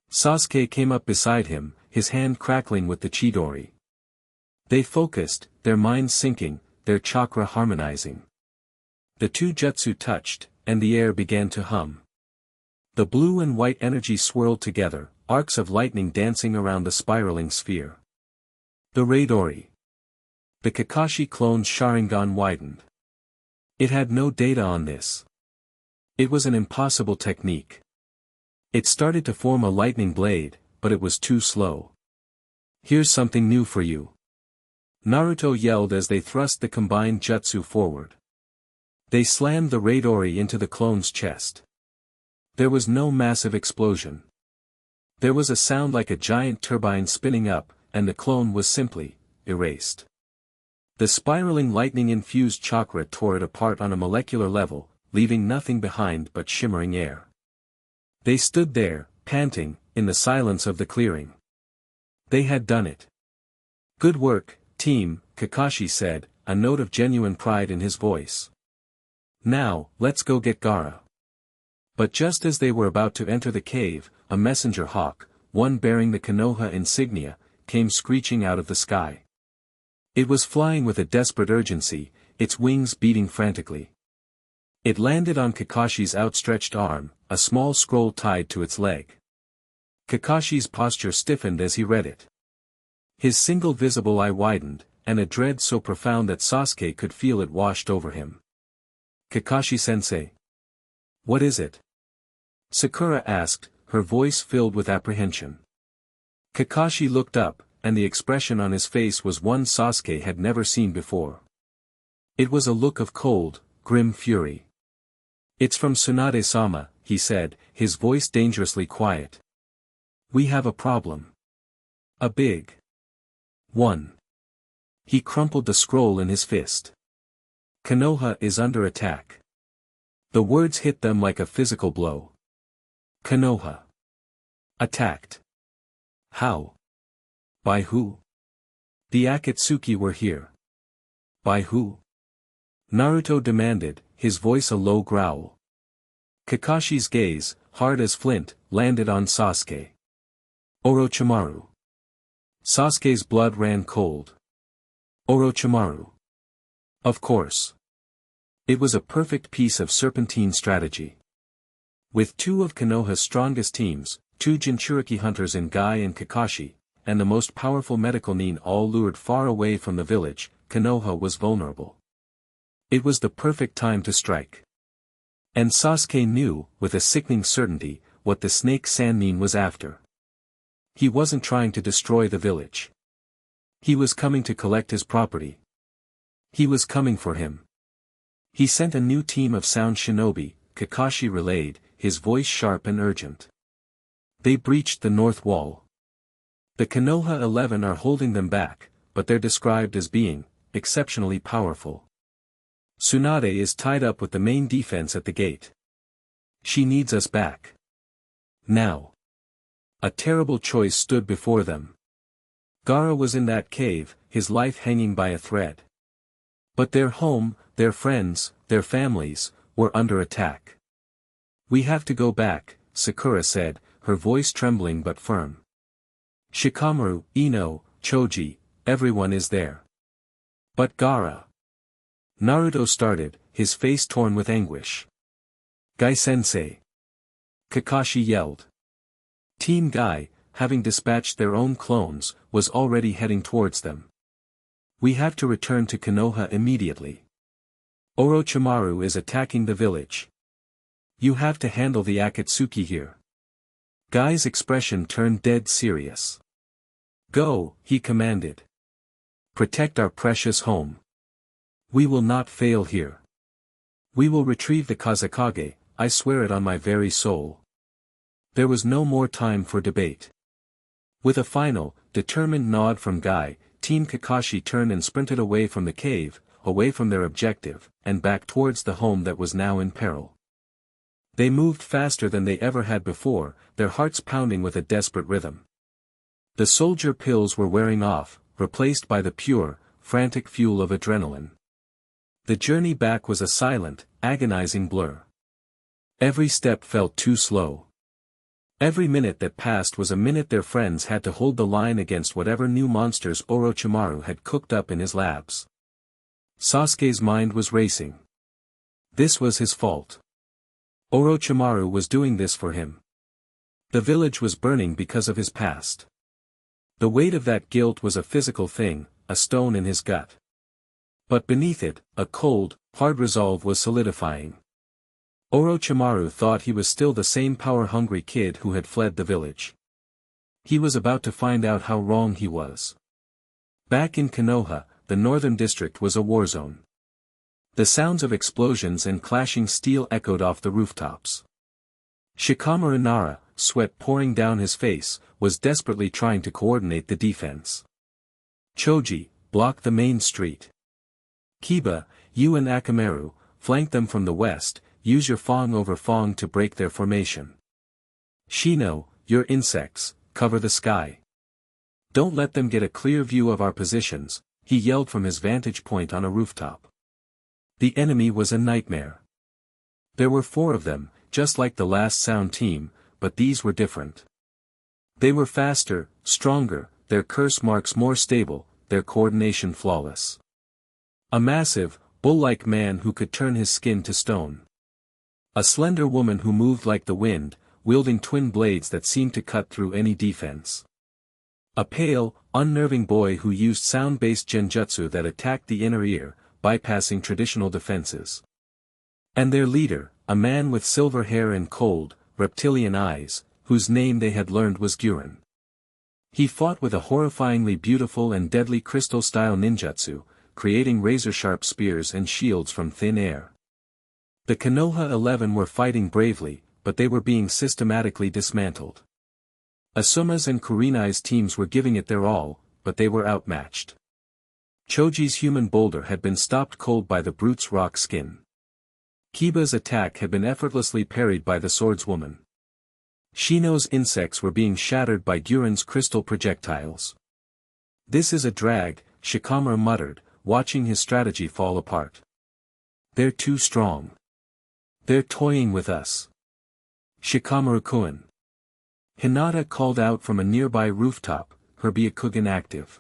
[SPEAKER 1] Sasuke came up beside him, his hand crackling with the Chidori. They focused, their minds syncing, their chakra harmonizing. The two jutsu touched, and the air began to hum. The blue and white energy swirled together, arcs of lightning dancing around the spiraling sphere. The Raidori. The Kakashi clone's Sharingan widened. It had no data on this. It was an impossible technique. It started to form a lightning blade, but it was too slow. Here's something new for you. Naruto yelled as they thrust the combined jutsu forward. They slammed the Raidori into the clone's chest. There was no massive explosion. There was a sound like a giant turbine spinning up, and the clone was simply erased. The spiraling lightning-infused chakra tore it apart on a molecular level, leaving nothing behind but shimmering air. They stood there, panting, in the silence of the clearing. They had done it. Good work, team, Kakashi said, a note of genuine pride in his voice. Now, let's go get Gaara. But just as they were about to enter the cave, a messenger hawk, one bearing the Konoha insignia, came screeching out of the sky. It was flying with a desperate urgency, its wings beating frantically. It landed on Kakashi's outstretched arm, a small scroll tied to its leg. Kakashi's posture stiffened as he read it. His single visible eye widened, and a dread so profound that Sasuke could feel it washed over him. Kakashi-sensei. What is it? Sakura asked, her voice filled with apprehension. Kakashi looked up, and the expression on his face was one Sasuke had never seen before. It was a look of cold, grim fury. It's from Tsunade-sama, he said, his voice dangerously quiet. We have a problem. A big one. He crumpled the scroll in his fist. Konoha is under attack. The words hit them like a physical blow. Konoha. Attacked. How? By who? The Akatsuki were here. By who? Naruto demanded, his voice a low growl. Kakashi's gaze, hard as flint, landed on Sasuke. Orochimaru. Sasuke's blood ran cold. Orochimaru. Of course. It was a perfect piece of serpentine strategy. With two of Konoha's strongest teams, two Jinchuriki hunters in Guy and Kakashi, and the most powerful medical nin all lured far away from the village, Konoha was vulnerable. It was the perfect time to strike. And Sasuke knew, with a sickening certainty, what the snake Sannin was after. He wasn't trying to destroy the village. He was coming to collect his property. He was coming for him. He sent a new team of sound shinobi, Kakashi relayed, his voice sharp and urgent. They breached the north wall. The Konoha 11 are holding them back, but they're described as being exceptionally powerful. Tsunade is tied up with the main defense at the gate. She needs us back. Now. A terrible choice stood before them. Gaara was in that cave, his life hanging by a thread. But their home, their friends, their families, were under attack. We have to go back, Sakura said, her voice trembling but firm. Shikamaru, Ino, Choji, everyone is there. But Gaara. Naruto started, his face torn with anguish. Gai-sensei. Kakashi yelled. Team Gai, having dispatched their own clones, was already heading towards them. We have to return to Konoha immediately. Orochimaru is attacking the village. You have to handle the Akatsuki here. Gai's expression turned dead serious. Go, he commanded. Protect our precious home. We will not fail here. We will retrieve the Kazekage, I swear it on my very soul. There was no more time for debate. With a final, determined nod from Gai, Team Kakashi turned and sprinted away from the cave, away from their objective, and back towards the home that was now in peril. They moved faster than they ever had before, their hearts pounding with a desperate rhythm. The soldier pills were wearing off, replaced by the pure, frantic fuel of adrenaline. The journey back was a silent, agonizing blur. Every step felt too slow. Every minute that passed was a minute their friends had to hold the line against whatever new monsters Orochimaru had cooked up in his labs. Sasuke's mind was racing. This was his fault. Orochimaru was doing this for him. The village was burning because of his past. The weight of that guilt was a physical thing, a stone in his gut. But beneath it, a cold, hard resolve was solidifying. Orochimaru thought he was still the same power-hungry kid who had fled the village. He was about to find out how wrong he was. Back in Konoha, the northern district was a war zone. The sounds of explosions and clashing steel echoed off the rooftops. Shikamaru Nara, sweat pouring down his face, was desperately trying to coordinate the defense. Choji, block the main street. Kiba, you and Akamaru, flank them from the west, use your Fong over Fong to break their formation. Shino, your insects, cover the sky. Don't let them get a clear view of our positions, he yelled from his vantage point on a rooftop. The enemy was a nightmare. There were 4 of them, just like the last sound team, but these were different. They were faster, stronger, their curse marks more stable, their coordination flawless. A massive, bull-like man who could turn his skin to stone. A slender woman who moved like the wind, wielding twin blades that seemed to cut through any defense. A pale, unnerving boy who used sound-based genjutsu that attacked the inner ear, bypassing traditional defenses. And their leader, a man with silver hair and cold, reptilian eyes, whose name they had learned was Guren. He fought with a horrifyingly beautiful and deadly crystal-style ninjutsu, creating razor-sharp spears and shields from thin air. The Konoha 11 were fighting bravely, but they were being systematically dismantled. Asuma's and Kurenai's teams were giving it their all, but they were outmatched. Choji's human boulder had been stopped cold by the brute's rock skin. Kiba's attack had been effortlessly parried by the swordswoman. Shino's insects were being shattered by Guren's crystal projectiles. This is a drag, Shikamaru muttered, watching his strategy fall apart. They're too strong. They're toying with us. Shikamaru-kun. Hinata called out from a nearby rooftop, her Byakugan active.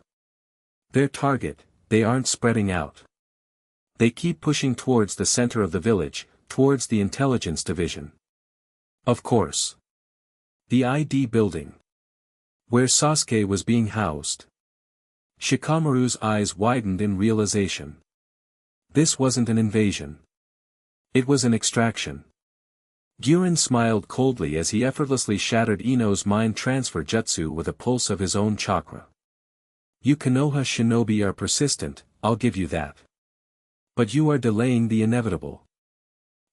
[SPEAKER 1] Their target, they aren't spreading out. They keep pushing towards the center of the village, towards the intelligence division. Of course. The ID building. Where Sasuke was being housed. Shikamaru's eyes widened in realization. This wasn't an invasion. It was an extraction. Gyuren smiled coldly as he effortlessly shattered Ino's mind transfer jutsu with a pulse of his own chakra. You Konoha shinobi are persistent, I'll give you that. But you are delaying the inevitable.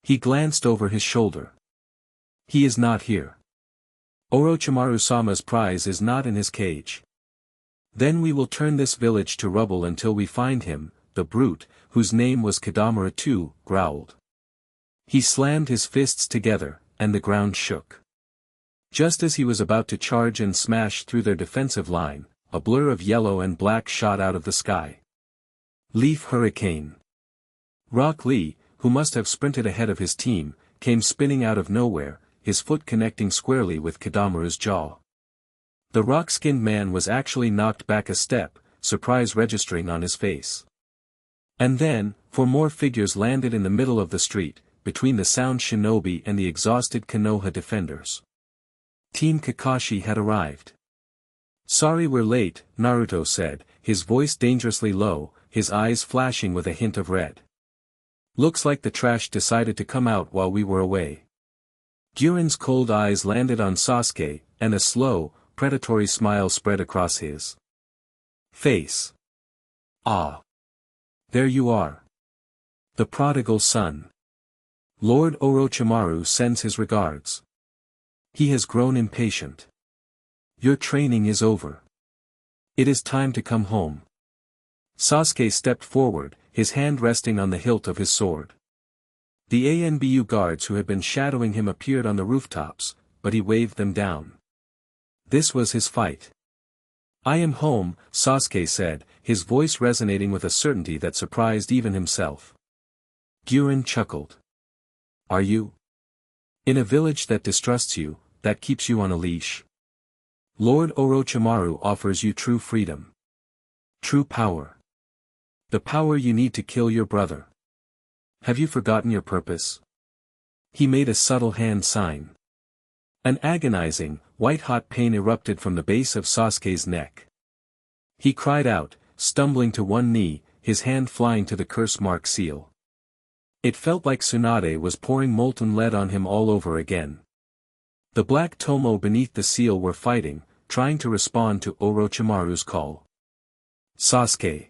[SPEAKER 1] He glanced over his shoulder. He is not here. Orochimaru-sama's prize is not in his cage. Then we will turn this village to rubble until we find him, the brute, whose name was Kadamura too, growled. He slammed his fists together, and the ground shook. Just as he was about to charge and smash through their defensive line, a blur of yellow and black shot out of the sky. Leaf Hurricane. Rock Lee, who must have sprinted ahead of his team, came spinning out of nowhere, his foot connecting squarely with Kadamura's jaw. The rock-skinned man was actually knocked back a step, surprise registering on his face. And then, 4 more figures landed in the middle of the street, between the sound shinobi and the exhausted Konoha defenders. Team Kakashi had arrived. Sorry we're late, Naruto said, his voice dangerously low, his eyes flashing with a hint of red. Looks like the trash decided to come out while we were away. Gyuren's cold eyes landed on Sasuke, and a slow, predatory smile spread across his face. Ah. There you are. The prodigal son. Lord Orochimaru sends his regards. He has grown impatient. Your training is over. It is time to come home. Sasuke stepped forward, his hand resting on the hilt of his sword. The ANBU guards who had been shadowing him appeared on the rooftops, but he waved them down. This was his fight. I am home, Sasuke said, his voice resonating with a certainty that surprised even himself. Gyuren chuckled. Are you? In a village that distrusts you, that keeps you on a leash? Lord Orochimaru offers you true freedom. True power. The power you need to kill your brother. Have you forgotten your purpose? He made a subtle hand sign. An agonizing, white-hot pain erupted from the base of Sasuke's neck. He cried out, stumbling to one knee, his hand flying to the curse mark seal. It felt like Tsunade was pouring molten lead on him all over again. The black Tomo beneath the seal were fighting, trying to respond to Orochimaru's call. Sasuke.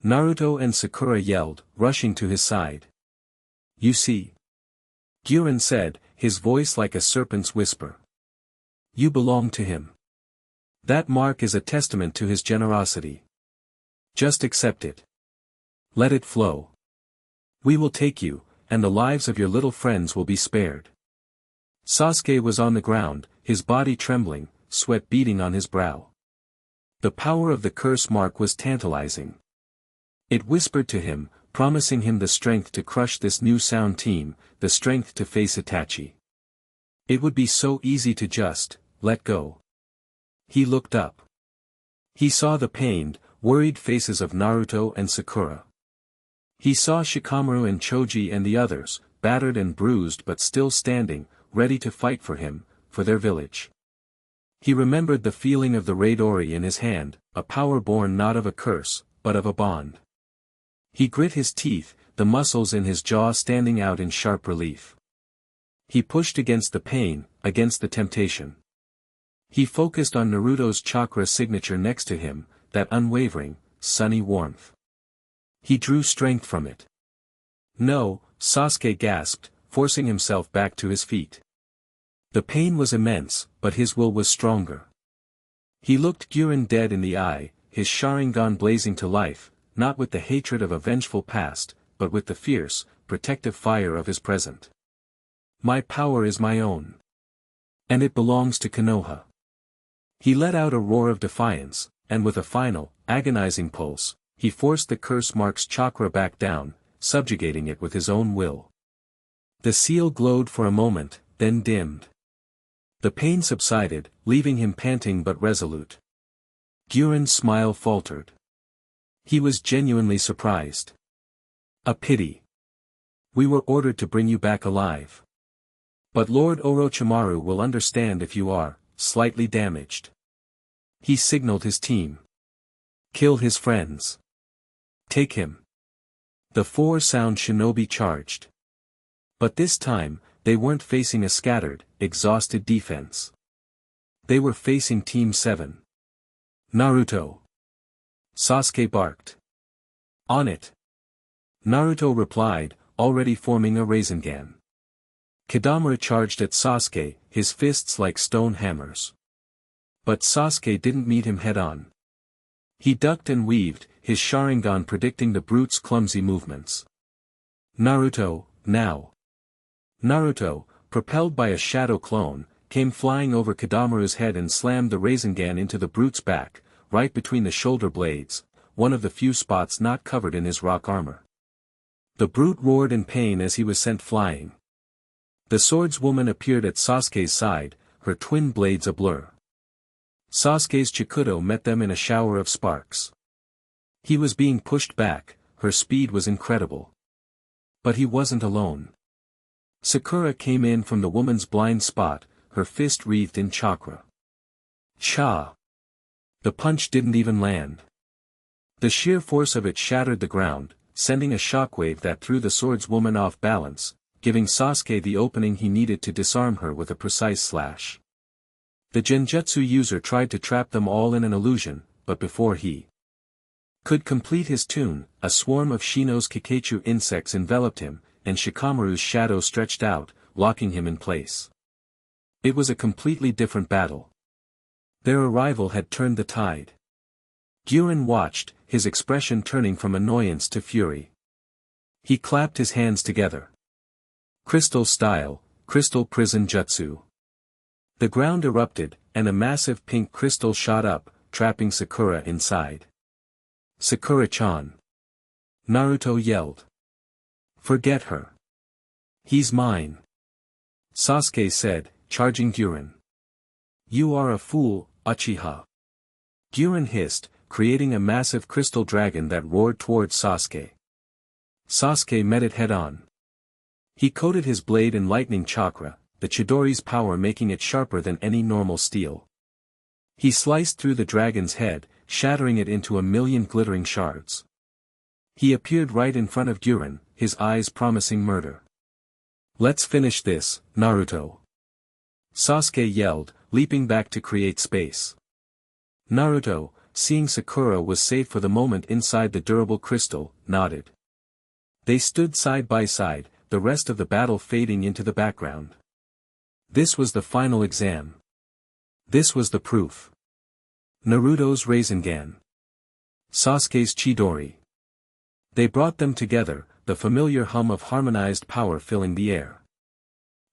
[SPEAKER 1] Naruto and Sakura yelled, rushing to his side. You see? Gyuren said, his voice like a serpent's whisper. You belong to him. That mark is a testament to his generosity. Just accept it. Let it flow. We will take you, and the lives of your little friends will be spared. Sasuke was on the ground, his body trembling, sweat beading on his brow. The power of the curse mark was tantalizing. It whispered to him, promising him the strength to crush this new sound team, the strength to face Itachi. It would be so easy to just let go. He looked up. He saw the pained, worried faces of Naruto and Sakura. He saw Shikamaru and Choji and the others, battered and bruised but still standing, ready to fight for him, for their village. He remembered the feeling of the Raidori in his hand, a power born not of a curse, but of a bond. He grit his teeth, the muscles in his jaw standing out in sharp relief. He pushed against the pain, against the temptation. He focused on Naruto's chakra signature next to him, that unwavering, sunny warmth. He drew strength from it. No, Sasuke gasped, forcing himself back to his feet. The pain was immense, but his will was stronger. He looked Gyuren dead in the eye, his Sharingan blazing to life, not with the hatred of a vengeful past, but with the fierce, protective fire of his present. My power is my own. And it belongs to Konoha. He let out a roar of defiance, and with a final, agonizing pulse, he forced the curse mark's chakra back down, subjugating it with his own will. The seal glowed for a moment, then dimmed. The pain subsided, leaving him panting but resolute. Gyuren's smile faltered. He was genuinely surprised. A pity. We were ordered to bring you back alive. But Lord Orochimaru will understand if you are slightly damaged. He signaled his team. Kill his friends. Take him. The 4 sound shinobi charged. But this time, they weren't facing a scattered, exhausted defense. They were facing Team 7. Naruto. Sasuke barked. On it. Naruto replied, already forming a Rasengan. Kadamura charged at Sasuke, his fists like stone hammers. But Sasuke didn't meet him head-on. He ducked and weaved, his Sharingan predicting the brute's clumsy movements. Naruto, now. Naruto, propelled by a shadow clone, came flying over Kadamura's head and slammed the Rasengan into the brute's back, right between the shoulder blades, one of the few spots not covered in his rock armor. The brute roared in pain as he was sent flying. The swordswoman appeared at Sasuke's side, her twin blades a blur. Sasuke's Chikuto met them in a shower of sparks. He was being pushed back, her speed was incredible. But he wasn't alone. Sakura came in from the woman's blind spot, her fist wreathed in chakra. Cha! The punch didn't even land. The sheer force of it shattered the ground, sending a shockwave that threw the swordswoman off balance, giving Sasuke the opening he needed to disarm her with a precise slash. The genjutsu user tried to trap them all in an illusion, but before he could complete his tune, a swarm of Shino's Kikeichu insects enveloped him, and Shikamaru's shadow stretched out, locking him in place. It was a completely different battle. Their arrival had turned the tide. Gyuren watched, his expression turning from annoyance to fury. He clapped his hands together. Crystal style, crystal prison jutsu. The ground erupted, and a massive pink crystal shot up, trapping Sakura inside. Sakura-chan. Naruto yelled. Forget her. He's mine. Sasuke said, charging Gyuren. You are a fool, Uchiha. Gyuren hissed, creating a massive crystal dragon that roared towards Sasuke. Sasuke met it head-on. He coated his blade in lightning chakra, the Chidori's power making it sharper than any normal steel. He sliced through the dragon's head, shattering it into a million glittering shards. He appeared right in front of Gyuren, his eyes promising murder. Let's finish this, Naruto. Sasuke yelled, leaping back to create space. Naruto, seeing Sakura was safe for the moment inside the durable crystal, nodded. They stood side by side, the rest of the battle fading into the background. This was the final exam. This was the proof. Naruto's Rasengan. Sasuke's Chidori. They brought them together, the familiar hum of harmonized power filling the air.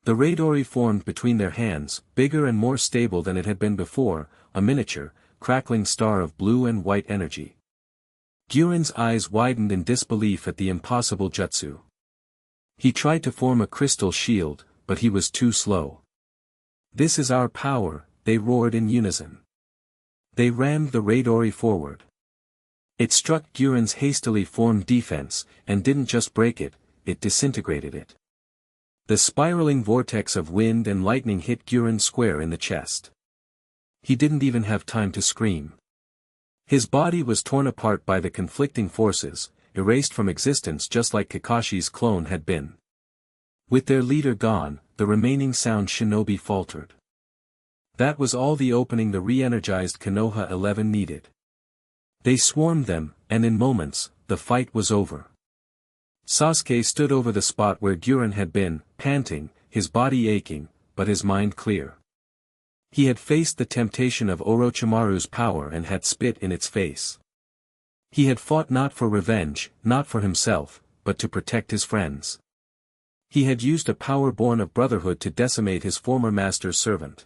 [SPEAKER 1] The Raidori formed between their hands, bigger and more stable than it had been before, a miniature, crackling star of blue and white energy. Gyuren's eyes widened in disbelief at the impossible jutsu. He tried to form a crystal shield, but he was too slow. This is our power, they roared in unison. They rammed the Raidori forward. It struck Gyuren's hastily formed defense, and didn't just break it, it disintegrated it. The spiraling vortex of wind and lightning hit Gyuren square in the chest. He didn't even have time to scream. His body was torn apart by the conflicting forces, erased from existence just like Kakashi's clone had been. With their leader gone, the remaining sound shinobi faltered. That was all the opening the re-energized Konoha 11 needed. They swarmed them, and in moments, the fight was over. Sasuke stood over the spot where Gyuren had been, panting, his body aching, but his mind clear. He had faced the temptation of Orochimaru's power and had spit in its face. He had fought not for revenge, not for himself, but to protect his friends. He had used a power born of Brotherhood to decimate his former master's servant.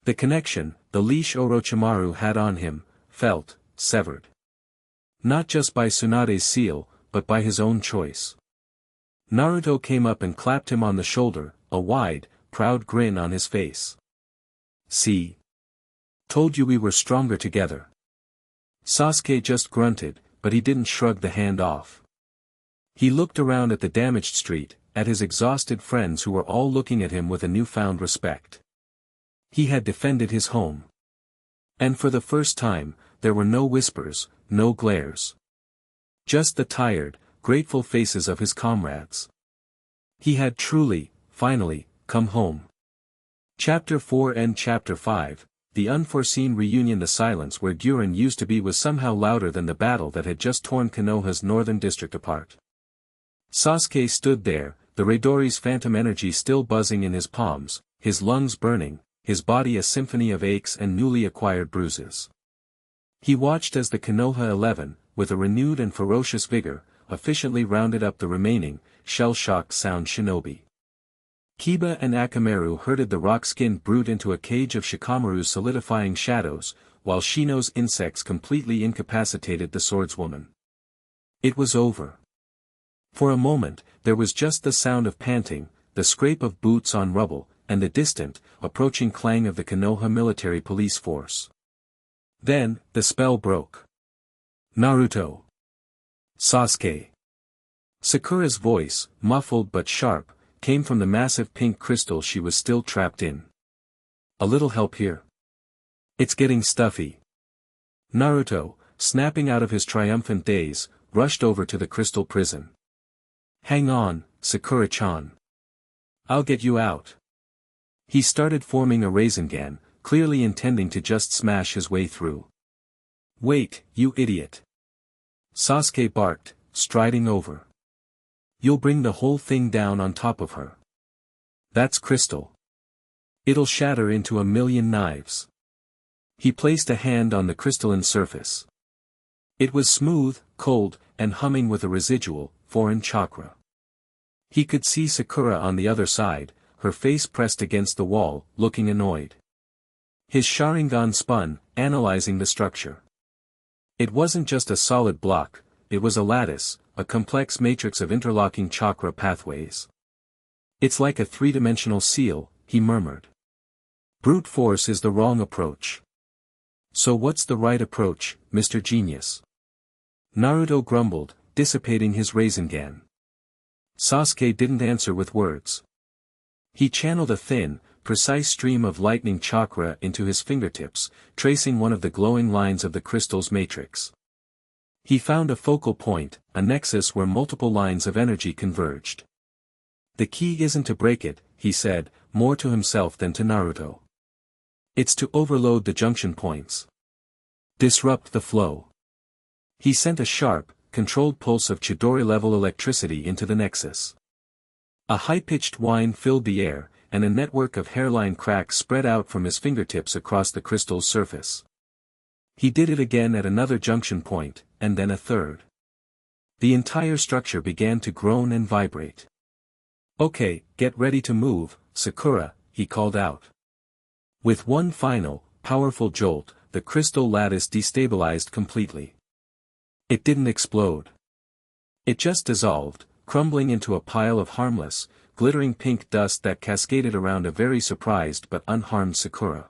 [SPEAKER 1] The connection, the leash Orochimaru had on him, felt severed. Not just by Tsunade's seal, but by his own choice. Naruto came up and clapped him on the shoulder, a wide, proud grin on his face. See? Told you we were stronger together. Sasuke just grunted, but he didn't shrug the hand off. He looked around at the damaged street, at his exhausted friends who were all looking at him with a newfound respect. He had defended his home. And for the first time, there were no whispers, no glares. Just the tired, grateful faces of his comrades. He had truly finally, come home. Chapter 4 and Chapter 5, the unforeseen reunion. The silence where Guren used to be was somehow louder than the battle that had just torn Konoha's northern district apart. Sasuke stood there, the Raidori's phantom energy still buzzing in his palms, his lungs burning, his body a symphony of aches and newly acquired bruises. He watched as the Konoha 11, with a renewed and ferocious vigor, efficiently rounded up the remaining, shell-shocked sound shinobi. Kiba and Akamaru herded the rock-skinned brute into a cage of Shikamaru's solidifying shadows, while Shino's insects completely incapacitated the swordswoman. It was over. For a moment, there was just the sound of panting, the scrape of boots on rubble, and the distant, approaching clang of the Konoha military police force. Then, the spell broke. Naruto. Sasuke. Sakura's voice, muffled but sharp, came from the massive pink crystal she was still trapped in. A little help here? It's getting stuffy. Naruto, snapping out of his triumphant daze, rushed over to the crystal prison. Hang on, Sakura-chan. I'll get you out. He started forming a Rasengan, clearly intending to just smash his way through. Wait, you idiot. Sasuke barked, striding over. You'll bring the whole thing down on top of her. That's crystal. It'll shatter into a million knives. He placed a hand on the crystalline surface. It was smooth, cold, and humming with a residual, foreign chakra. He could see Sakura on the other side, her face pressed against the wall, looking annoyed. His Sharingan spun, analyzing the structure. It wasn't just a solid block, it was a lattice, a complex matrix of interlocking chakra pathways. It's like a three-dimensional seal, he murmured. Brute force is the wrong approach. So what's the right approach, Mr. Genius? Naruto grumbled, dissipating his Rasengan. Sasuke didn't answer with words. He channeled a thin, precise stream of lightning chakra into his fingertips, tracing one of the glowing lines of the crystal's matrix. He found a focal point, a nexus where multiple lines of energy converged. The key isn't to break it, he said, more to himself than to Naruto. It's to overload the junction points. Disrupt the flow. He sent a sharp, controlled pulse of Chidori-level electricity into the nexus. A high-pitched whine filled the air, and a network of hairline cracks spread out from his fingertips across the crystal's surface. He did it again at another junction point, and then a third. The entire structure began to groan and vibrate. Okay, get ready to move, Sakura, he called out. With one final, powerful jolt, the crystal lattice destabilized completely. It didn't explode. It just dissolved, crumbling into a pile of harmless, glittering pink dust that cascaded around a very surprised but unharmed Sakura.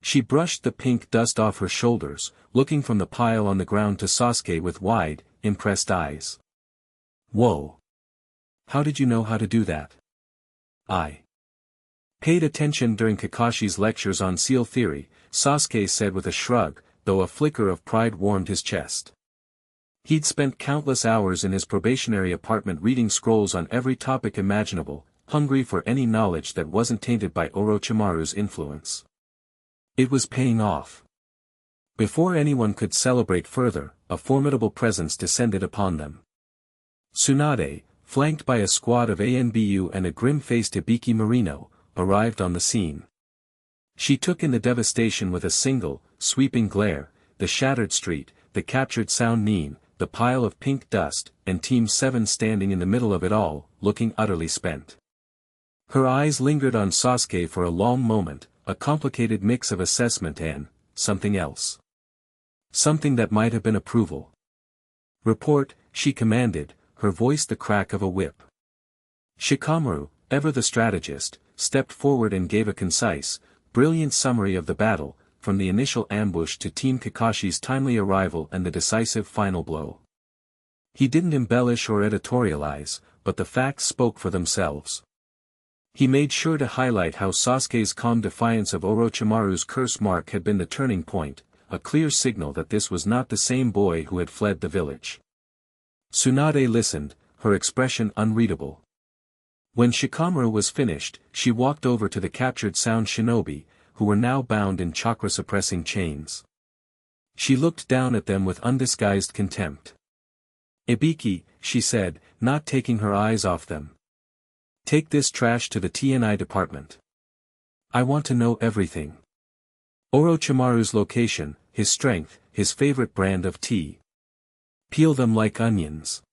[SPEAKER 1] She brushed the pink dust off her shoulders, looking from the pile on the ground to Sasuke with wide, impressed eyes. Whoa! How did you know how to do that? I paid attention during Kakashi's lectures on seal theory, Sasuke said with a shrug, though a flicker of pride warmed his chest. He'd spent countless hours in his probationary apartment reading scrolls on every topic imaginable, hungry for any knowledge that wasn't tainted by Orochimaru's influence. It was paying off. Before anyone could celebrate further, a formidable presence descended upon them. Tsunade, flanked by a squad of ANBU and a grim-faced Ibiki Marino, arrived on the scene. She took in the devastation with a single, sweeping glare, the shattered street, the captured Sound Nin, the pile of pink dust, and Team 7 standing in the middle of it all, looking utterly spent. Her eyes lingered on Sasuke for a long moment, a complicated mix of assessment and something else. Something that might have been approval. Report, she commanded, her voice the crack of a whip. Shikamaru, ever the strategist, stepped forward and gave a concise, brilliant summary of the battle, from the initial ambush to Team Kakashi's timely arrival and the decisive final blow. He didn't embellish or editorialize, but the facts spoke for themselves. He made sure to highlight how Sasuke's calm defiance of Orochimaru's curse mark had been the turning point, a clear signal that this was not the same boy who had fled the village. Tsunade listened, her expression unreadable. When Shikamaru was finished, she walked over to the captured sound shinobi, who were now bound in chakra-suppressing chains. She looked down at them with undisguised contempt. "Ibiki," she said, not taking her eyes off them. "Take this trash to the TNI department. I want to know everything. Orochimaru's location, his strength, his favorite brand of tea. Peel them like onions."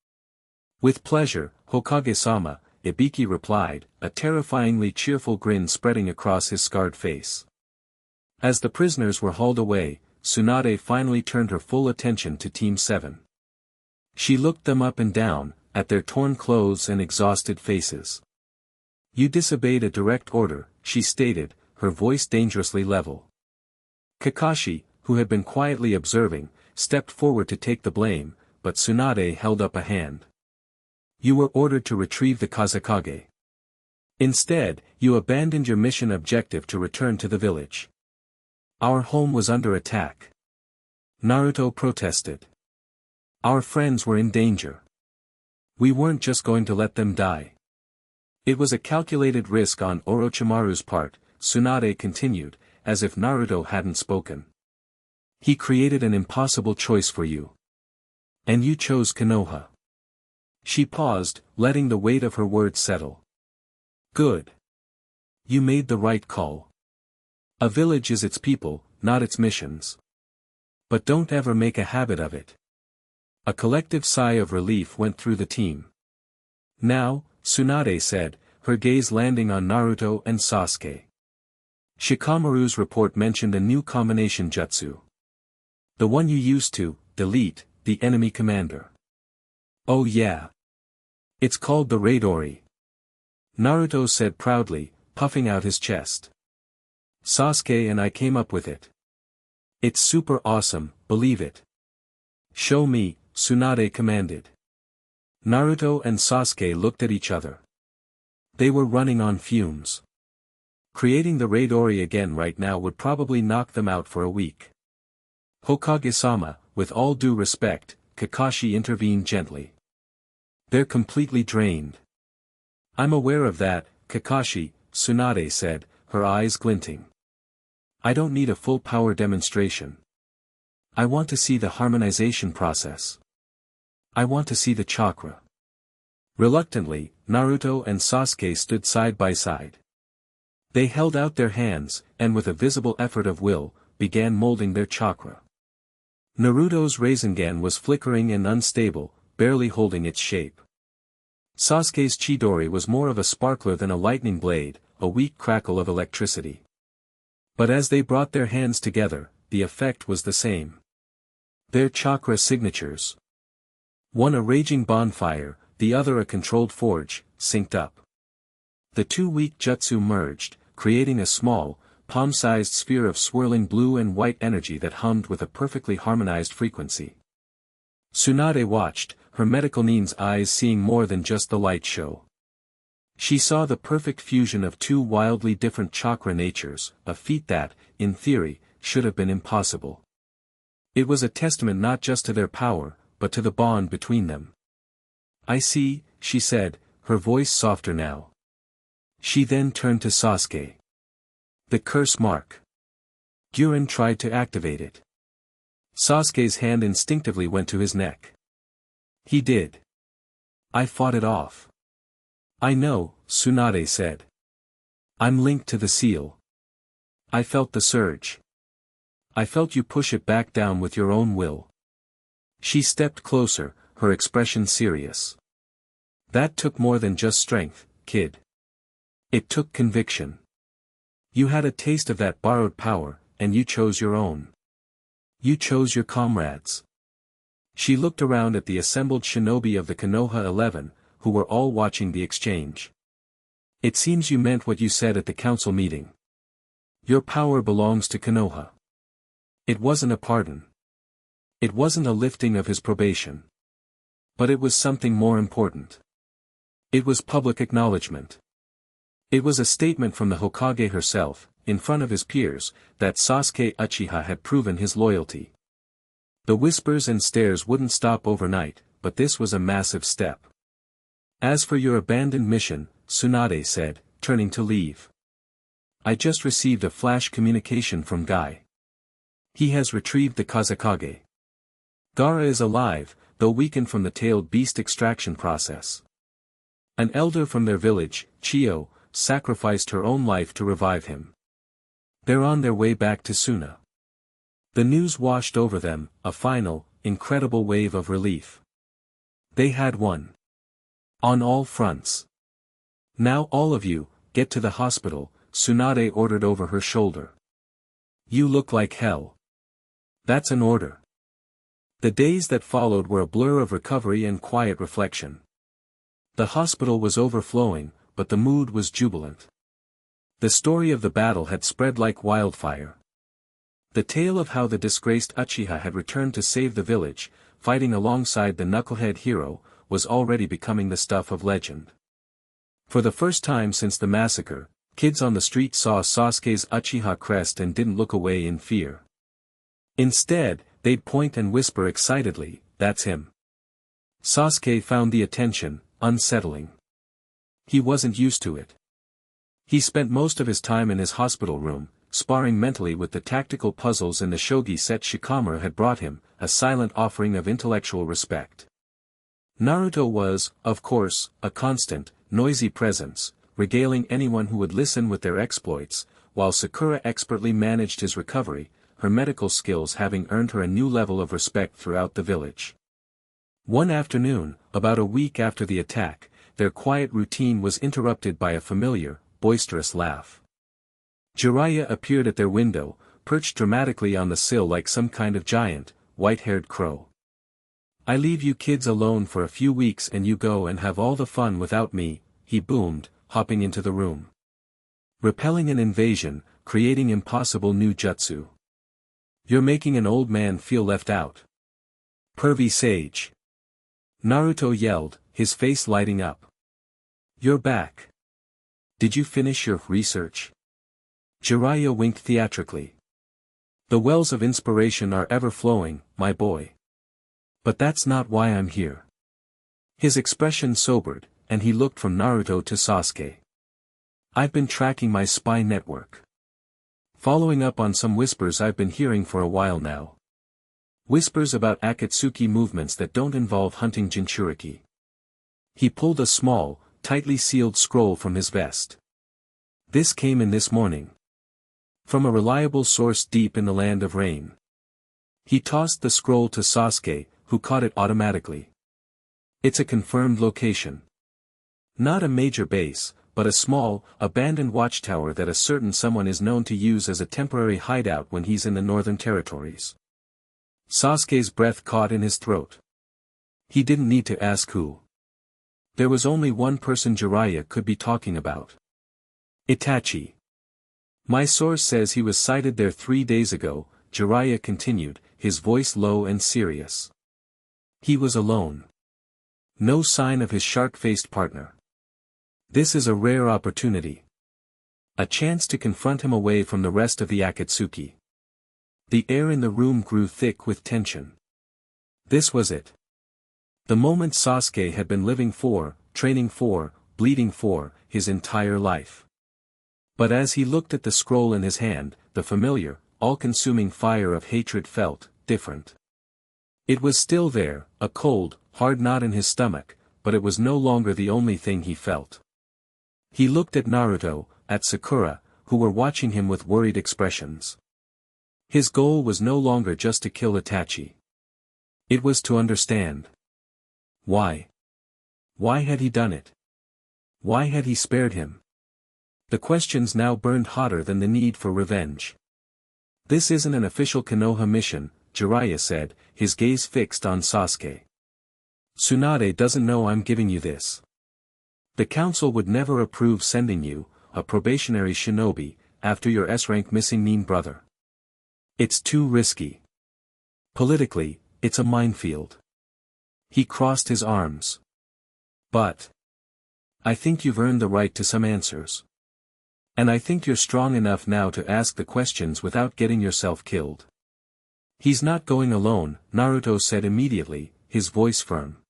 [SPEAKER 1] "With pleasure, Hokage-sama," Ibiki replied, a terrifyingly cheerful grin spreading across his scarred face. As the prisoners were hauled away, Tsunade finally turned her full attention to Team 7. She looked them up and down, at their torn clothes and exhausted faces. "You disobeyed a direct order," she stated, her voice dangerously level. Kakashi, who had been quietly observing, stepped forward to take the blame, but Tsunade held up a hand. "You were ordered to retrieve the Kazekage. Instead, you abandoned your mission objective to return to the village. Our home was under attack." Naruto protested. "Our friends were in danger. We weren't just going to let them die. It was a calculated risk on Orochimaru's part," Tsunade continued, as if Naruto hadn't spoken. "He created an impossible choice for you. And you chose Konoha." She paused, letting the weight of her words settle. "Good. You made the right call. A village is its people, not its missions. But don't ever make a habit of it." A collective sigh of relief went through the team. "Now," Tsunade said, her gaze landing on Naruto and Sasuke. "Shikamaru's report mentioned a new combination jutsu. The one you used to delete the enemy commander." "Oh yeah. It's called the Raidori," Naruto said proudly, puffing out his chest. "Sasuke and I came up with it. It's super awesome, believe it." "Show me," Tsunade commanded. Naruto and Sasuke looked at each other. They were running on fumes. Creating the Raidori again right now would probably knock them out for a week. "Hokage-sama, with all due respect," Kakashi intervened gently. "They're completely drained." "I'm aware of that, Kakashi," Tsunade said, her eyes glinting. "I don't need a full power demonstration. I want to see the harmonization process. I want to see the chakra." Reluctantly, Naruto and Sasuke stood side by side. They held out their hands, and with a visible effort of will, began molding their chakra. Naruto's Rasengan was flickering and unstable, barely holding its shape. Sasuke's Chidori was more of a sparkler than a lightning blade, a weak crackle of electricity. But as they brought their hands together, the effect was the same. Their chakra signatures. One a raging bonfire, the other a controlled forge, synced up. The two weak jutsu merged, creating a small, palm-sized sphere of swirling blue and white energy that hummed with a perfectly harmonized frequency. Tsunade watched, her medical Nin's eyes seeing more than just the light show. She saw the perfect fusion of two wildly different chakra natures, a feat that, in theory, should have been impossible. It was a testament not just to their power, but to the bond between them. "I see," she said, her voice softer now. She then turned to Sasuke. "The curse mark." Guren tried to activate it. Sasuke's hand instinctively went to his neck. "He did. I fought it off." "I know," Tsunade said. "I'm linked to the seal. I felt the surge. I felt you push it back down with your own will." She stepped closer, her expression serious. "That took more than just strength, kid. It took conviction. You had a taste of that borrowed power, and you chose your own. You chose your comrades." She looked around at the assembled shinobi of the Konoha 11, who were all watching the exchange. "It seems you meant what you said at the council meeting. Your power belongs to Konoha." It wasn't a pardon. It wasn't a lifting of his probation. But it was something more important. It was public acknowledgement. It was a statement from the Hokage herself, in front of his peers, that Sasuke Uchiha had proven his loyalty. The whispers and stares wouldn't stop overnight, but this was a massive step. "As for your abandoned mission," Tsunade said, turning to leave. I just received a flash communication from Guy. He has retrieved the Kazekage. Gaara is alive, though weakened from the tailed beast extraction process. An elder from their village, Chiyo, sacrificed her own life to revive him. They're on their way back to Suna. The news washed over them, a final, incredible wave of relief. They had won. On all fronts. Now all of you, get to the hospital, Tsunade ordered over her shoulder. You look like hell. That's an order. The days that followed were a blur of recovery and quiet reflection. The hospital was overflowing, but the mood was jubilant. The story of the battle had spread like wildfire. The tale of how the disgraced Uchiha had returned to save the village, fighting alongside the knucklehead hero, was already becoming the stuff of legend. For the first time since the massacre, kids on the street saw Sasuke's Uchiha crest and didn't look away in fear. Instead, they'd point and whisper excitedly, "That's him." Sasuke found the attention unsettling. He wasn't used to it. He spent most of his time in his hospital room, sparring mentally with the tactical puzzles and the shogi set Shikamaru had brought him, a silent offering of intellectual respect. Naruto was, of course, a constant, noisy presence, regaling anyone who would listen with their exploits, while Sakura expertly managed his recovery, her medical skills having earned her a new level of respect throughout the village. One afternoon, about a week after the attack, their quiet routine was interrupted by a familiar, boisterous laugh. Jiraiya appeared at their window, perched dramatically on the sill like some kind of giant, white-haired crow. "I leave you kids alone for a few weeks and you go and have all the fun without me," he boomed, hopping into the room. "Repelling an invasion, creating impossible new jutsu. You're making an old man feel left out. Pervy sage." Naruto yelled, his face lighting up. "You're back. Did you finish your research?" Jiraiya winked theatrically. "The wells of inspiration are ever flowing, my boy. But that's not why I'm here." His expression sobered, and he looked from Naruto to Sasuke. "I've been tracking my spy network. Following up on some whispers I've been hearing for a while now. Whispers about Akatsuki movements that don't involve hunting Jinchuriki." He pulled a small, tightly sealed scroll from his vest. "This came in this morning. From a reliable source deep in the land of rain." He tossed the scroll to Sasuke, who caught it automatically. "It's a confirmed location. Not a major base, but a small, abandoned watchtower that a certain someone is known to use as a temporary hideout when he's in the northern territories." Sasuke's breath caught in his throat. He didn't need to ask who. There was only one person Jiraiya could be talking about. Itachi. "My source says he was sighted there 3 days ago," Jiraiya continued, his voice low and serious. "He was alone. No sign of his shark-faced partner. This is a rare opportunity. A chance to confront him away from the rest of the Akatsuki." The air in the room grew thick with tension. This was it. The moment Sasuke had been living for, training for, bleeding for, his entire life. But as he looked at the scroll in his hand, the familiar, all-consuming fire of hatred felt different. It was still there, a cold, hard knot in his stomach, but it was no longer the only thing he felt. He looked at Naruto, at Sakura, who were watching him with worried expressions. His goal was no longer just to kill Itachi. It was to understand. Why? Why had he done it? Why had he spared him? The questions now burned hotter than the need for revenge. "This isn't an official Konoha mission," Jiraiya said, his gaze fixed on Sasuke. "Tsunade doesn't know I'm giving you this. The council would never approve sending you, a probationary shinobi, after your S-rank missing mean brother. It's too risky. Politically, it's a minefield." He crossed his arms. "But I think you've earned the right to some answers. And I think you're strong enough now to ask the questions without getting yourself killed." "He's not going alone," Naruto said immediately, his voice firm.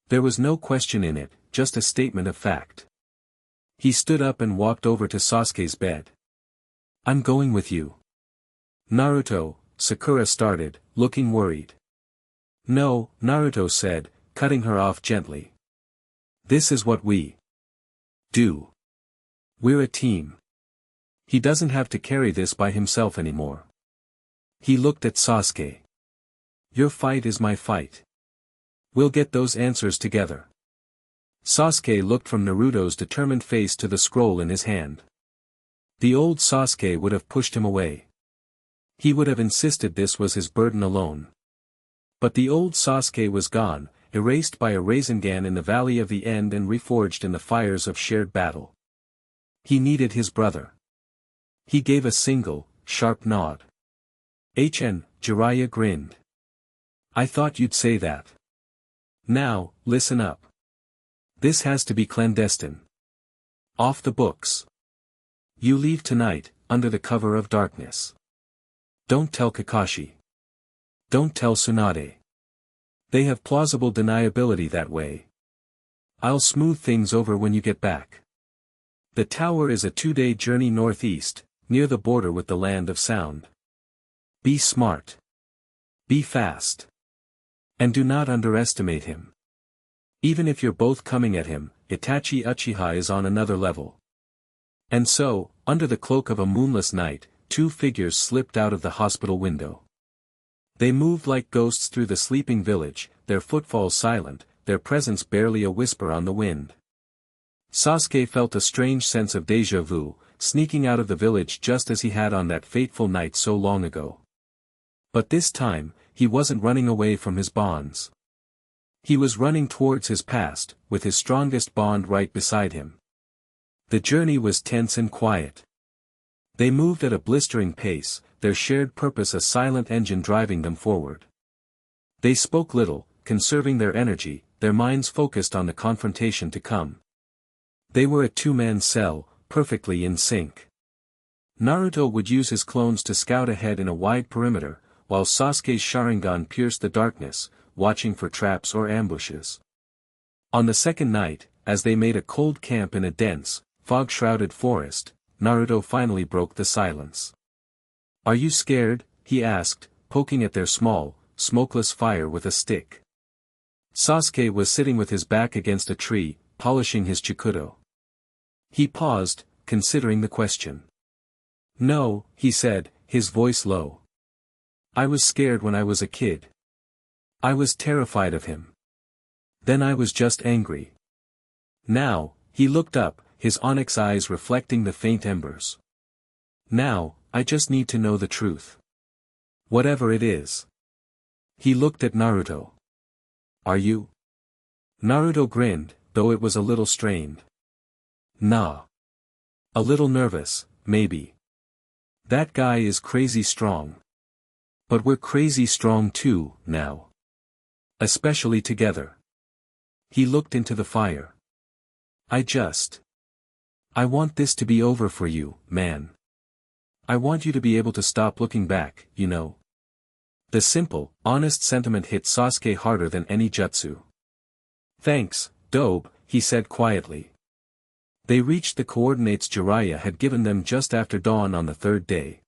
[SPEAKER 1] There was no question in it, just a statement of fact. He stood up and walked over to Sasuke's bed. I'm going with you. Naruto, Sakura started, looking worried. No, Naruto said, cutting her off gently. This is what we do. We're a team. He doesn't have to carry this by himself anymore. He looked at Sasuke. Your fight is my fight. We'll get those answers together. Sasuke looked from Naruto's determined face to the scroll in his hand. The old Sasuke would have pushed him away. He would have insisted this was his burden alone. But the old Sasuke was gone, erased by a Rasengan in the Valley of the End and reforged in the fires of shared battle. He needed his brother. He gave a single, sharp nod. Jiraiya grinned. I thought you'd say that. Now, listen up. This has to be clandestine. Off the books. You leave tonight, under the cover of darkness. Don't tell Kakashi. Don't tell Tsunade. They have plausible deniability that way. I'll smooth things over when you get back. The tower is a 2-day journey northeast, near the border with the Land of Sound. Be smart. Be fast. And do not underestimate him. Even if you're both coming at him, Itachi Uchiha is on another level. And so, under the cloak of a moonless night, 2 figures slipped out of the hospital window. They moved like ghosts through the sleeping village, their footfalls silent, their presence barely a whisper on the wind. Sasuke felt a strange sense of déjà vu, sneaking out of the village just as he had on that fateful night so long ago. But this time, he wasn't running away from his bonds. He was running towards his past, with his strongest bond right beside him. The journey was tense and quiet. They moved at a blistering pace, their shared purpose a silent engine driving them forward. They spoke little, conserving their energy, their minds focused on the confrontation to come. They were a 2-man cell, perfectly in sync. Naruto would use his clones to scout ahead in a wide perimeter, while Sasuke's Sharingan pierced the darkness, watching for traps or ambushes. On the second night, as they made a cold camp in a dense, fog-shrouded forest, Naruto finally broke the silence. Are you scared? He asked, poking at their small, smokeless fire with a stick. Sasuke was sitting with his back against a tree, polishing his chikudo. He paused, considering the question. No, he said, his voice low. I was scared when I was a kid. I was terrified of him. Then I was just angry. Now, he looked up, his onyx eyes reflecting the faint embers. Now, I just need to know the truth. Whatever it is. He looked at Naruto. Are you? Naruto grinned, though it was a little strained. Nah. A little nervous, maybe. That guy is crazy strong. But we're crazy strong too, now. Especially together. He looked into the fire. I want this to be over for you, man. I want you to be able to stop looking back, you know. The simple, honest sentiment hit Sasuke harder than any jutsu. Thanks, Dobe, he said quietly. They reached the coordinates Jiraiya had given them just after dawn on the 3rd day.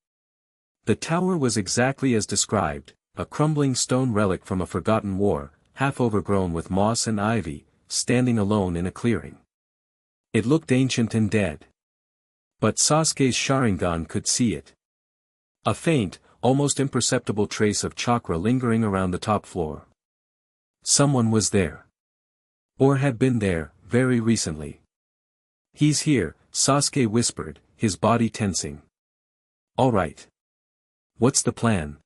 [SPEAKER 1] The tower was exactly as described, a crumbling stone relic from a forgotten war, half overgrown with moss and ivy, standing alone in a clearing. It looked ancient and dead. But Sasuke's Sharingan could see it. A faint, almost imperceptible trace of chakra lingering around the top floor. Someone was there. Or had been there, very recently. He's here, Sasuke whispered, his body tensing. All right. What's the plan?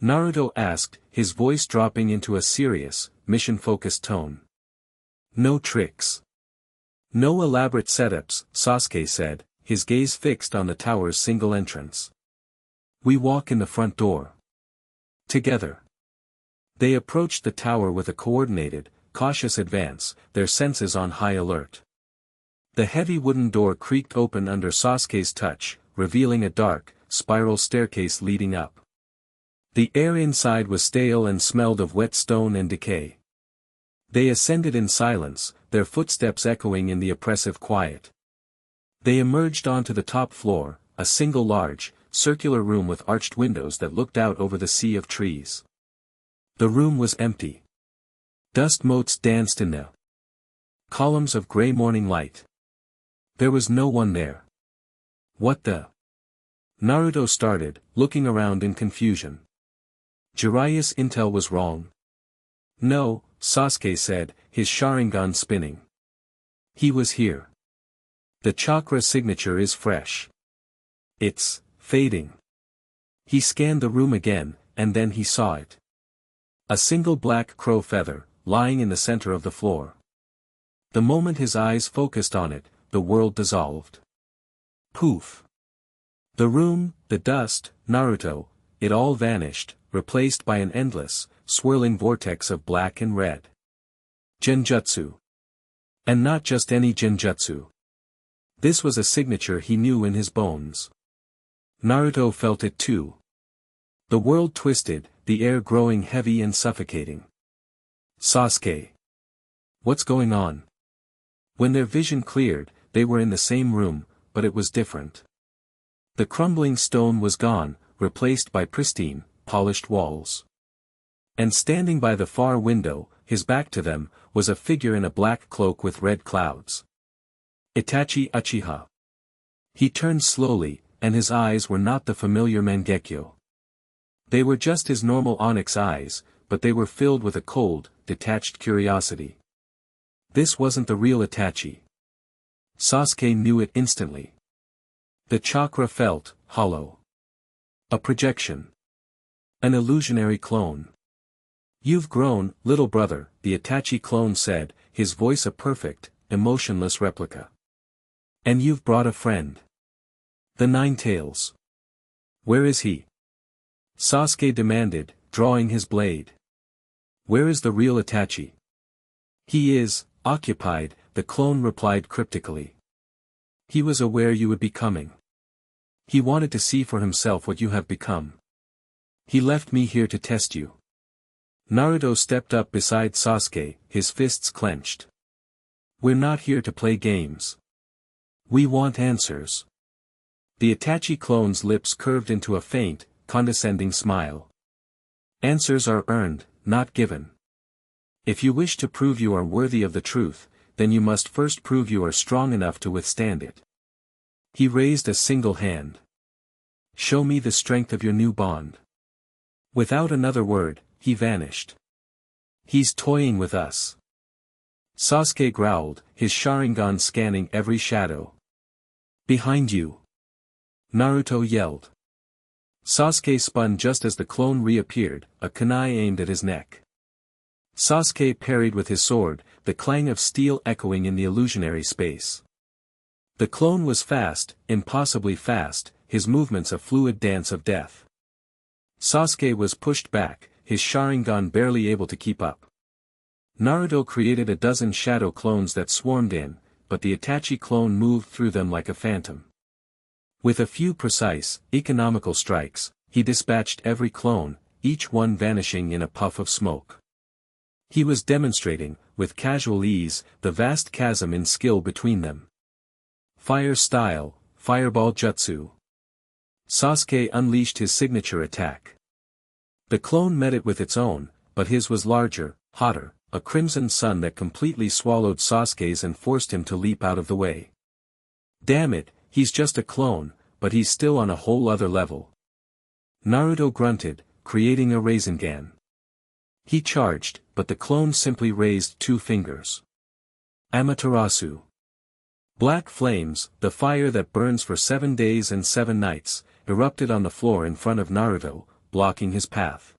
[SPEAKER 1] Naruto asked, his voice dropping into a serious, mission-focused tone. No tricks. No elaborate setups, Sasuke said, his gaze fixed on the tower's single entrance. We walk in the front door. Together. They approached the tower with a coordinated, cautious advance, their senses on high alert. The heavy wooden door creaked open under Sasuke's touch, revealing a dark, spiral staircase leading up. The air inside was stale and smelled of wet stone and decay. They ascended in silence, their footsteps echoing in the oppressive quiet. They emerged onto the top floor, a single large, circular room with arched windows that looked out over the sea of trees. The room was empty. Dust motes danced in the columns of gray morning light. There was no one there. What the? Naruto started, looking around in confusion. Jiraiya's intel was wrong. No, Sasuke said, his Sharingan spinning. He was here. The chakra signature is fresh. It's fading. He scanned the room again, and then he saw it. A single black crow feather, lying in the center of the floor. The moment his eyes focused on it, the world dissolved. Poof. The room, the dust, Naruto, it all vanished, replaced by an endless, swirling vortex of black and red. Genjutsu. And not just any genjutsu. This was a signature he knew in his bones. Naruto felt it too. The world twisted, the air growing heavy and suffocating. Sasuke. What's going on? When their vision cleared, they were in the same room, but it was different. The crumbling stone was gone, replaced by pristine, polished walls. And standing by the far window, his back to them, was a figure in a black cloak with red clouds. Itachi Uchiha. He turned slowly, and his eyes were not the familiar Mangekyo. They were just his normal onyx eyes, but they were filled with a cold, detached curiosity. This wasn't the real Itachi. Sasuke knew it instantly. The chakra felt hollow. A projection. An illusionary clone. You've grown, little brother, the Itachi clone said, his voice a perfect, emotionless replica. And you've brought a friend. The Nine-Tails. Where is he? Sasuke demanded, drawing his blade. Where is the real Itachi? He is occupied, the clone replied cryptically. He was aware you would be coming. He wanted to see for himself what you have become. He left me here to test you. Naruto stepped up beside Sasuke, his fists clenched. We're not here to play games. We want answers. The Itachi clone's lips curved into a faint, condescending smile. Answers are earned, not given. If you wish to prove you are worthy of the truth, then you must first prove you are strong enough to withstand it. He raised a single hand. Show me the strength of your new bond. Without another word, he vanished. He's toying with us. Sasuke growled, his Sharingan scanning every shadow. Behind you. Naruto yelled. Sasuke spun just as the clone reappeared, a kunai aimed at his neck. Sasuke parried with his sword, the clang of steel echoing in the illusionary space. The clone was fast, impossibly fast, his movements a fluid dance of death. Sasuke was pushed back, his Sharingan barely able to keep up. Naruto created a dozen shadow clones that swarmed in, but the Itachi clone moved through them like a phantom. With a few precise, economical strikes, he dispatched every clone, each one vanishing in a puff of smoke. He was demonstrating, with casual ease, the vast chasm in skill between them. Fire style, fireball jutsu. Sasuke unleashed his signature attack. The clone met it with its own, but his was larger, hotter, a crimson sun that completely swallowed Sasuke's and forced him to leap out of the way. Damn it, he's just a clone, but he's still on a whole other level. Naruto grunted, creating a Rasengan. He charged, but the clone simply raised 2 fingers. Amaterasu. Black flames, the fire that burns for 7 days and 7 nights, erupted on the floor in front of Naruto, blocking his path.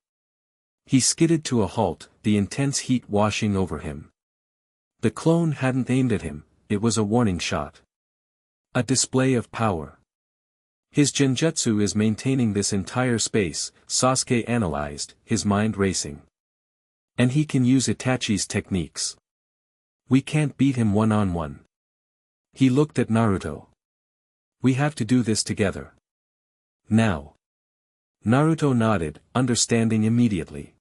[SPEAKER 1] He skidded to a halt, the intense heat washing over him. The clone hadn't aimed at him, it was a warning shot. A display of power. His genjutsu is maintaining this entire space, Sasuke analyzed, his mind racing. And he can use Itachi's techniques. We can't beat him one-on-one. He looked at Naruto. We have to do this together. Now. Naruto nodded, understanding immediately.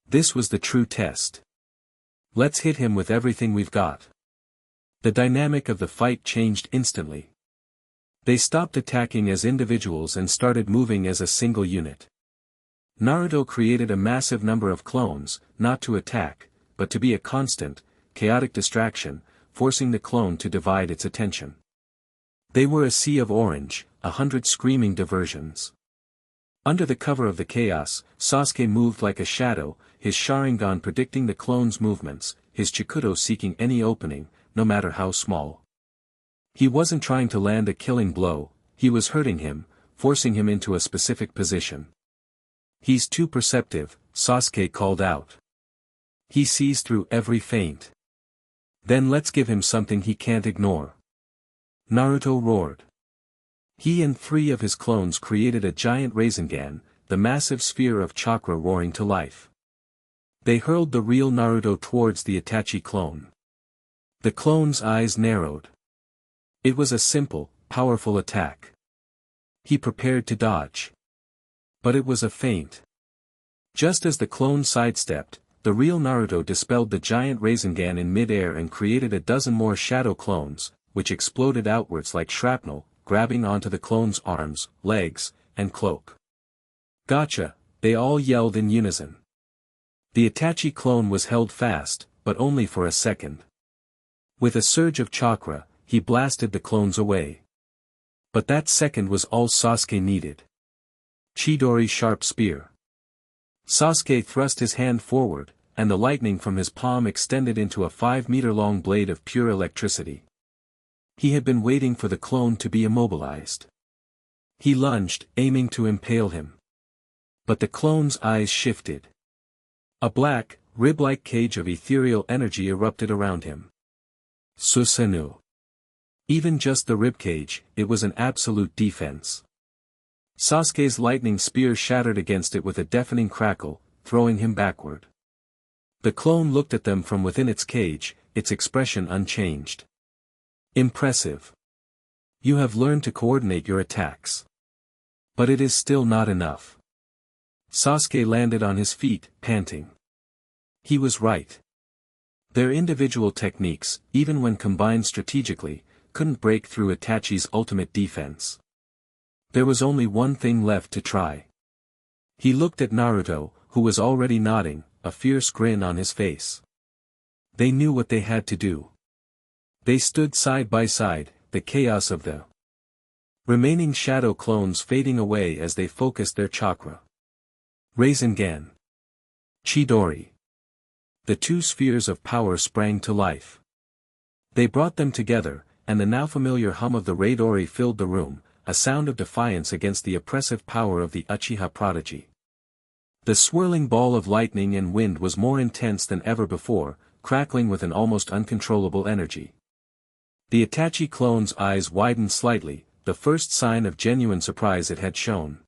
[SPEAKER 1] This was the true test. Let's hit him with everything we've got. The dynamic of the fight changed instantly. They stopped attacking as individuals and started moving as a single unit. Naruto created a massive number of clones, not to attack, but to be a constant, chaotic distraction, forcing the clone to divide its attention. They were a sea of orange, 100 screaming diversions. Under the cover of the chaos, Sasuke moved like a shadow, his Sharingan predicting the clone's movements, his Chikuto seeking any opening, no matter how small. He wasn't trying to land a killing blow, he was hurting him, forcing him into a specific position. He's too perceptive, Sasuke called out. He sees through every feint. Then let's give him something he can't ignore. Naruto roared. He and 3 of his clones created a giant Rasengan, the massive sphere of chakra roaring to life. They hurled the real Naruto towards the Itachi clone. The clone's eyes narrowed. It was a simple, powerful attack. He prepared to dodge. But it was a feint. Just as the clone sidestepped, the real Naruto dispelled the giant Rasengan in mid-air and created a dozen more shadow clones, which exploded outwards like shrapnel, grabbing onto the clone's arms, legs, and cloak. Gotcha, they all yelled in unison. The Itachi clone was held fast, but only for a second. With a surge of chakra, he blasted the clones away. But that second was all Sasuke needed. Chidori's sharp spear. Sasuke thrust his hand forward, and the lightning from his palm extended into a 5-meter-long blade of pure electricity. He had been waiting for the clone to be immobilized. He lunged, aiming to impale him. But the clone's eyes shifted. A black, rib-like cage of ethereal energy erupted around him. Susanoo. Even just the ribcage, it was an absolute defense. Sasuke's lightning spear shattered against it with a deafening crackle, throwing him backward. The clone looked at them from within its cage, its expression unchanged. Impressive. You have learned to coordinate your attacks. But it is still not enough. Sasuke landed on his feet, panting. He was right. Their individual techniques, even when combined strategically, couldn't break through Itachi's ultimate defense. There was only one thing left to try. He looked at Naruto, who was already nodding, a fierce grin on his face. They knew what they had to do. They stood side by side, the chaos of the remaining shadow clones fading away as they focused their chakra. Rasengan. Chidori. The 2 spheres of power sprang to life. They brought them together, and the now familiar hum of the Raidori filled the room, a sound of defiance against the oppressive power of the Uchiha prodigy. The swirling ball of lightning and wind was more intense than ever before, crackling with an almost uncontrollable energy. The Itachi clone's eyes widened slightly, the first sign of genuine surprise it had shown.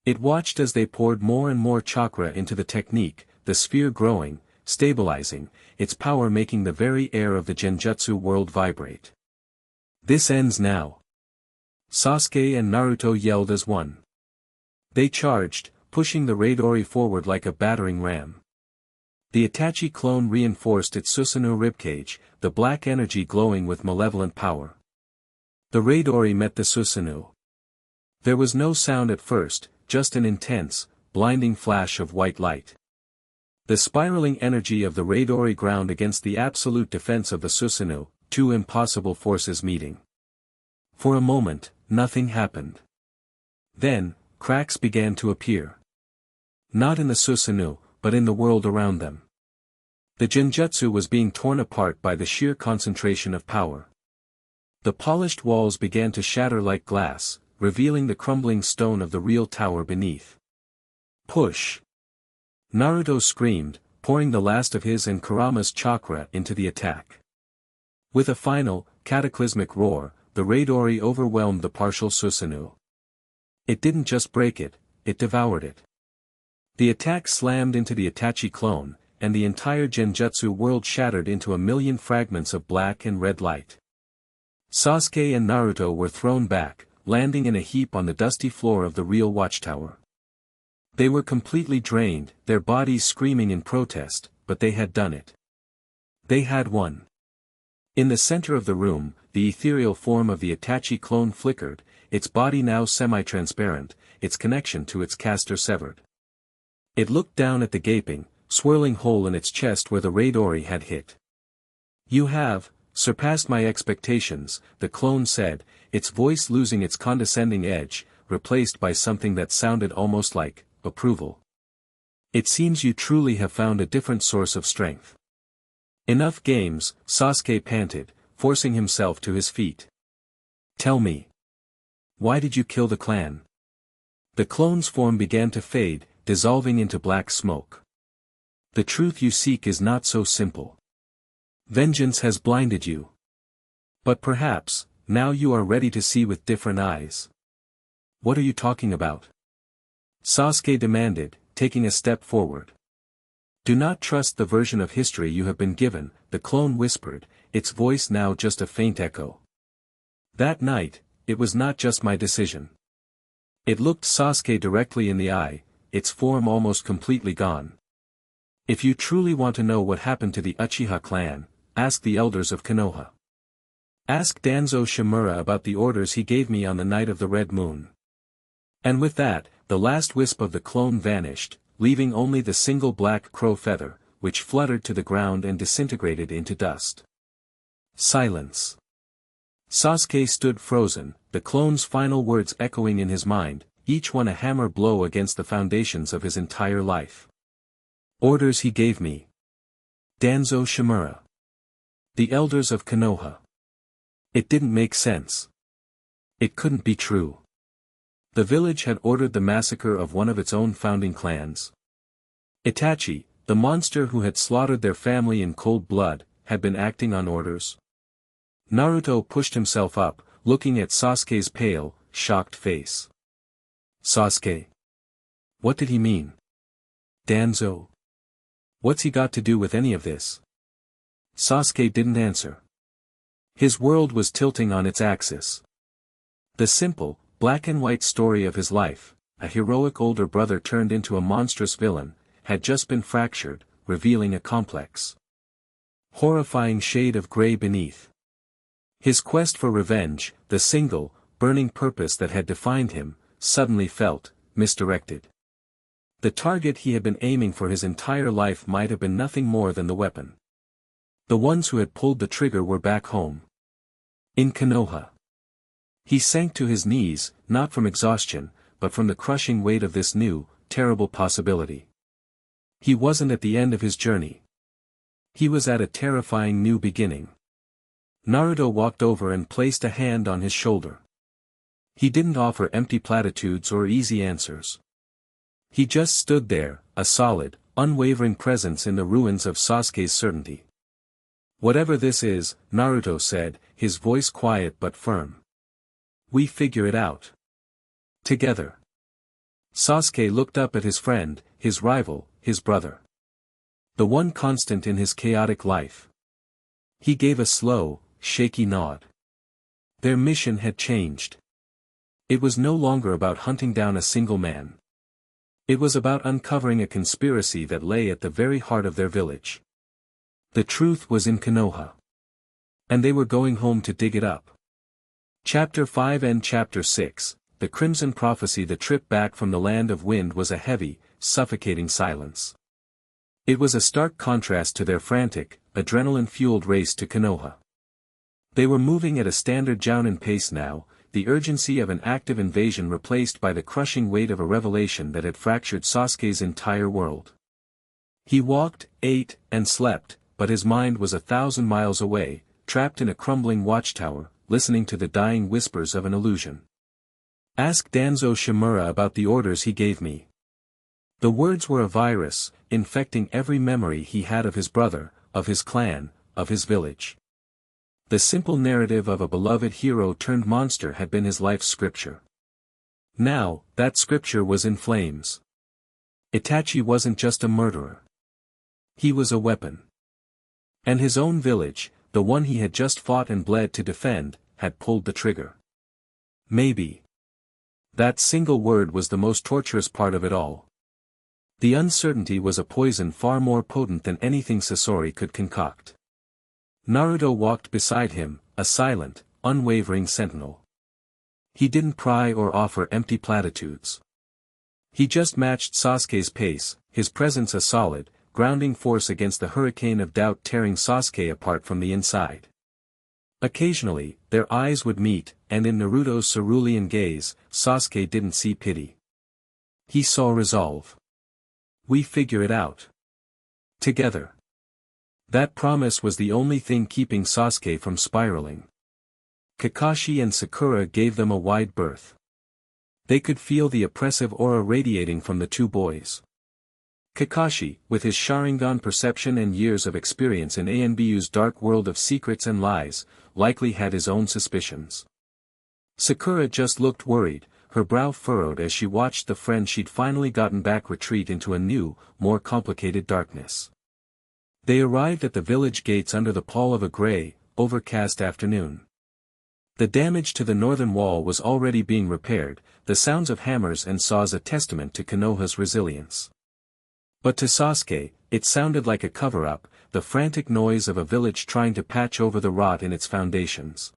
[SPEAKER 1] It watched as they poured more and more chakra into the technique, the sphere growing, stabilizing, its power making the very air of the Genjutsu world vibrate. This ends now. Sasuke and Naruto yelled as one. They charged, pushing the Raidori forward like a battering ram. The Itachi clone reinforced its Susanoo ribcage, the black energy glowing with malevolent power. The Raidori met the Susanoo. There was no sound at first, just an intense, blinding flash of white light. The spiraling energy of the Raidori ground against the absolute defense of the Susanoo, 2 impossible forces meeting. For a moment, nothing happened. Then, cracks began to appear. Not in the Susanoo, but in the world around them. The Genjutsu was being torn apart by the sheer concentration of power. The polished walls began to shatter like glass, revealing the crumbling stone of the real tower beneath. Push! Naruto screamed, pouring the last of his and Kurama's chakra into the attack. With a final, cataclysmic roar, the Raidori overwhelmed the partial Susanoo. It didn't just break it, it devoured it. The attack slammed into the Itachi clone, and the entire Genjutsu world shattered into a million fragments of black and red light. Sasuke and Naruto were thrown back, landing in a heap on the dusty floor of the real watchtower. They were completely drained, their bodies screaming in protest, but they had done it. They had won. In the center of the room, the ethereal form of the Itachi clone flickered, its body now semi-transparent, its connection to its caster severed. It looked down at the gaping, swirling hole in its chest where the Raidori had hit. "You have surpassed my expectations," the clone said, its voice losing its condescending edge, replaced by something that sounded almost like approval. "It seems you truly have found a different source of strength." "Enough games," Sasuke panted, forcing himself to his feet. "Tell me. Why did you kill the clan?" The clone's form began to fade, dissolving into black smoke. "The truth you seek is not so simple. Vengeance has blinded you. But perhaps, now you are ready to see with different eyes." "What are you talking about?" Sasuke demanded, taking a step forward. "Do not trust the version of history you have been given," the clone whispered, its voice now just a faint echo. "That night, it was not just my decision." It looked Sasuke directly in the eye, its form almost completely gone. "If you truly want to know what happened to the Uchiha clan, ask the elders of Konoha. Ask Danzo Shimura about the orders he gave me on the night of the Red Moon." And with that, the last wisp of the clone vanished, leaving only the single black crow feather, which fluttered to the ground and disintegrated into dust. Silence. Sasuke stood frozen, the clone's final words echoing in his mind, each one a hammer blow against the foundations of his entire life. "Orders he gave me. Danzo Shimura. The elders of Konoha." It didn't make sense. It couldn't be true. The village had ordered the massacre of one of its own founding clans. Itachi, the monster who had slaughtered their family in cold blood, had been acting on orders. Naruto pushed himself up, looking at Sasuke's pale, shocked face. "Sasuke. What did he mean? Danzo. What's he got to do with any of this?" Sasuke didn't answer. His world was tilting on its axis. The simple, black and white story of his life, a heroic older brother turned into a monstrous villain, had just been fractured, revealing a complex, horrifying shade of gray beneath. His quest for revenge, the single, burning purpose that had defined him, suddenly felt misdirected. The target he had been aiming for his entire life might have been nothing more than the weapon. The ones who had pulled the trigger were back home. In Konoha. He sank to his knees, not from exhaustion, but from the crushing weight of this new, terrible possibility. He wasn't at the end of his journey. He was at a terrifying new beginning. Naruto walked over and placed a hand on his shoulder. He didn't offer empty platitudes or easy answers. He just stood there, a solid, unwavering presence in the ruins of Sasuke's certainty. "Whatever this is," Naruto said, his voice quiet but firm. "We figure it out. Together." Sasuke looked up at his friend, his rival, his brother. The one constant in his chaotic life. He gave a slow, shaky nod. Their mission had changed. It was no longer about hunting down a single man. It was about uncovering a conspiracy that lay at the very heart of their village. The truth was in Konoha. And they were going home to dig it up. Chapter 5 and Chapter 6, The Crimson Prophecy. The trip back from the Land of Wind was a heavy, suffocating silence. It was a stark contrast to their frantic, adrenaline-fueled race to Konoha. They were moving at a standard jounin pace now, the urgency of an active invasion replaced by the crushing weight of a revelation that had fractured Sasuke's entire world. He walked, ate, and slept, but his mind was 1,000 miles away, trapped in a crumbling watchtower, listening to the dying whispers of an illusion. "Ask Danzo Shimura about the orders he gave me." The words were a virus, infecting every memory he had of his brother, of his clan, of his village. The simple narrative of a beloved hero turned monster had been his life's scripture. Now, that scripture was in flames. Itachi wasn't just a murderer. He was a weapon. And his own village, the one he had just fought and bled to defend, had pulled the trigger. Maybe. That single word was the most torturous part of it all. The uncertainty was a poison far more potent than anything Sasori could concoct. Naruto walked beside him, a silent, unwavering sentinel. He didn't pry or offer empty platitudes. He just matched Sasuke's pace, his presence a solid, grounding force against the hurricane of doubt tearing Sasuke apart from the inside. Occasionally, their eyes would meet, and in Naruto's cerulean gaze, Sasuke didn't see pity. He saw resolve. We figure it out. Together. That promise was the only thing keeping Sasuke from spiraling. Kakashi and Sakura gave them a wide berth. They could feel the oppressive aura radiating from the two boys. Kakashi, with his Sharingan perception and years of experience in ANBU's dark world of secrets and lies, likely had his own suspicions. Sakura just looked worried, her brow furrowed as she watched the friend she'd finally gotten back retreat into a new, more complicated darkness. They arrived at the village gates under the pall of a gray, overcast afternoon. The damage to the northern wall was already being repaired, the sounds of hammers and saws a testament to Konoha's resilience. But to Sasuke, it sounded like a cover-up, the frantic noise of a village trying to patch over the rot in its foundations.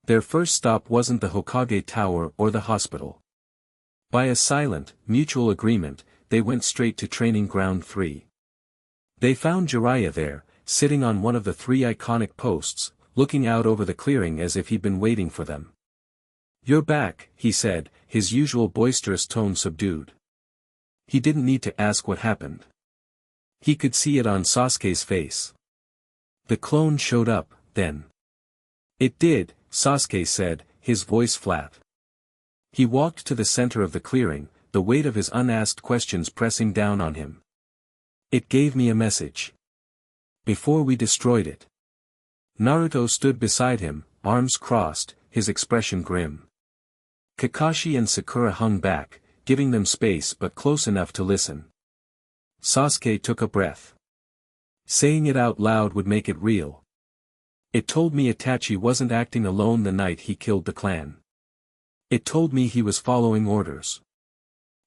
[SPEAKER 1] Their first stop wasn't the Hokage Tower or the hospital. By a silent, mutual agreement, they went straight to Training Ground 3. They found Jiraiya there, sitting on one of the three iconic posts, looking out over the clearing as if he'd been waiting for them. "You're back," he said, his usual boisterous tone subdued. He didn't need to ask what happened. He could see it on Sasuke's face. The clone showed up, then. "It did," Sasuke said, his voice flat. He walked to the center of the clearing, the weight of his unasked questions pressing down on him. "It gave me a message. Before we destroyed it." Naruto stood beside him, arms crossed, his expression grim. Kakashi and Sakura hung back, giving them space but close enough to listen. Sasuke took a breath. Saying it out loud would make it real. "It told me Itachi wasn't acting alone the night he killed the clan. It told me he was following orders."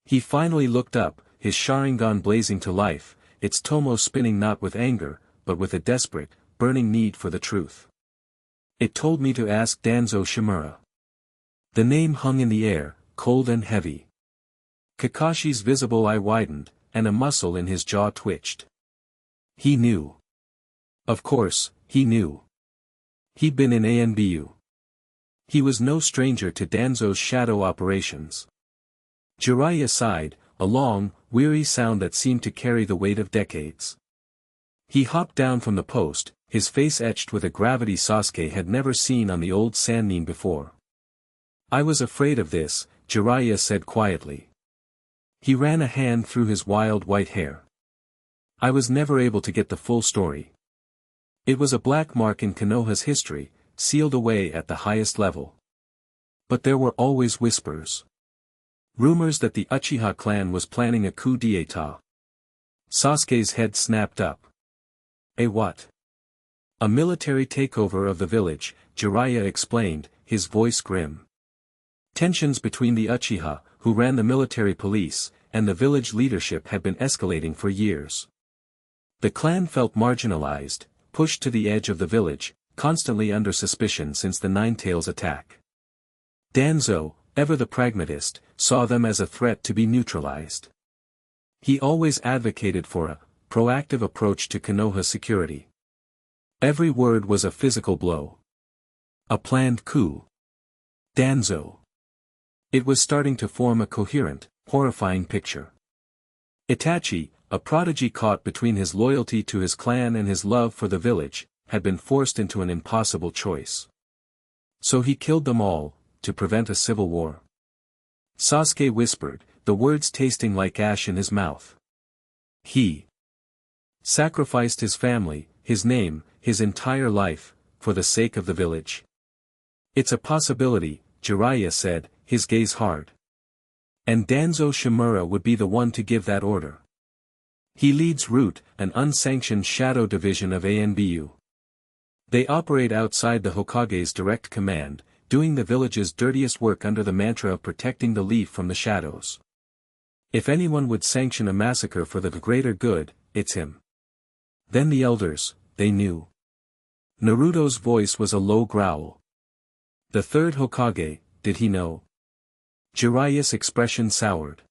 [SPEAKER 1] He finally looked up, his Sharingan blazing to life, its tomo spinning not with anger, but with a desperate, burning need for the truth. "It told me to ask Danzo Shimura." The name hung in the air, cold and heavy. Kakashi's visible eye widened, and a muscle in his jaw twitched. He knew. Of course, he knew. He'd been in ANBU. He was no stranger to Danzo's shadow operations. Jiraiya sighed, a long, weary sound that seemed to carry the weight of decades. He hopped down from the post, his face etched with a gravity Sasuke had never seen on the old Sannin before. "I was afraid of this," Jiraiya said quietly. He ran a hand through his wild white hair. "I was never able to get the full story. It was a black mark in Konoha's history, sealed away at the highest level. But there were always whispers. Rumors that the Uchiha clan was planning a coup d'état." Sasuke's head snapped up. "A what?" "A military takeover of the village," Jiraiya explained, his voice grim. Tensions between the Uchiha, who ran the military police, and the village leadership had been escalating for years. The clan felt marginalized, pushed to the edge of the village, constantly under suspicion since the Ninetales attack. Danzo, ever the pragmatist, saw them as a threat to be neutralized. He always advocated for a proactive approach to Konoha security. Every word was a physical blow. A planned coup. Danzo. It was starting to form a coherent, horrifying picture. Itachi, a prodigy caught between his loyalty to his clan and his love for the village, had been forced into an impossible choice. So he killed them all, to prevent a civil war. Sasuke whispered, the words tasting like ash in his mouth. He sacrificed his family, his name, his entire life, for the sake of the village. "It's a possibility," Jiraiya said, his gaze hard. "And Danzo Shimura would be the one to give that order. He leads Root, an unsanctioned shadow division of ANBU. They operate outside the Hokage's direct command, doing the village's dirtiest work under the mantra of protecting the leaf from the shadows. If anyone would sanction a massacre for the greater good, it's him." Then the elders, they knew. Naruto's voice was a low growl. The third Hokage, did he know? Jiraiya's expression soured.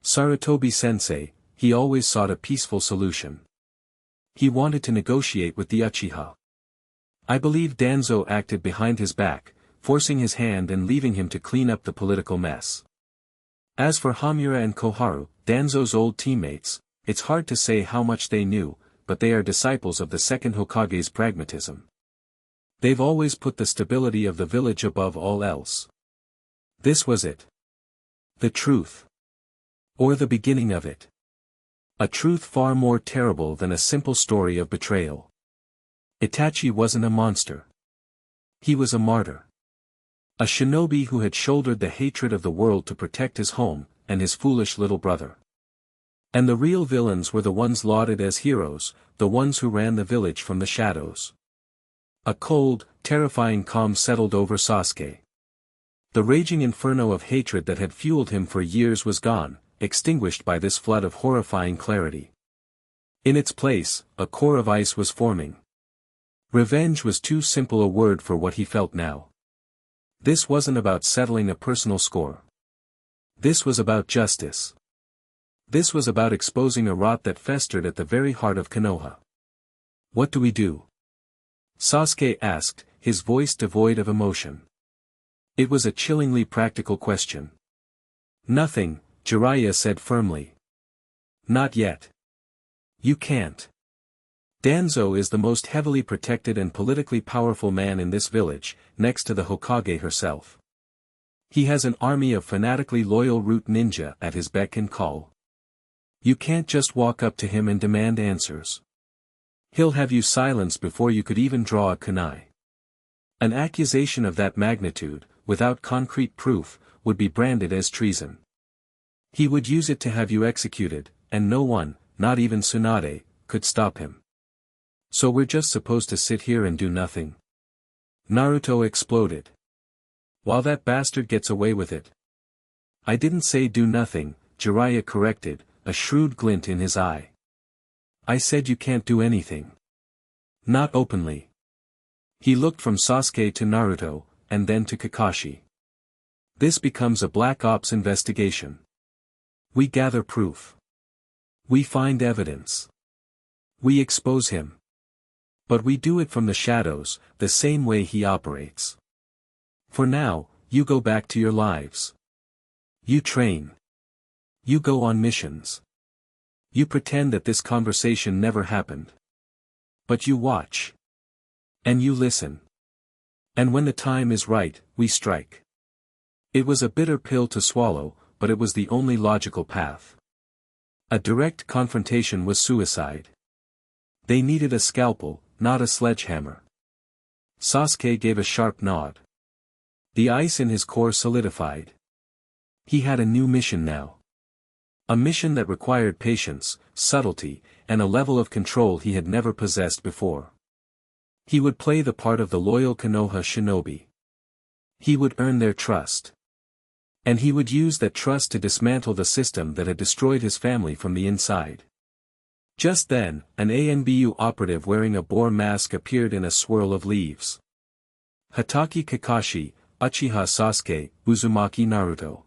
[SPEAKER 1] Sarutobi-sensei, he always sought a peaceful solution. He wanted to negotiate with the Uchiha. I believe Danzo acted behind his back, forcing his hand and leaving him to clean up the political mess. As for Hamura and Koharu, Danzo's old teammates, it's hard to say how much they knew, but they are disciples of the second Hokage's pragmatism. They've always put the stability of the village above all else. This was it. The truth. Or the beginning of it. A truth far more terrible than a simple story of betrayal. Itachi wasn't a monster. He was a martyr. A shinobi who had shouldered the hatred of the world to protect his home, and his foolish little brother. And the real villains were the ones lauded as heroes, the ones who ran the village from the shadows. A cold, terrifying calm settled over Sasuke. The raging inferno of hatred that had fueled him for years was gone, extinguished by this flood of horrifying clarity. In its place, a core of ice was forming. Revenge was too simple a word for what he felt now. This wasn't about settling a personal score. This was about justice. This was about exposing a rot that festered at the very heart of Konoha. What do we do? Sasuke asked, his voice devoid of emotion. It was a chillingly practical question. Nothing, Jiraiya said firmly. Not yet. You can't. Danzo is the most heavily protected and politically powerful man in this village, next to the Hokage herself. He has an army of fanatically loyal root ninja at his beck and call. You can't just walk up to him and demand answers. He'll have you silenced before you could even draw a kunai. An accusation of that magnitude, without concrete proof, would be branded as treason. He would use it to have you executed, and no one, not even Tsunade, could stop him. So we're just supposed to sit here and do nothing? Naruto exploded. While that bastard gets away with it. I didn't say do nothing, Jiraiya corrected, a shrewd glint in his eye. I said you can't do anything. Not openly. He looked from Sasuke to Naruto, and then to Kakashi. This becomes a Black Ops investigation. We gather proof. We find evidence. We expose him. But we do it from the shadows, the same way he operates. For now, you go back to your lives. You train. You go on missions. You pretend that this conversation never happened. But you watch. And you listen. And when the time is right, we strike. It was a bitter pill to swallow, but it was the only logical path. A direct confrontation was suicide. They needed a scalpel, not a sledgehammer. Sasuke gave a sharp nod. The ice in his core solidified. He had a new mission now. A mission that required patience, subtlety, and a level of control he had never possessed before. He would play the part of the loyal Konoha shinobi. He would earn their trust. And he would use that trust to dismantle the system that had destroyed his family from the inside. Just then, an ANBU operative wearing a boar mask appeared in a swirl of leaves. Hatake Kakashi, Uchiha Sasuke, Uzumaki Naruto.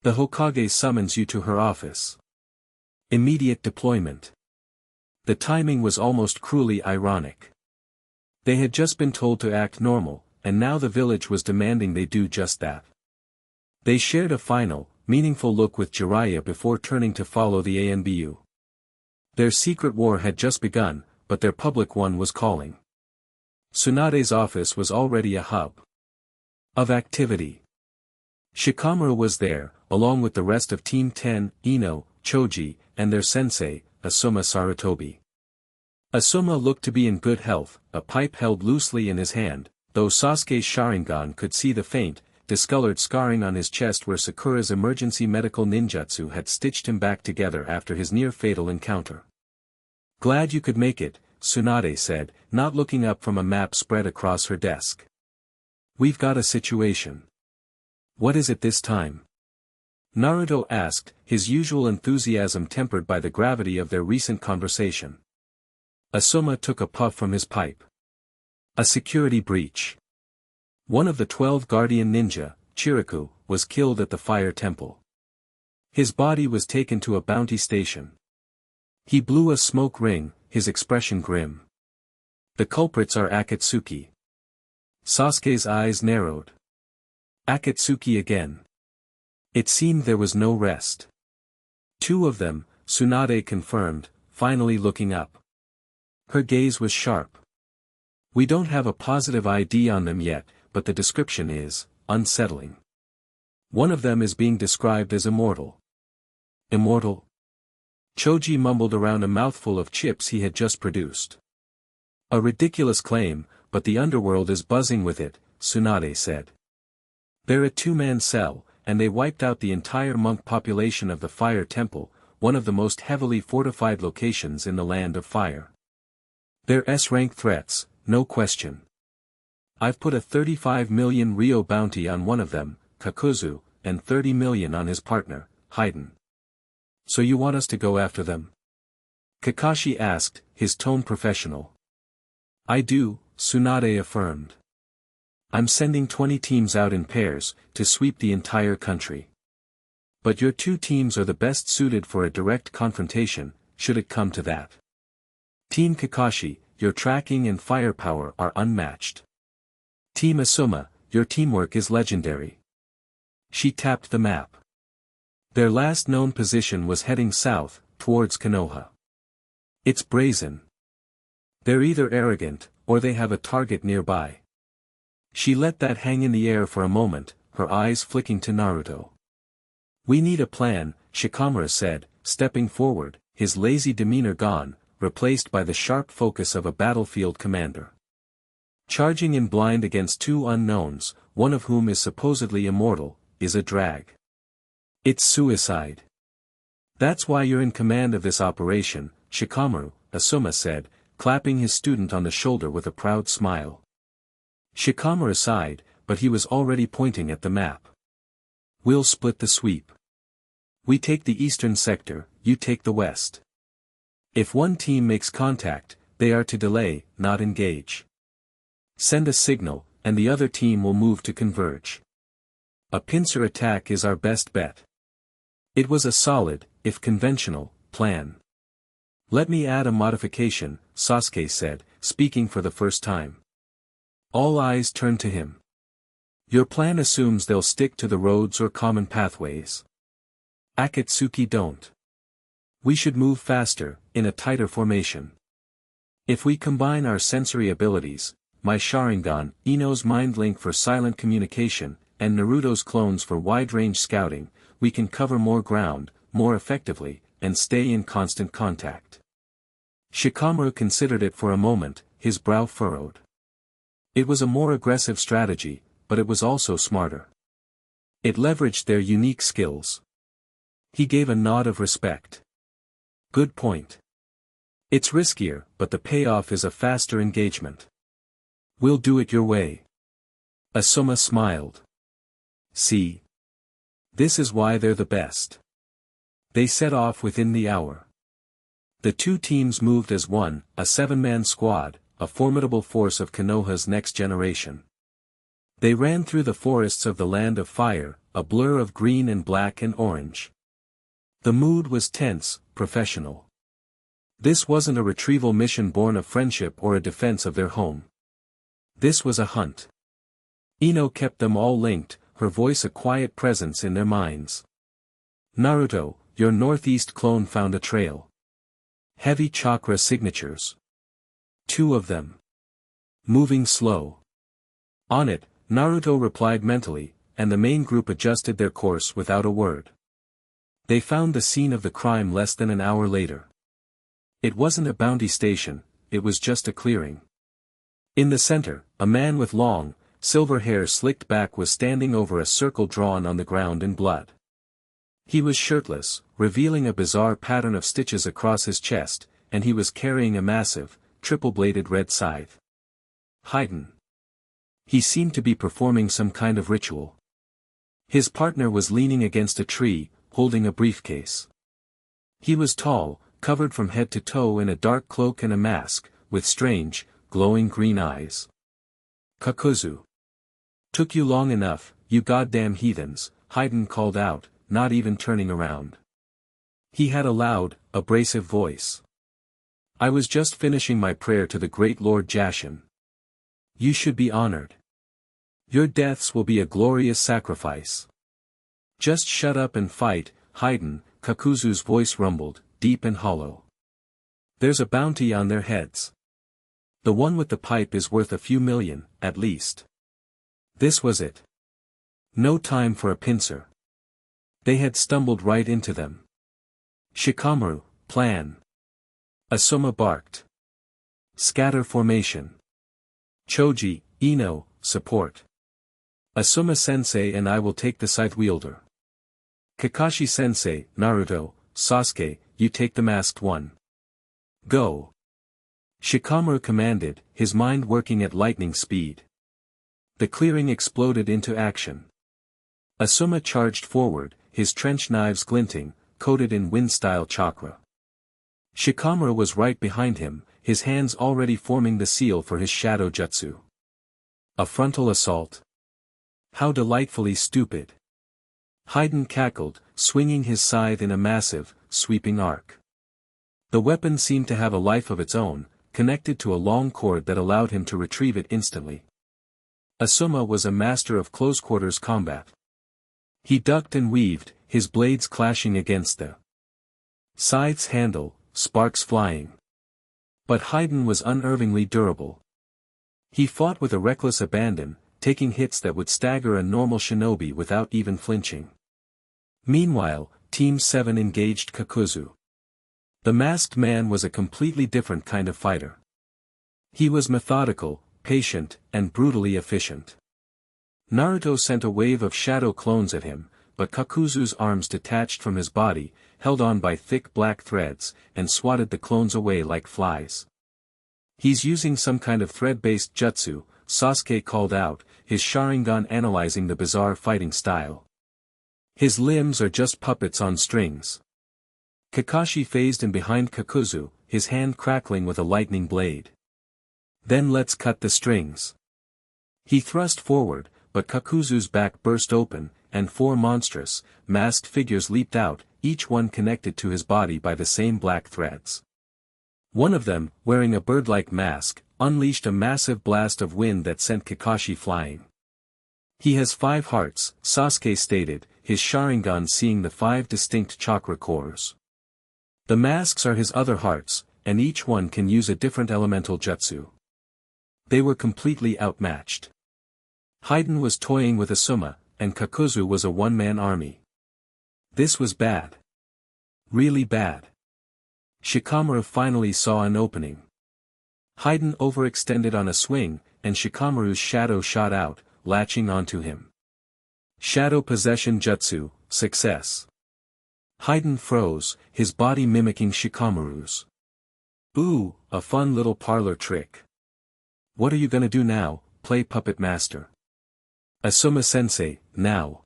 [SPEAKER 1] The Hokage summons you to her office. Immediate deployment. The timing was almost cruelly ironic. They had just been told to act normal, and now the village was demanding they do just that. They shared a final, meaningful look with Jiraiya before turning to follow the ANBU. Their secret war had just begun, but their public one was calling. Tsunade's office was already a hub of activity. Shikamaru was there, along with the rest of Team 10, Ino, Choji, and their sensei, Asuma Sarutobi. Asuma looked to be in good health, a pipe held loosely in his hand, though Sasuke's Sharingan could see the faint, discolored scarring on his chest where Sakura's emergency medical ninjutsu had stitched him back together after his near-fatal encounter. Glad you could make it, Tsunade said, not looking up from a map spread across her desk. We've got a situation. What is it this time? Naruto asked, his usual enthusiasm tempered by the gravity of their recent conversation. Asuma took a puff from his pipe. A security breach. One of the 12 guardian ninja, Chiriku, was killed at the fire temple. His body was taken to a bounty station. He blew a smoke ring, his expression grim. The culprits are Akatsuki. Sasuke's eyes narrowed. Akatsuki again. It seemed there was no rest. Two of them, Tsunade confirmed, finally looking up. Her gaze was sharp. We don't have a positive ID on them yet, but the description is unsettling. One of them is being described as immortal. Immortal? Choji mumbled around a mouthful of chips he had just produced. A ridiculous claim, but the underworld is buzzing with it, Tsunade said. They're a two-man cell, and they wiped out the entire monk population of the Fire Temple, one of the most heavily fortified locations in the Land of Fire. They're S-rank threats, no question. I've put a 35 million Ryo bounty on one of them, Kakuzu, and 30 million on his partner, Haiden. So you want us to go after them? Kakashi asked, his tone professional. I do, Tsunade affirmed. I'm sending 20 teams out in pairs, to sweep the entire country. But your two teams are the best suited for a direct confrontation, should it come to that. Team Kakashi, your tracking and firepower are unmatched. Team Asuma, your teamwork is legendary. She tapped the map. Their last known position was heading south, towards Konoha. It's brazen. They're either arrogant, or they have a target nearby. She let that hang in the air for a moment, her eyes flicking to Naruto. We need a plan, Shikamaru said, stepping forward, his lazy demeanor gone, replaced by the sharp focus of a battlefield commander. Charging in blind against two unknowns, one of whom is supposedly immortal, is a drag. It's suicide. That's why you're in command of this operation, Shikamaru, Asuma said, clapping his student on the shoulder with a proud smile. Shikamaru sighed, but he was already pointing at the map. We'll split the sweep. We take the eastern sector, you take the west. If one team makes contact, they are to delay, not engage. Send a signal, and the other team will move to converge. A pincer attack is our best bet. It was a solid, if conventional, plan. Let me add a modification, Sasuke said, speaking for the first time. All eyes turned to him. Your plan assumes they'll stick to the roads or common pathways. Akatsuki don't. We should move faster, in a tighter formation. If we combine our sensory abilities, my Sharingan, Ino's mind link for silent communication, and Naruto's clones for wide-range scouting, we can cover more ground, more effectively, and stay in constant contact. Shikamaru considered it for a moment, his brow furrowed. It was a more aggressive strategy, but it was also smarter. It leveraged their unique skills. He gave a nod of respect. Good point. It's riskier, but the payoff is a faster engagement. We'll do it your way. Asuma smiled. See? This is why they're the best. They set off within the hour. The two teams moved as one, a 7-man squad, a formidable force of Konoha's next generation. They ran through the forests of the Land of Fire, a blur of green and black and orange. The mood was tense, professional. This wasn't a retrieval mission born of friendship or a defense of their home. This was a hunt. Ino kept them all linked, her voice a quiet presence in their minds. Naruto, your northeast clone found a trail. Heavy chakra signatures. 2 of them. Moving slow. On it, Naruto replied mentally, and the main group adjusted their course without a word. They found the scene of the crime less than an hour later. It wasn't a bounty station, it was just a clearing. In the center, a man with long, silver hair slicked back was standing over a circle drawn on the ground in blood. He was shirtless, revealing a bizarre pattern of stitches across his chest, and he was carrying a massive, triple-bladed red scythe. Haiden. He seemed to be performing some kind of ritual. His partner was leaning against a tree, holding a briefcase. He was tall, covered from head to toe in a dark cloak and a mask, with strange, glowing green eyes. Kakuzu. Took you long enough, you goddamn heathens, Haydn called out, not even turning around. He had a loud, abrasive voice. I was just finishing my prayer to the great Lord Jashin. You should be honored. Your deaths will be a glorious sacrifice. Just shut up and fight, Haydn, Kakuzu's voice rumbled, deep and hollow. There's a bounty on their heads. The one with the pipe is worth a few million, at least. This was it. No time for a pincer. They had stumbled right into them. Shikamaru, plan. Asuma barked. Scatter formation. Choji, Ino, support. Asuma-sensei and I will take the scythe-wielder. Kakashi-sensei, Naruto, Sasuke, you take the masked one. Go. Shikamaru commanded, his mind working at lightning speed. The clearing exploded into action. Asuma charged forward, his trench knives glinting, coated in wind-style chakra. Shikamaru was right behind him, his hands already forming the seal for his shadow jutsu. A frontal assault. How delightfully stupid. Haydn cackled, swinging his scythe in a massive, sweeping arc. The weapon seemed to have a life of its own, connected to a long cord that allowed him to retrieve it instantly. Asuma was a master of close-quarters combat. He ducked and weaved, his blades clashing against the scythe's handle, sparks flying. But Haydn was unervingly durable. He fought with a reckless abandon, taking hits that would stagger a normal shinobi without even flinching. Meanwhile, Team 7 engaged Kakuzu. The masked man was a completely different kind of fighter. He was methodical, patient, and brutally efficient. Naruto sent a wave of shadow clones at him, but Kakuzu's arms detached from his body, held on by thick black threads, and swatted the clones away like flies. He's using some kind of thread-based jutsu, Sasuke called out, his Sharingan analyzing the bizarre fighting style. His limbs are just puppets on strings. Kakashi phased in behind Kakuzu, his hand crackling with a lightning blade. Then let's cut the strings. He thrust forward, but Kakuzu's back burst open, and four monstrous, masked figures leaped out, each one connected to his body by the same black threads. One of them, wearing a bird-like mask, unleashed a massive blast of wind that sent Kakashi flying. He has 5 hearts, Sasuke stated, his Sharingan seeing the 5 distinct chakra cores. The masks are his other hearts, and each one can use a different elemental jutsu. They were completely outmatched. Haydn was toying with Asuma, and Kakuzu was a one-man army. This was bad. Really bad. Shikamaru finally saw an opening. Haydn overextended on a swing, and Shikamaru's shadow shot out, latching onto him. Shadow possession jutsu, success. Haydn froze, his body mimicking Shikamaru's. Ooh, a fun little parlor trick. What are you gonna do now, play puppet master? Asuma-sensei, now.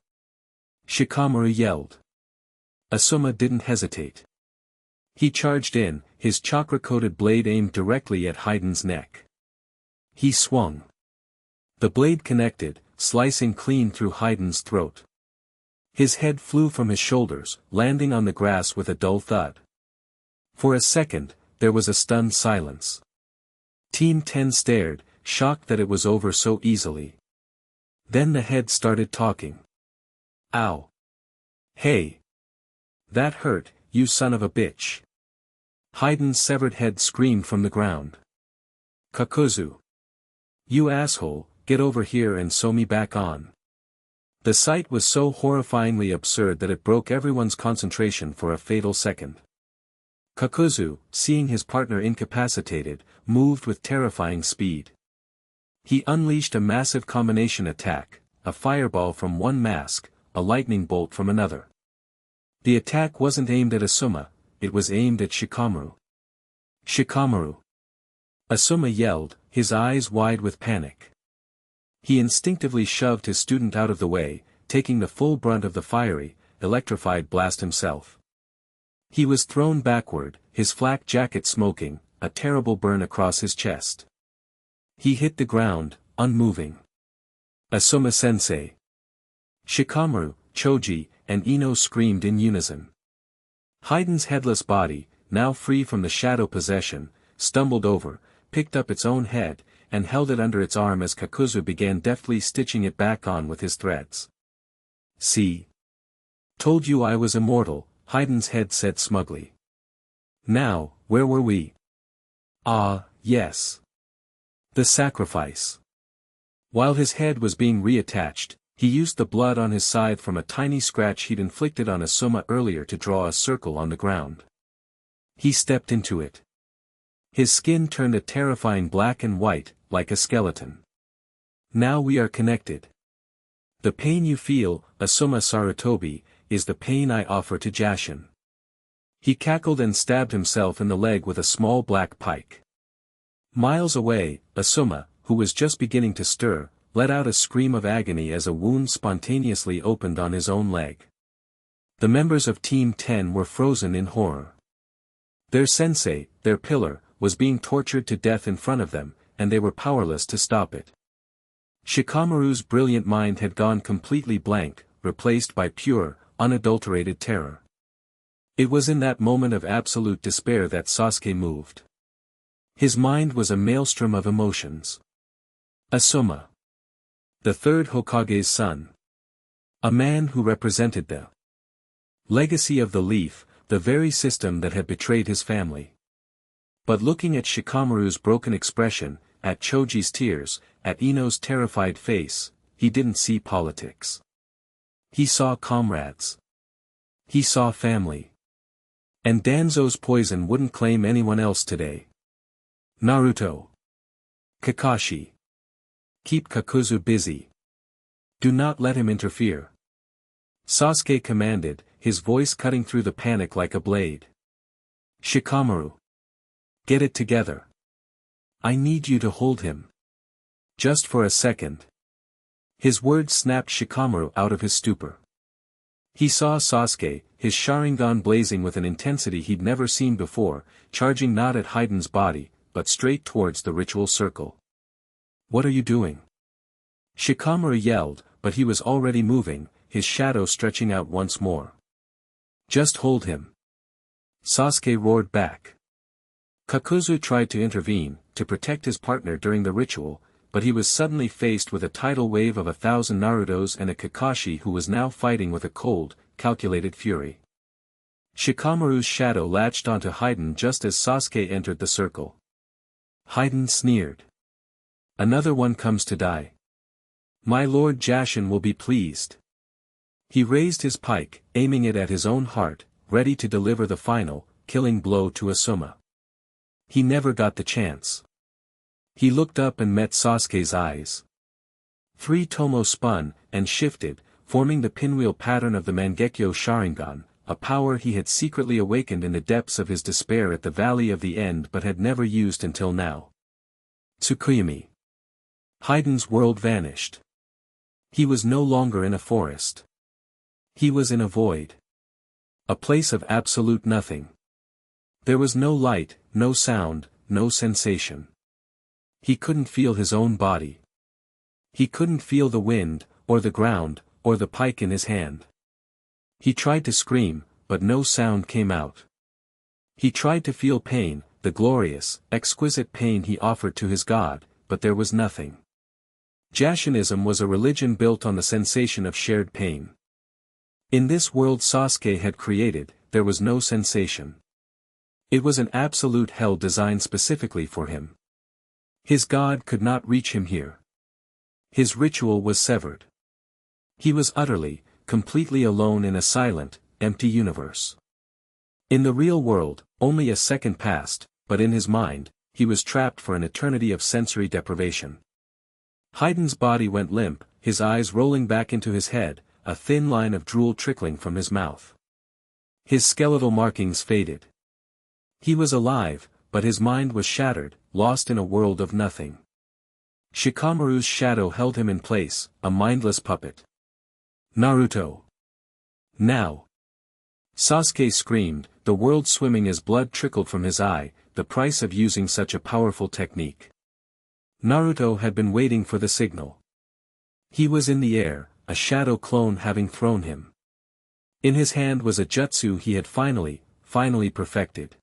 [SPEAKER 1] Shikamaru yelled. Asuma didn't hesitate. He charged in, his chakra-coated blade aimed directly at Haydn's neck. He swung. The blade connected, slicing clean through Haydn's throat. His head flew from his shoulders, landing on the grass with a dull thud. For a second, there was a stunned silence. Team 10 stared, shocked that it was over so easily. Then the head started talking. Ow. Hey. That hurt, you son of a bitch. Haydn's severed head screamed from the ground. Kakuzu. You asshole, get over here and sew me back on. The sight was so horrifyingly absurd that it broke everyone's concentration for a fatal second. Kakuzu, seeing his partner incapacitated, moved with terrifying speed. He unleashed a massive combination attack, a fireball from one mask, a lightning bolt from another. The attack wasn't aimed at Asuma, it was aimed at Shikamaru. Shikamaru. Asuma yelled, his eyes wide with panic. He instinctively shoved his student out of the way, taking the full brunt of the fiery, electrified blast himself. He was thrown backward, his flak jacket smoking, a terrible burn across his chest. He hit the ground, unmoving. Asuma-sensei. Shikamaru, Choji, and Ino screamed in unison. Heiden's headless body, now free from the shadow possession, stumbled over, picked up its own head, and held it under its arm as Kakuzu began deftly stitching it back on with his threads. "See? Told you I was immortal," Heiden's head said smugly. "Now, where were we? Ah, yes. The sacrifice." While his head was being reattached, he used the blood on his side from a tiny scratch he'd inflicted on Asuma earlier to draw a circle on the ground. He stepped into it. His skin turned a terrifying black and white, like a skeleton. "Now we are connected. The pain you feel, Asuma Sarutobi, is the pain I offer to Jashin." He cackled and stabbed himself in the leg with a small black pike. Miles away, Asuma, who was just beginning to stir, let out a scream of agony as a wound spontaneously opened on his own leg. The members of Team 10 were frozen in horror. Their sensei, their pillar, was being tortured to death in front of them, and they were powerless to stop it. Shikamaru's brilliant mind had gone completely blank, replaced by pure, unadulterated terror. It was in that moment of absolute despair that Sasuke moved. His mind was a maelstrom of emotions. Asuma. The third Hokage's son. A man who represented the legacy of the leaf, the very system that had betrayed his family. But looking at Shikamaru's broken expression, at Choji's tears, at Ino's terrified face, he didn't see politics. He saw comrades. He saw family. And Danzo's poison wouldn't claim anyone else today. Naruto. Kakashi. Keep Kakuzu busy. Do not let him interfere. Sasuke commanded, his voice cutting through the panic like a blade. Shikamaru. Get it together. I need you to hold him. Just for a second. His words snapped Shikamaru out of his stupor. He saw Sasuke, his Sharingan blazing with an intensity he'd never seen before, charging not at Heiden's body, but straight towards the ritual circle. "What are you doing?" Shikamaru yelled, but he was already moving, his shadow stretching out once more. "Just hold him." Sasuke roared back. Kakuzu tried to intervene, to protect his partner during the ritual, but he was suddenly faced with a tidal wave of 1,000 Narutos and a Kakashi who was now fighting with a cold, calculated fury. Shikamaru's shadow latched onto Haiden just as Sasuke entered the circle. Haiden sneered. "Another one comes to die. My lord Jashin will be pleased." He raised his pike, aiming it at his own heart, ready to deliver the final, killing blow to Asuma. He never got the chance. He looked up and met Sasuke's eyes. 3 Tomo spun, and shifted, forming the pinwheel pattern of the Mangekyo Sharingan, a power he had secretly awakened in the depths of his despair at the Valley of the End but had never used until now. Tsukuyomi. Heiden's world vanished. He was no longer in a forest. He was in a void. A place of absolute nothing. There was no light, no sound, no sensation. He couldn't feel his own body. He couldn't feel the wind, or the ground, or the pike in his hand. He tried to scream, but no sound came out. He tried to feel pain, the glorious, exquisite pain he offered to his god, but there was nothing. Jashinism was a religion built on the sensation of shared pain. In this world Sasuke had created, there was no sensation. It was an absolute hell designed specifically for him. His god could not reach him here. His ritual was severed. He was utterly, completely alone in a silent, empty universe. In the real world, only a second passed, but in his mind, he was trapped for an eternity of sensory deprivation. Heiden's body went limp, his eyes rolling back into his head, a thin line of drool trickling from his mouth. His skeletal markings faded. He was alive, but his mind was shattered, lost in a world of nothing. Shikamaru's shadow held him in place, a mindless puppet. Naruto. Now. Sasuke screamed, the world swimming as blood trickled from his eye, the price of using such a powerful technique. Naruto had been waiting for the signal. He was in the air, a shadow clone having thrown him. In his hand was a jutsu he had finally perfected.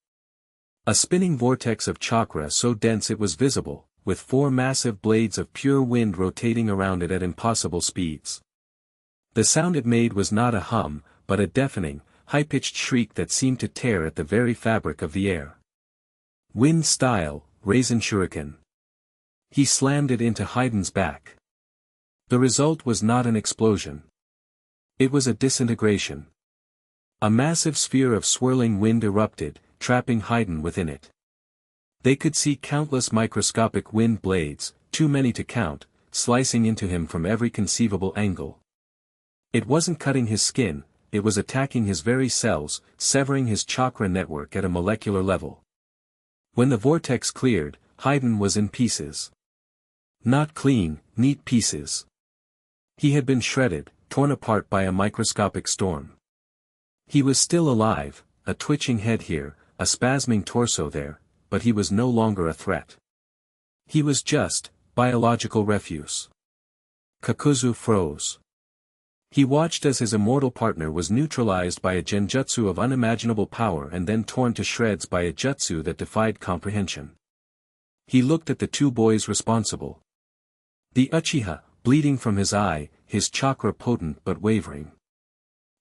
[SPEAKER 1] A spinning vortex of chakra so dense it was visible, with 4 massive blades of pure wind rotating around it at impossible speeds. The sound it made was not a hum, but a deafening, high-pitched shriek that seemed to tear at the very fabric of the air. Wind style, Raisin Shuriken. He slammed it into Haiden's back. The result was not an explosion. It was a disintegration. A massive sphere of swirling wind erupted, trapping Haiden within it. They could see countless microscopic wind blades, too many to count, slicing into him from every conceivable angle. It wasn't cutting his skin, it was attacking his very cells, severing his chakra network at a molecular level. When the vortex cleared, Haiden was in pieces. Not clean, neat pieces. He had been shredded, torn apart by a microscopic storm. He was still alive, a twitching head here, a spasming torso there, but he was no longer a threat. He was just biological refuse. Kakuzu froze. He watched as his immortal partner was neutralized by a genjutsu of unimaginable power and then torn to shreds by a jutsu that defied comprehension. He looked at the 2 boys responsible. The Uchiha, bleeding from his eye, his chakra potent but wavering.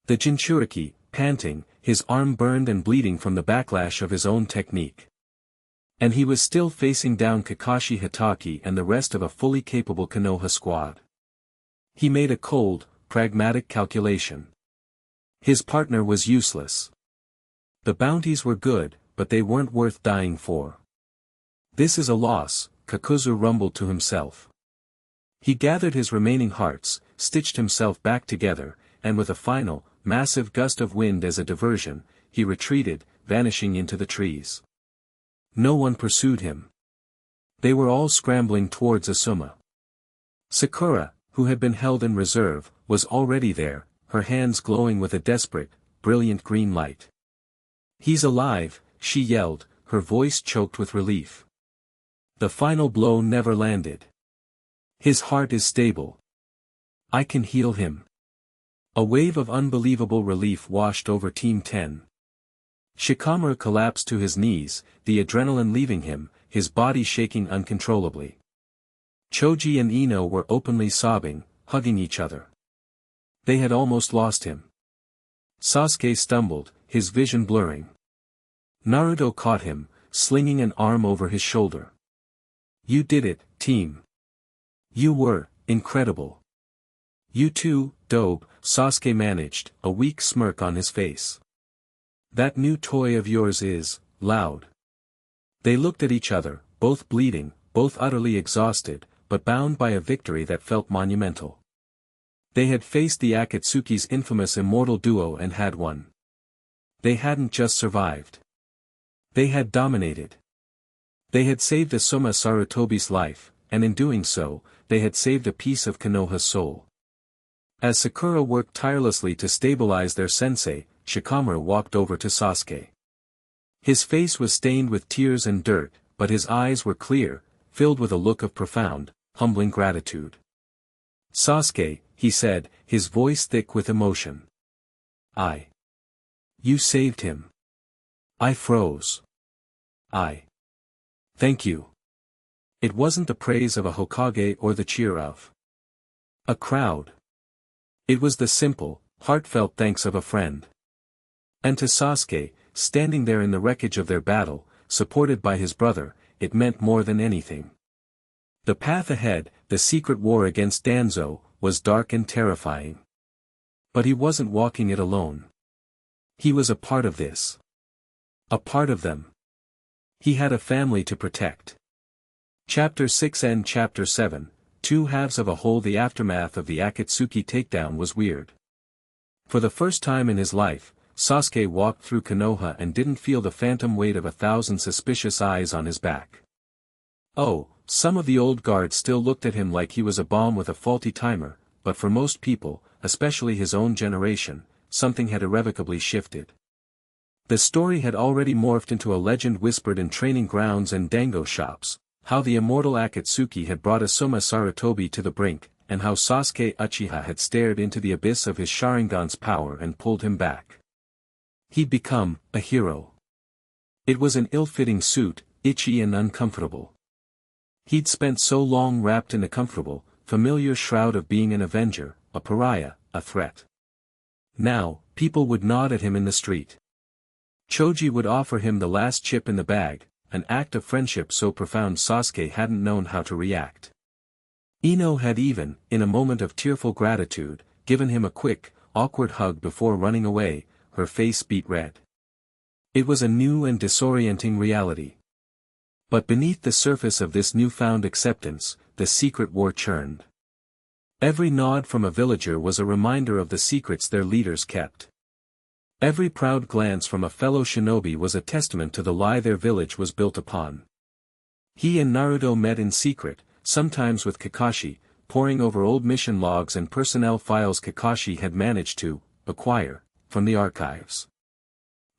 [SPEAKER 1] The Jinchuriki, panting, his arm burned and bleeding from the backlash of his own technique. And he was still facing down Kakashi Hatake and the rest of a fully capable Konoha squad. He made a cold, pragmatic calculation. His partner was useless. The bounties were good, but they weren't worth dying for. This is a loss, Kakuzu rumbled to himself. He gathered his remaining hearts, stitched himself back together, and with a final, massive gust of wind as a diversion, he retreated, vanishing into the trees. No one pursued him. They were all scrambling towards Asuma. Sakura, who had been held in reserve, was already there, her hands glowing with a desperate, brilliant green light. "He's alive," she yelled, her voice choked with relief. The final blow never landed. "His heart is stable. I can heal him." A wave of unbelievable relief washed over Team 10. Shikamaru collapsed to his knees, the adrenaline leaving him, his body shaking uncontrollably. Choji and Ino were openly sobbing, hugging each other. They had almost lost him. Sasuke stumbled, his vision blurring. Naruto caught him, slinging an arm over his shoulder. "You did it, team. You were incredible." "You too, Dobe," Sasuke managed, a weak smirk on his face. "That new toy of yours is loud." They looked at each other, both bleeding, both utterly exhausted, but bound by a victory that felt monumental. They had faced the Akatsuki's infamous immortal duo and had won. They hadn't just survived. They had dominated. They had saved Asuma Sarutobi's life, and in doing so, they had saved a piece of Konoha's soul. As Sakura worked tirelessly to stabilize their sensei, Shikamaru walked over to Sasuke. His face was stained with tears and dirt, but his eyes were clear, filled with a look of profound, humbling gratitude. "Sasuke," he said, his voice thick with emotion. You saved him." I froze. "Thank you." It wasn't the praise of a Hokage or the cheer of a crowd. It was the simple, heartfelt thanks of a friend. And to Sasuke, standing there in the wreckage of their battle, supported by his brother, it meant more than anything. The path ahead, the secret war against Danzo, was dark and terrifying. But he wasn't walking it alone. He was a part of this. A part of them. He had a family to protect. Chapter 6 and Chapter 7, Two halves of a whole. The aftermath of the Akatsuki takedown was weird. For the first time in his life, Sasuke walked through Konoha and didn't feel the phantom weight of 1,000 suspicious eyes on his back. Oh, some of the old guards still looked at him like he was a bomb with a faulty timer, but for most people, especially his own generation, something had irrevocably shifted. The story had already morphed into a legend whispered in training grounds and dango shops, how the immortal Akatsuki had brought Asuma Sarutobi to the brink, and how Sasuke Uchiha had stared into the abyss of his Sharingan's power and pulled him back. He'd become a hero. It was an ill-fitting suit, itchy and uncomfortable. He'd spent so long wrapped in a comfortable, familiar shroud of being an avenger, a pariah, a threat. Now, people would nod at him in the street. Choji would offer him the last chip in the bag, an act of friendship so profound Sasuke hadn't known how to react. Ino had even, in a moment of tearful gratitude, given him a quick, awkward hug before running away, her face beet red. It was a new and disorienting reality. But beneath the surface of this newfound acceptance, the secret war churned. Every nod from a villager was a reminder of the secrets their leaders kept. Every proud glance from a fellow shinobi was a testament to the lie their village was built upon. He and Naruto met in secret, sometimes with Kakashi, poring over old mission logs and personnel files Kakashi had managed to acquire from the archives.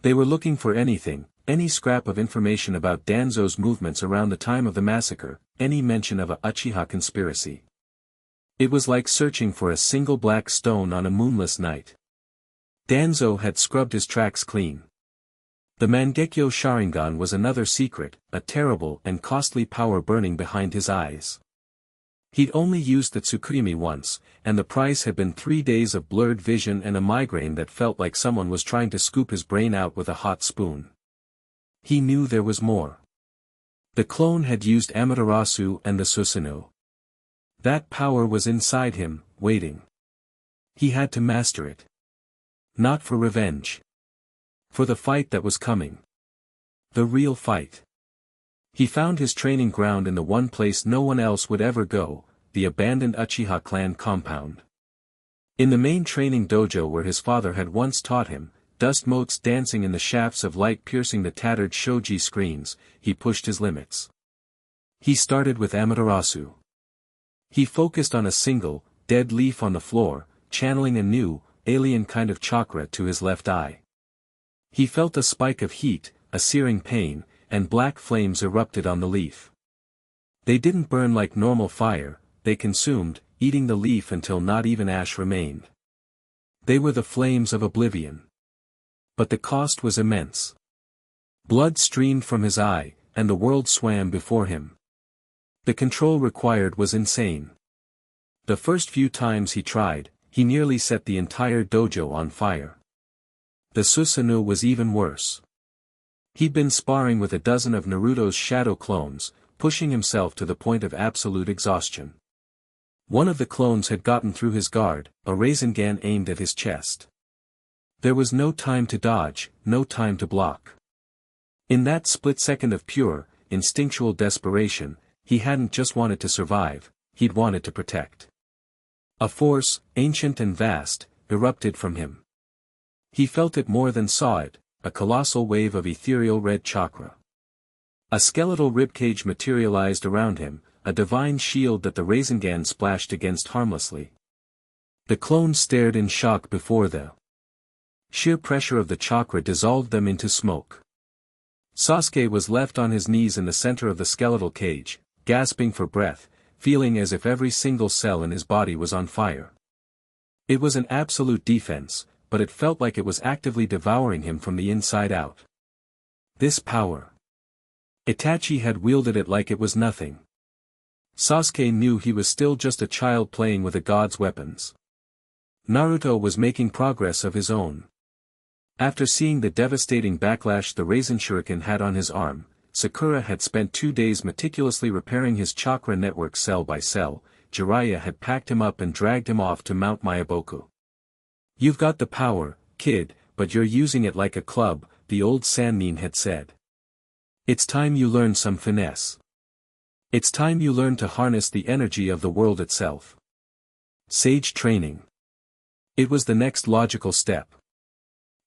[SPEAKER 1] They were looking for anything, any scrap of information about Danzo's movements around the time of the massacre, any mention of a Uchiha conspiracy. It was like searching for a single black stone on a moonless night. Danzo had scrubbed his tracks clean. The Mangekyo Sharingan was another secret, a terrible and costly power burning behind his eyes. He'd only used the Tsukuyomi once, and the price had been 3 days of blurred vision and a migraine that felt like someone was trying to scoop his brain out with a hot spoon. He knew there was more. The clone had used Amaterasu and the Susanoo. That power was inside him, waiting. He had to master it. Not for revenge. For the fight that was coming. The real fight. He found his training ground in the one place no one else would ever go, the abandoned Uchiha clan compound. In the main training dojo where his father had once taught him, dust motes dancing in the shafts of light piercing the tattered shoji screens, he pushed his limits. He started with Amaterasu. He focused on a single, dead leaf on the floor, channeling a new, alien kind of chakra to his left eye. He felt a spike of heat, a searing pain, and black flames erupted on the leaf. They didn't burn like normal fire, they consumed, eating the leaf until not even ash remained. They were the flames of oblivion. But the cost was immense. Blood streamed from his eye, and the world swam before him. The control required was insane. The first few times he tried, he nearly set the entire dojo on fire. The Susanoo was even worse. He'd been sparring with a dozen of Naruto's shadow clones, pushing himself to the point of absolute exhaustion. One of the clones had gotten through his guard, a Rasengan aimed at his chest. There was no time to dodge, no time to block. In that split second of pure, instinctual desperation, he hadn't just wanted to survive, he'd wanted to protect. A force, ancient and vast, erupted from him. He felt it more than saw it, a colossal wave of ethereal red chakra. A skeletal ribcage materialized around him, a divine shield that the Rasengan splashed against harmlessly. The clones stared in shock before the sheer pressure of the chakra dissolved them into smoke. Sasuke was left on his knees in the center of the skeletal cage, gasping for breath, feeling as if every single cell in his body was on fire. It was an absolute defense, but it felt like it was actively devouring him from the inside out. This power. Itachi had wielded it like it was nothing. Sasuke knew he was still just a child playing with a god's weapons. Naruto was making progress of his own. After seeing the devastating backlash the Rasen Shuriken had on his arm, Sakura had spent 2 days meticulously repairing his chakra network cell by cell. Jiraiya had packed him up and dragged him off to Mount Myaboku. "You've got the power, kid, but you're using it like a club," the old Sannin had said. "It's time you learn some finesse. It's time you learn to harness the energy of the world itself." Sage training. It was the next logical step.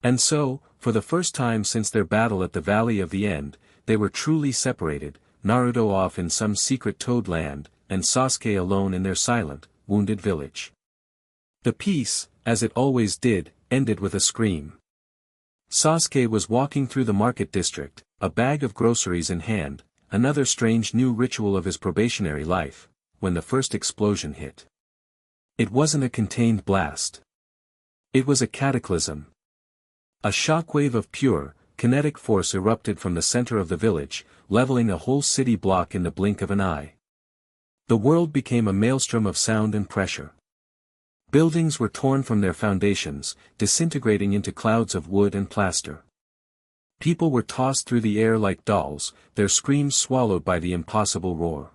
[SPEAKER 1] And so, for the first time since their battle at the Valley of the End, they were truly separated, Naruto off in some secret toad land, and Sasuke alone in their silent, wounded village. The peace, as it always did, ended with a scream. Sasuke was walking through the market district, a bag of groceries in hand, another strange new ritual of his probationary life, when the first explosion hit. It wasn't a contained blast. It was a cataclysm. A shockwave of pure, kinetic force erupted from the center of the village, leveling a whole city block in the blink of an eye. The world became a maelstrom of sound and pressure. Buildings were torn from their foundations, disintegrating into clouds of wood and plaster. People were tossed through the air like dolls, their screams swallowed by the impossible roar.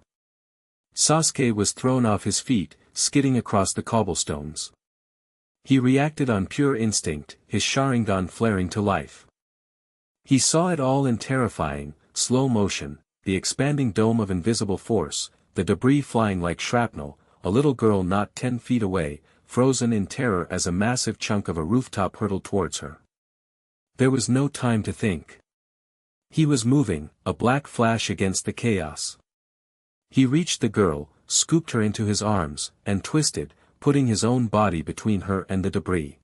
[SPEAKER 1] Sasuke was thrown off his feet, skidding across the cobblestones. He reacted on pure instinct, his Sharingan flaring to life. He saw it all in terrifying, slow motion, the expanding dome of invisible force, the debris flying like shrapnel, a little girl not 10 feet away, frozen in terror as a massive chunk of a rooftop hurtled towards her. There was no time to think. He was moving, a black flash against the chaos. He reached the girl, scooped her into his arms, and twisted, putting his own body between her and the debris.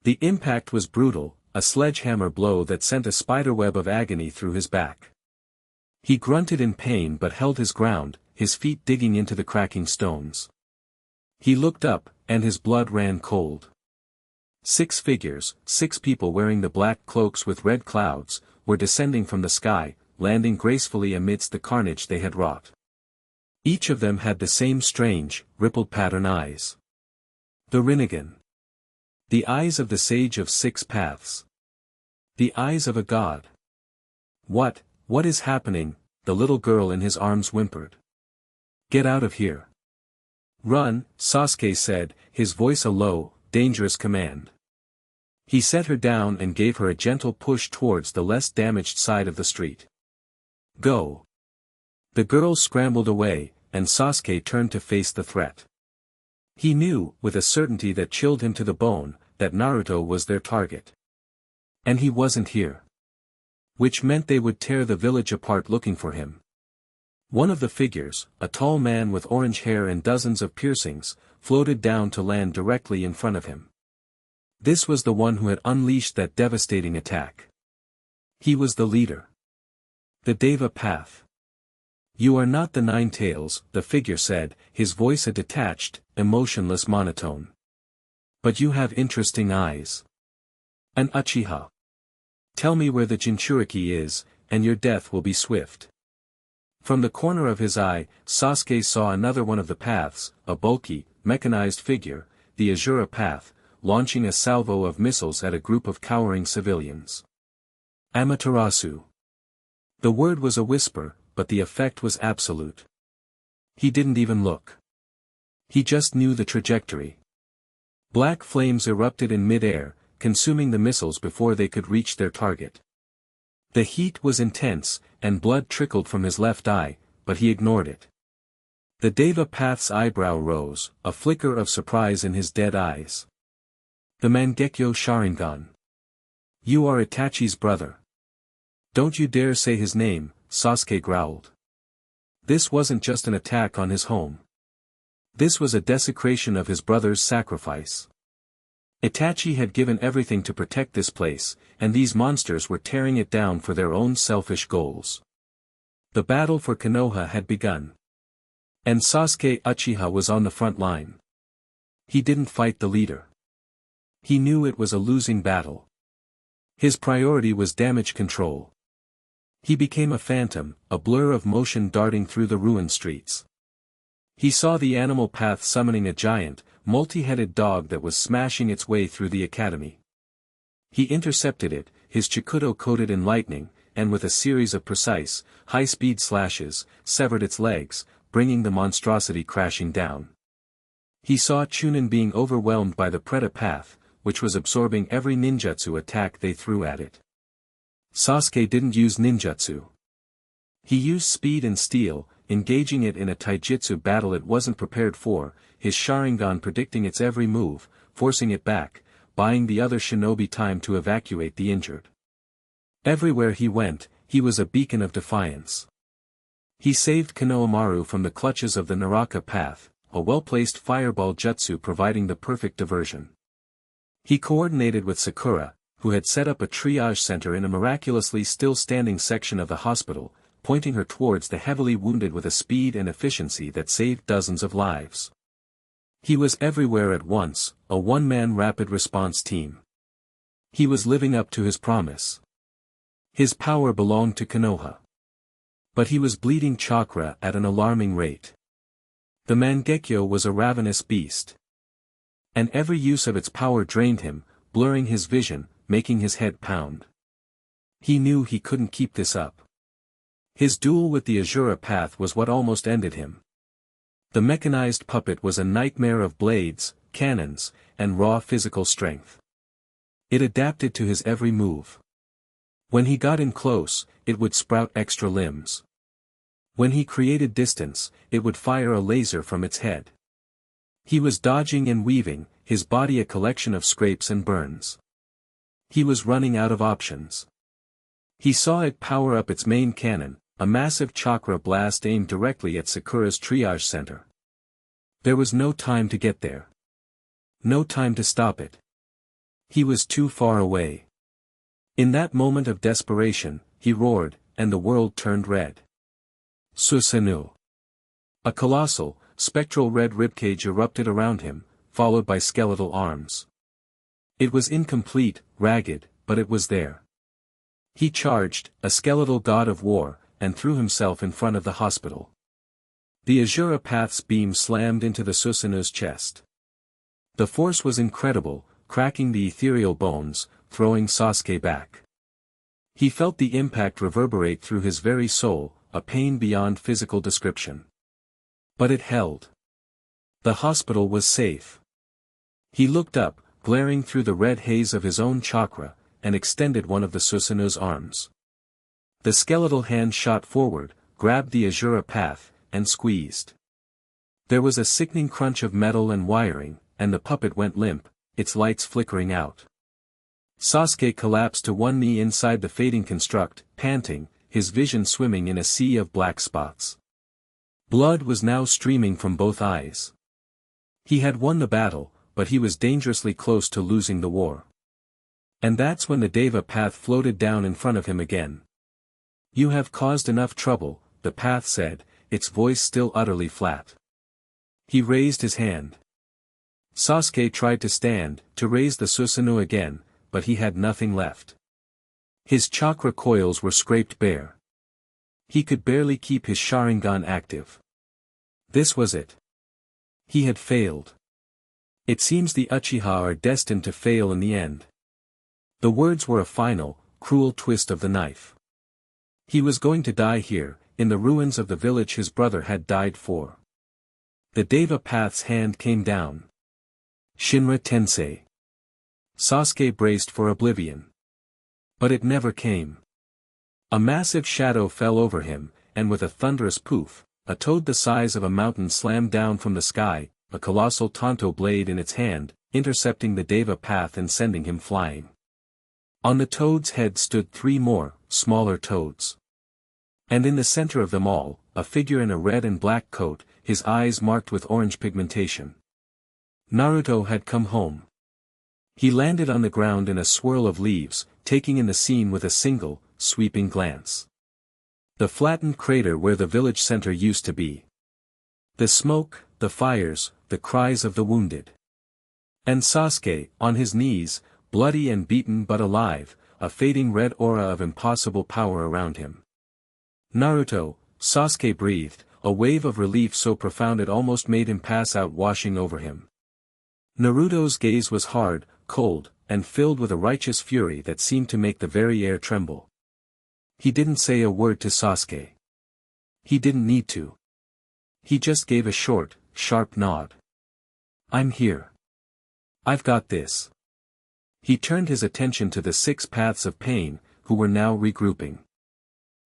[SPEAKER 1] The impact was brutal, a sledgehammer blow that sent a spiderweb of agony through his back. He grunted in pain but held his ground, his feet digging into the cracking stones. He looked up, and his blood ran cold. 6 figures, 6 people wearing the black cloaks with red clouds, were descending from the sky, landing gracefully amidst the carnage they had wrought. Each of them had the same strange, rippled pattern eyes. The Rinnegan. The eyes of the Sage of 6 Paths. The eyes of a god. What is happening? The little girl in his arms whimpered. Get out of here. Run, Sasuke said, his voice a low, dangerous command. He set her down and gave her a gentle push towards the less damaged side of the street. Go. The girl scrambled away, and Sasuke turned to face the threat. He knew, with a certainty that chilled him to the bone, that Naruto was their target. And he wasn't here. Which meant they would tear the village apart looking for him. One of the figures, a tall man with orange hair and dozens of piercings, floated down to land directly in front of him. This was the one who had unleashed that devastating attack. He was the leader. The Deva Path. You are not the Nine Tails, the figure said, his voice a detached, emotionless monotone. But you have interesting eyes. An Uchiha. Tell me where the Jinchuriki is, and your death will be swift. From the corner of his eye, Sasuke saw another one of the paths, a bulky, mechanized figure, the Azura Path, launching a salvo of missiles at a group of cowering civilians. Amaterasu. The word was a whisper, but the effect was absolute. He didn't even look. He just knew the trajectory. Black flames erupted in mid-air, consuming the missiles before they could reach their target. The heat was intense, and blood trickled from his left eye, but he ignored it. The Deva Path's eyebrow rose, a flicker of surprise in his dead eyes. The Mangekyo Sharingan. You are Itachi's brother. Don't you dare say his name, Sasuke growled. This wasn't just an attack on his home. This was a desecration of his brother's sacrifice. Itachi had given everything to protect this place, and these monsters were tearing it down for their own selfish goals. The battle for Konoha had begun. And Sasuke Uchiha was on the front line. He didn't fight the leader. He knew it was a losing battle. His priority was damage control. He became a phantom, a blur of motion darting through the ruined streets. He saw the animal path summoning a giant, multi-headed dog that was smashing its way through the academy. He intercepted it, his Chikudo coated in lightning, and with a series of precise, high-speed slashes, severed its legs, bringing the monstrosity crashing down. He saw Chunin being overwhelmed by the Preta path, which was absorbing every ninjutsu attack they threw at it. Sasuke didn't use ninjutsu. He used speed and steel, engaging it in a taijutsu battle it wasn't prepared for, his Sharingan predicting its every move, forcing it back, buying the other shinobi time to evacuate the injured. Everywhere he went, he was a beacon of defiance. He saved Konohamaru from the clutches of the Naraka path, a well-placed fireball jutsu providing the perfect diversion. He coordinated with Sakura, who had set up a triage center in a miraculously still-standing section of the hospital, pointing her towards the heavily wounded with a speed and efficiency that saved dozens of lives. He was everywhere at once, a one-man rapid response team. He was living up to his promise. His power belonged to Konoha. But he was bleeding chakra at an alarming rate. The Mangekyo was a ravenous beast. And every use of its power drained him, blurring his vision, making his head pound. He knew he couldn't keep this up. His duel with the Azura Path was what almost ended him. The mechanized puppet was a nightmare of blades, cannons, and raw physical strength. It adapted to his every move. When he got in close, it would sprout extra limbs. When he created distance, it would fire a laser from its head. He was dodging and weaving, his body a collection of scrapes and burns. He was running out of options. He saw it power up its main cannon, a massive chakra blast aimed directly at Sakura's triage center. There was no time to get there. No time to stop it. He was too far away. In that moment of desperation, he roared, and the world turned red. Susanoo. A colossal, spectral red ribcage erupted around him, followed by skeletal arms. It was incomplete, ragged, but it was there. He charged, a skeletal god of war, and threw himself in front of the hospital. The Azura Path's beam slammed into the Susanoo's chest. The force was incredible, cracking the ethereal bones, throwing Sasuke back. He felt the impact reverberate through his very soul, a pain beyond physical description. But it held. The hospital was safe. He looked up, glaring through the red haze of his own chakra, and extended one of the Susanoo's arms. The skeletal hand shot forward, grabbed the Azura Path, and squeezed. There was a sickening crunch of metal and wiring, and the puppet went limp, its lights flickering out. Sasuke collapsed to one knee inside the fading construct, panting, his vision swimming in a sea of black spots. Blood was now streaming from both eyes. He had won the battle, but he was dangerously close to losing the war. And that's when the Deva Path floated down in front of him again. "You have caused enough trouble," the Path said, its voice still utterly flat. He raised his hand. Sasuke tried to stand, to raise the Susanoo again, but he had nothing left. His chakra coils were scraped bare. He could barely keep his Sharingan active. This was it. He had failed. It seems the Uchiha are destined to fail in the end. The words were a final, cruel twist of the knife. He was going to die here, in the ruins of the village his brother had died for. The Deva Path's hand came down. Shinra Tensei. Sasuke braced for oblivion. But it never came. A massive shadow fell over him, and with a thunderous poof, a toad the size of a mountain slammed down from the sky, a colossal tanto blade in its hand, intercepting the Deva Path and sending him flying. On the toad's head stood 3 more, smaller toads. And in the center of them all, a figure in a red and black coat, his eyes marked with orange pigmentation. Naruto had come home. He landed on the ground in a swirl of leaves, taking in the scene with a single, sweeping glance. The flattened crater where the village center used to be. The smoke, the fires, the cries of the wounded. And Sasuke, on his knees, bloody and beaten but alive, a fading red aura of impossible power around him. "Naruto," Sasuke breathed, a wave of relief so profound it almost made him pass out, washing over him. Naruto's gaze was hard, cold, and filled with a righteous fury that seemed to make the very air tremble. He didn't say a word to Sasuke. He didn't need to. He just gave a short, sharp nod. "I'm here. I've got this." He turned his attention to the 6 paths of pain, who were now regrouping.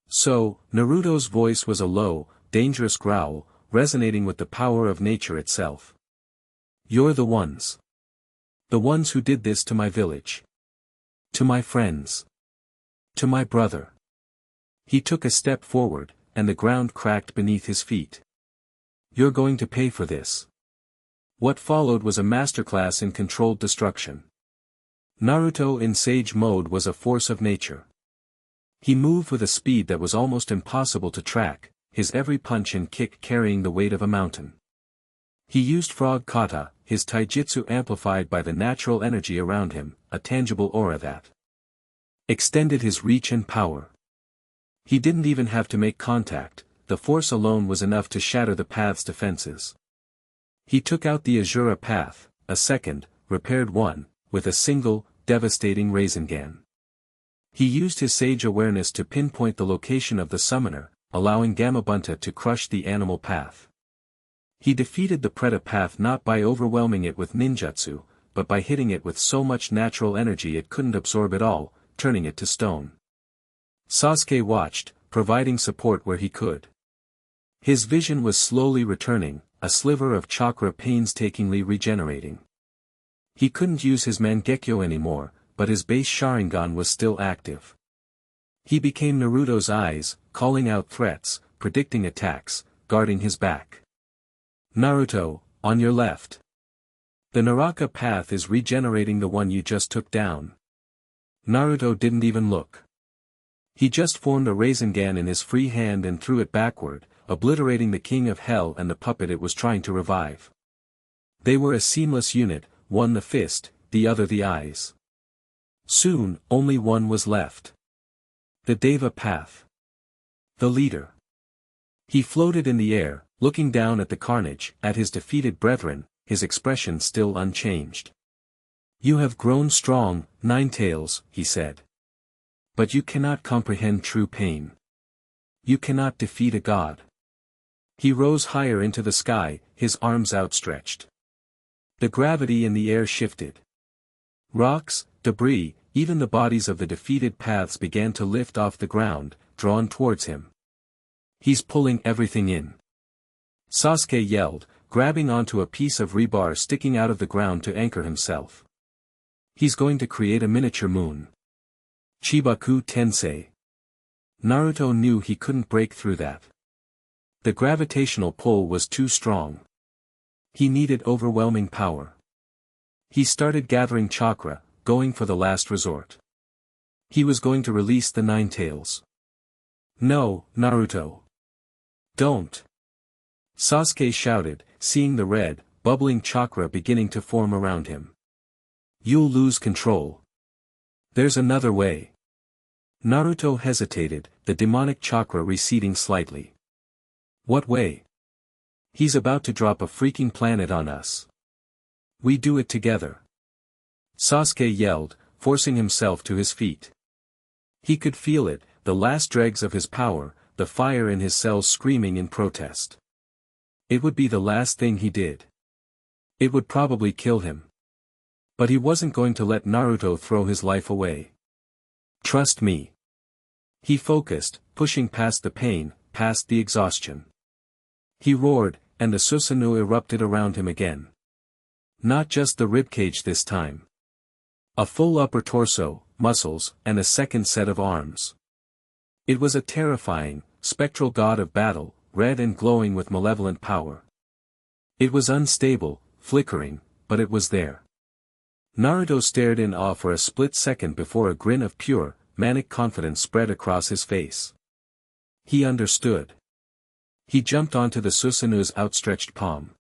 [SPEAKER 1] So, Naruto's voice was a low, dangerous growl, resonating with the power of nature itself. "You're the ones. The ones who did this to my village. To my friends. To my brother." He took a step forward, and the ground cracked beneath his feet. "You're going to pay for this." What followed was a masterclass in controlled destruction. Naruto in Sage mode was a force of nature. He moved with a speed that was almost impossible to track, his every punch and kick carrying the weight of a mountain. He used frog kata, his taijutsu amplified by the natural energy around him, a tangible aura that extended his reach and power. He didn't even have to make contact, the force alone was enough to shatter the path's defenses. He took out the Azura path, a second, repaired one, with a single, devastating Rasengan. He used his sage awareness to pinpoint the location of the summoner, allowing Gamabunta to crush the animal path. He defeated the Preta path not by overwhelming it with ninjutsu, but by hitting it with so much natural energy it couldn't absorb it all, turning it to stone. Sasuke watched, providing support where he could. His vision was slowly returning, a sliver of chakra painstakingly regenerating. He couldn't use his Mangekyo anymore, but his base Sharingan was still active. He became Naruto's eyes, calling out threats, predicting attacks, guarding his back. Naruto, on your left. The Naraka path is regenerating the one you just took down. Naruto didn't even look. He just formed a Rasengan in his free hand and threw it backward, obliterating the King of Hell and the puppet it was trying to revive. They were a seamless unit, one the fist, the other the eyes. Soon, only one was left. The Deva path. The leader. He floated in the air, looking down at the carnage, at his defeated brethren, his expression still unchanged. You have grown strong, Ninetales, he said. But you cannot comprehend true pain. You cannot defeat a god. He rose higher into the sky, his arms outstretched. The gravity in the air shifted. Rocks, debris, even the bodies of the defeated paths began to lift off the ground, drawn towards him. He's pulling everything in. Sasuke yelled, grabbing onto a piece of rebar sticking out of the ground to anchor himself. He's going to create a miniature moon. Chibaku Tensei. Naruto knew he couldn't break through that. The gravitational pull was too strong. He needed overwhelming power. He started gathering chakra, going for the last resort. He was going to release the Ninetales. No, Naruto. Don't. Sasuke shouted, seeing the red, bubbling chakra beginning to form around him. You'll lose control. There's another way. Naruto hesitated, the demonic chakra receding slightly. What way? He's about to drop a freaking planet on us. We do it together. Sasuke yelled, forcing himself to his feet. He could feel it, the last dregs of his power, the fire in his cells screaming in protest. It would be the last thing he did. It would probably kill him. But he wasn't going to let Naruto throw his life away. Trust me. He focused, pushing past the pain, past the exhaustion. He roared, and the Susanoo erupted around him again. Not just the ribcage this time. A full upper torso, muscles, and a second set of arms. It was a terrifying, spectral god of battle, red and glowing with malevolent power. It was unstable, flickering, but it was there. Naruto stared in awe for a split second before a grin of pure, manic confidence spread across his face. He understood. He jumped onto the Susanoo's outstretched palm.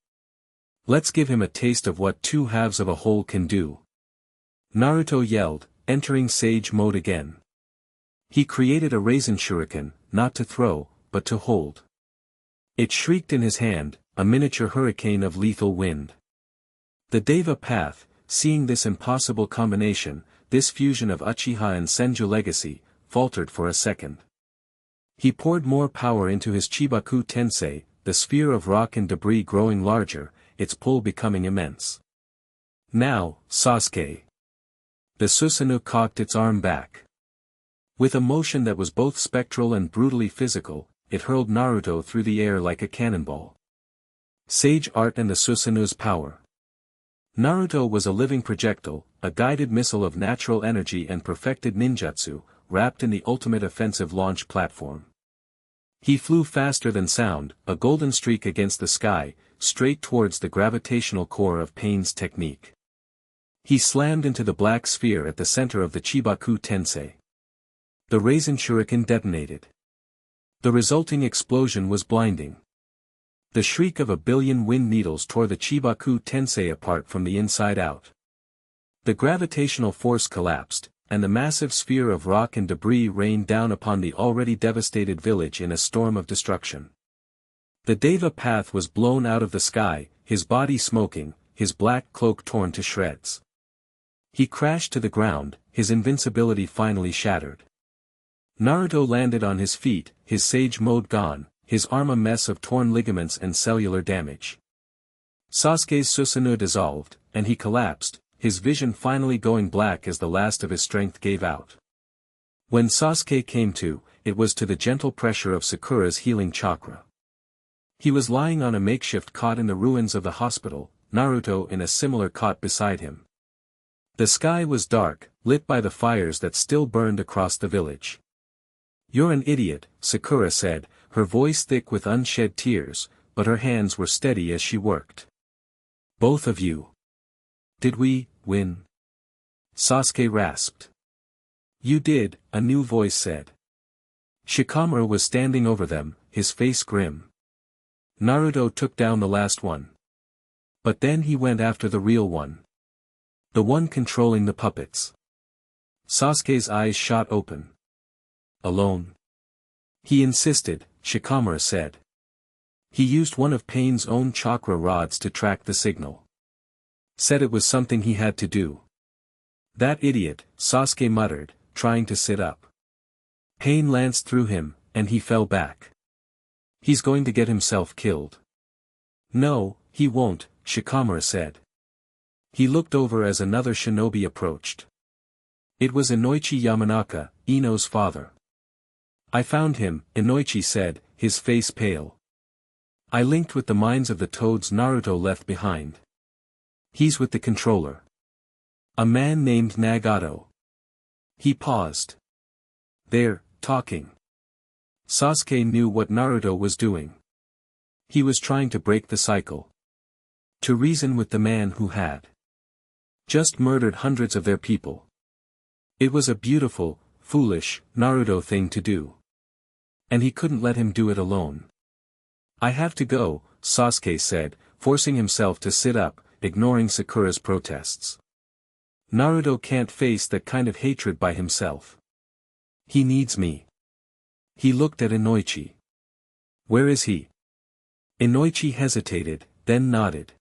[SPEAKER 1] Let's give him a taste of what two halves of a whole can do. Naruto yelled, entering sage mode again. He created a Rasen shuriken, not to throw, but to hold. It shrieked in his hand, a miniature hurricane of lethal wind. The Deva path, seeing this impossible combination, this fusion of Uchiha and Senju legacy, faltered for a second. He poured more power into his Chibaku Tensei, the sphere of rock and debris growing larger, its pull becoming immense. Now, Sasuke. The Susanoo cocked its arm back. With a motion that was both spectral and brutally physical, it hurled Naruto through the air like a cannonball. Sage art and the Susanoo's power. Naruto was a living projectile, a guided missile of natural energy and perfected ninjutsu, wrapped in the ultimate offensive launch platform. He flew faster than sound, a golden streak against the sky, straight towards the gravitational core of Pain's technique. He slammed into the black sphere at the center of the Chibaku Tensei. The Raisin Shuriken detonated. The resulting explosion was blinding. The shriek of a billion wind needles tore the Chibaku Tensei apart from the inside out. The gravitational force collapsed, and the massive sphere of rock and debris rained down upon the already devastated village in a storm of destruction. The Deva Path was blown out of the sky, his body smoking, his black cloak torn to shreds. He crashed to the ground, his invincibility finally shattered. Naruto landed on his feet, his sage mode gone, his arm a mess of torn ligaments and cellular damage. Sasuke's Susanoo dissolved, and he collapsed, his vision finally going black as the last of his strength gave out. When Sasuke came to, it was to the gentle pressure of Sakura's healing chakra. He was lying on a makeshift cot in the ruins of the hospital, Naruto in a similar cot beside him. The sky was dark, lit by the fires that still burned across the village. "You're an idiot," Sakura said, her voice thick with unshed tears, but her hands were steady as she worked. "Both of you. Did we win?" Sasuke rasped. "You did," a new voice said. Shikamaru was standing over them, his face grim. "Naruto took down the last one. But then he went after the real one. The one controlling the puppets." Sasuke's eyes shot open. "Alone?" "He insisted," Shikamaru said. "He used one of Pain's own chakra rods to track the signal. Said it was something he had to do." "That idiot," Sasuke muttered, trying to sit up. Pain lanced through him, and he fell back. "He's going to get himself killed." "No, he won't," Shikamaru said. He looked over as another shinobi approached. It was Inoichi Yamanaka, Ino's father. "I found him," Inoichi said, his face pale. "I linked with the minds of the toads Naruto left behind. He's with the controller. A man named Nagato." He paused. "They're talking." Sasuke knew what Naruto was doing. He was trying to break the cycle. To reason with the man who had just murdered hundreds of their people. It was a beautiful, foolish, Naruto thing to do. And he couldn't let him do it alone. "I have to go," Sasuke said, forcing himself to sit up, ignoring Sakura's protests. "Naruto can't face that kind of hatred by himself. He needs me." He looked at Inoichi. "Where is he?" Inoichi hesitated, then nodded.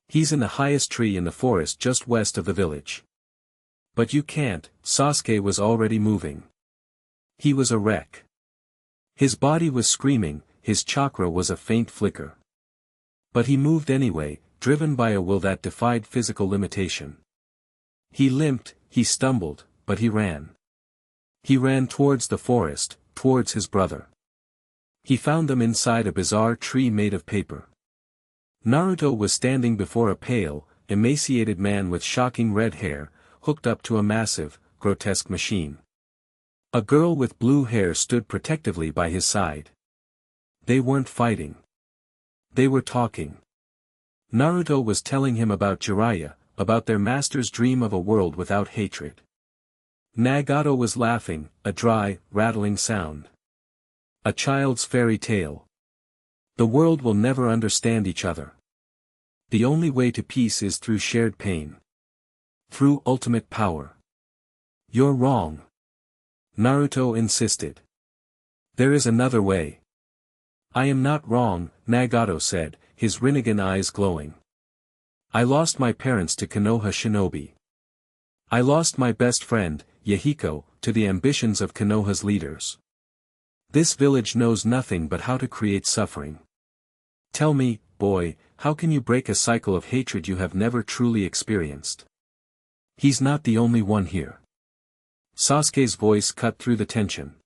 [SPEAKER 1] "He's in the highest tree in the forest just west of the village." "But you can't," Sasuke was already moving. He was a wreck. His body was screaming, his chakra was a faint flicker. But he moved anyway, driven by a will that defied physical limitation. He limped, he stumbled, but he ran. He ran towards the forest, towards his brother. He found them inside a bizarre tree made of paper. Naruto was standing before a pale, emaciated man with shocking red hair, hooked up to a massive, grotesque machine. A girl with blue hair stood protectively by his side. They weren't fighting. They were talking. Naruto was telling him about Jiraiya, about their master's dream of a world without hatred. Nagato was laughing, a dry, rattling sound. A child's fairy tale. The world will never understand each other. The only way to peace is through shared pain. Through ultimate power. "You're wrong," Naruto insisted. "There is another way." "I am not wrong," Nagato said, his Rinnegan eyes glowing. "I lost my parents to Konoha shinobi. I lost my best friend, Yahiko, to the ambitions of Konoha's leaders. This village knows nothing but how to create suffering. Tell me, boy, how can you break a cycle of hatred you have never truly experienced? He's not the only one here." Sasuke's voice cut through the tension.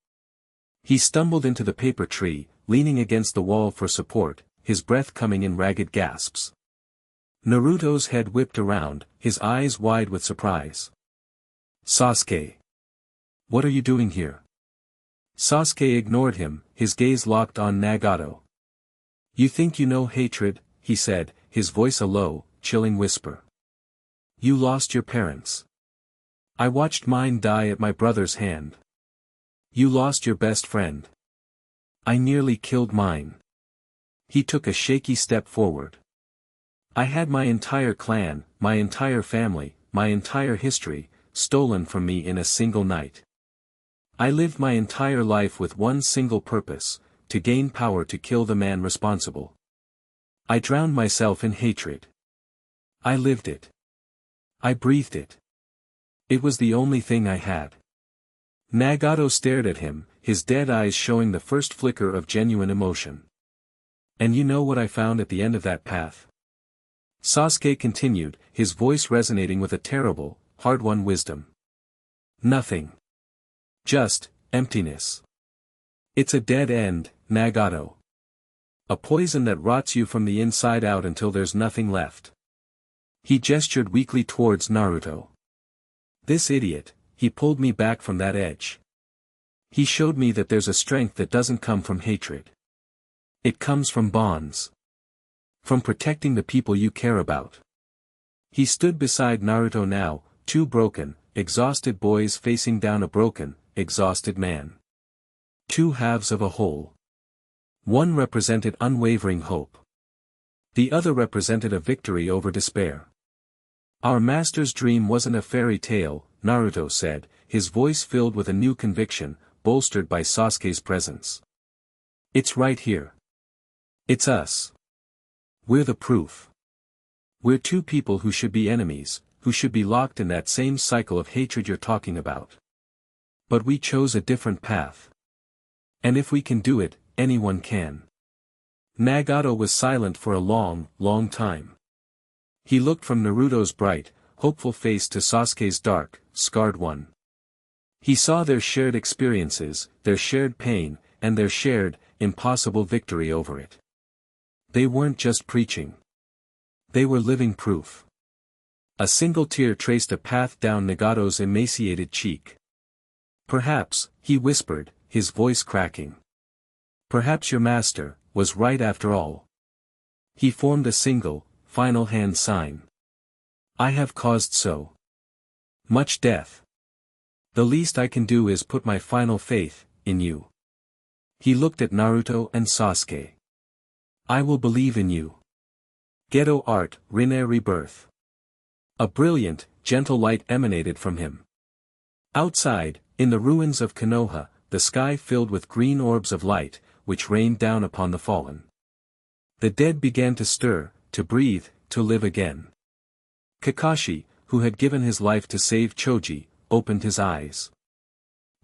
[SPEAKER 1] He stumbled into the paper tree, leaning against the wall for support, his breath coming in ragged gasps. Naruto's head whipped around, his eyes wide with surprise. "Sasuke! What are you doing here?" Sasuke ignored him, his gaze locked on Nagato. "You think you know hatred," he said, his voice a low, chilling whisper. "You lost your parents. I watched mine die at my brother's hand. You lost your best friend. I nearly killed mine. He took a shaky step forward. I had my entire clan, my entire family, my entire history, stolen from me in a single night. I lived my entire life with one single purpose, to gain power to kill the man responsible. I drowned myself in hatred. I lived it. I breathed it. It was the only thing I had. Nagato stared at him, his dead eyes showing the first flicker of genuine emotion. And you know what I found at the end of that path? Sasuke continued, his voice resonating with a terrible, hard-won wisdom. Nothing. Just, emptiness. It's a dead end, Nagato. A poison that rots you from the inside out until there's nothing left. He gestured weakly towards Naruto. This idiot, he pulled me back from that edge. He showed me that there's a strength that doesn't come from hatred. It comes from bonds. From protecting the people you care about. He stood beside Naruto now, two broken, exhausted boys facing down a broken, exhausted man. Two halves of a whole. One represented unwavering hope. The other represented a victory over despair. Our master's dream wasn't a fairy tale, Naruto said, his voice filled with a new conviction, bolstered by Sasuke's presence. It's right here. It's us. We're the proof. We're two people who should be enemies, who should be locked in that same cycle of hatred you're talking about. But we chose a different path. And if we can do it, anyone can. Nagato was silent for a long, long time. He looked from Naruto's bright, hopeful face to Sasuke's dark, scarred one. He saw their shared experiences, their shared pain, and their shared, impossible victory over it. They weren't just preaching. They were living proof. A single tear traced a path down Nagato's emaciated cheek. Perhaps, he whispered, his voice cracking. Perhaps your master was right after all. He formed a single, final hand sign. I have caused so much death. The least I can do is put my final faith in you. He looked at Naruto and Sasuke. I will believe in you. Geto art, Rinne rebirth. A brilliant, gentle light emanated from him. Outside, in the ruins of Konoha, the sky filled with green orbs of light, which rained down upon the fallen. The dead began to stir, to breathe, to live again. Kakashi, who had given his life to save Choji, opened his eyes.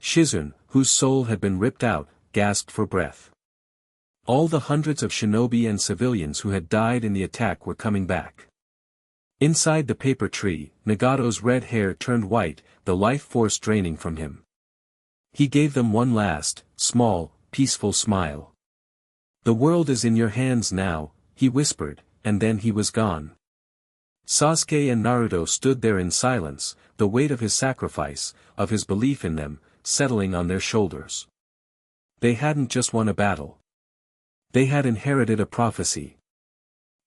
[SPEAKER 1] Shizune, whose soul had been ripped out, gasped for breath. All the hundreds of shinobi and civilians who had died in the attack were coming back. Inside the paper tree, Nagato's red hair turned white, the life force draining from him. He gave them one last, small, peaceful smile. The world is in your hands now, he whispered, and then he was gone. Sasuke and Naruto stood there in silence, the weight of his sacrifice, of his belief in them, settling on their shoulders. They hadn't just won a battle. They had inherited a prophecy.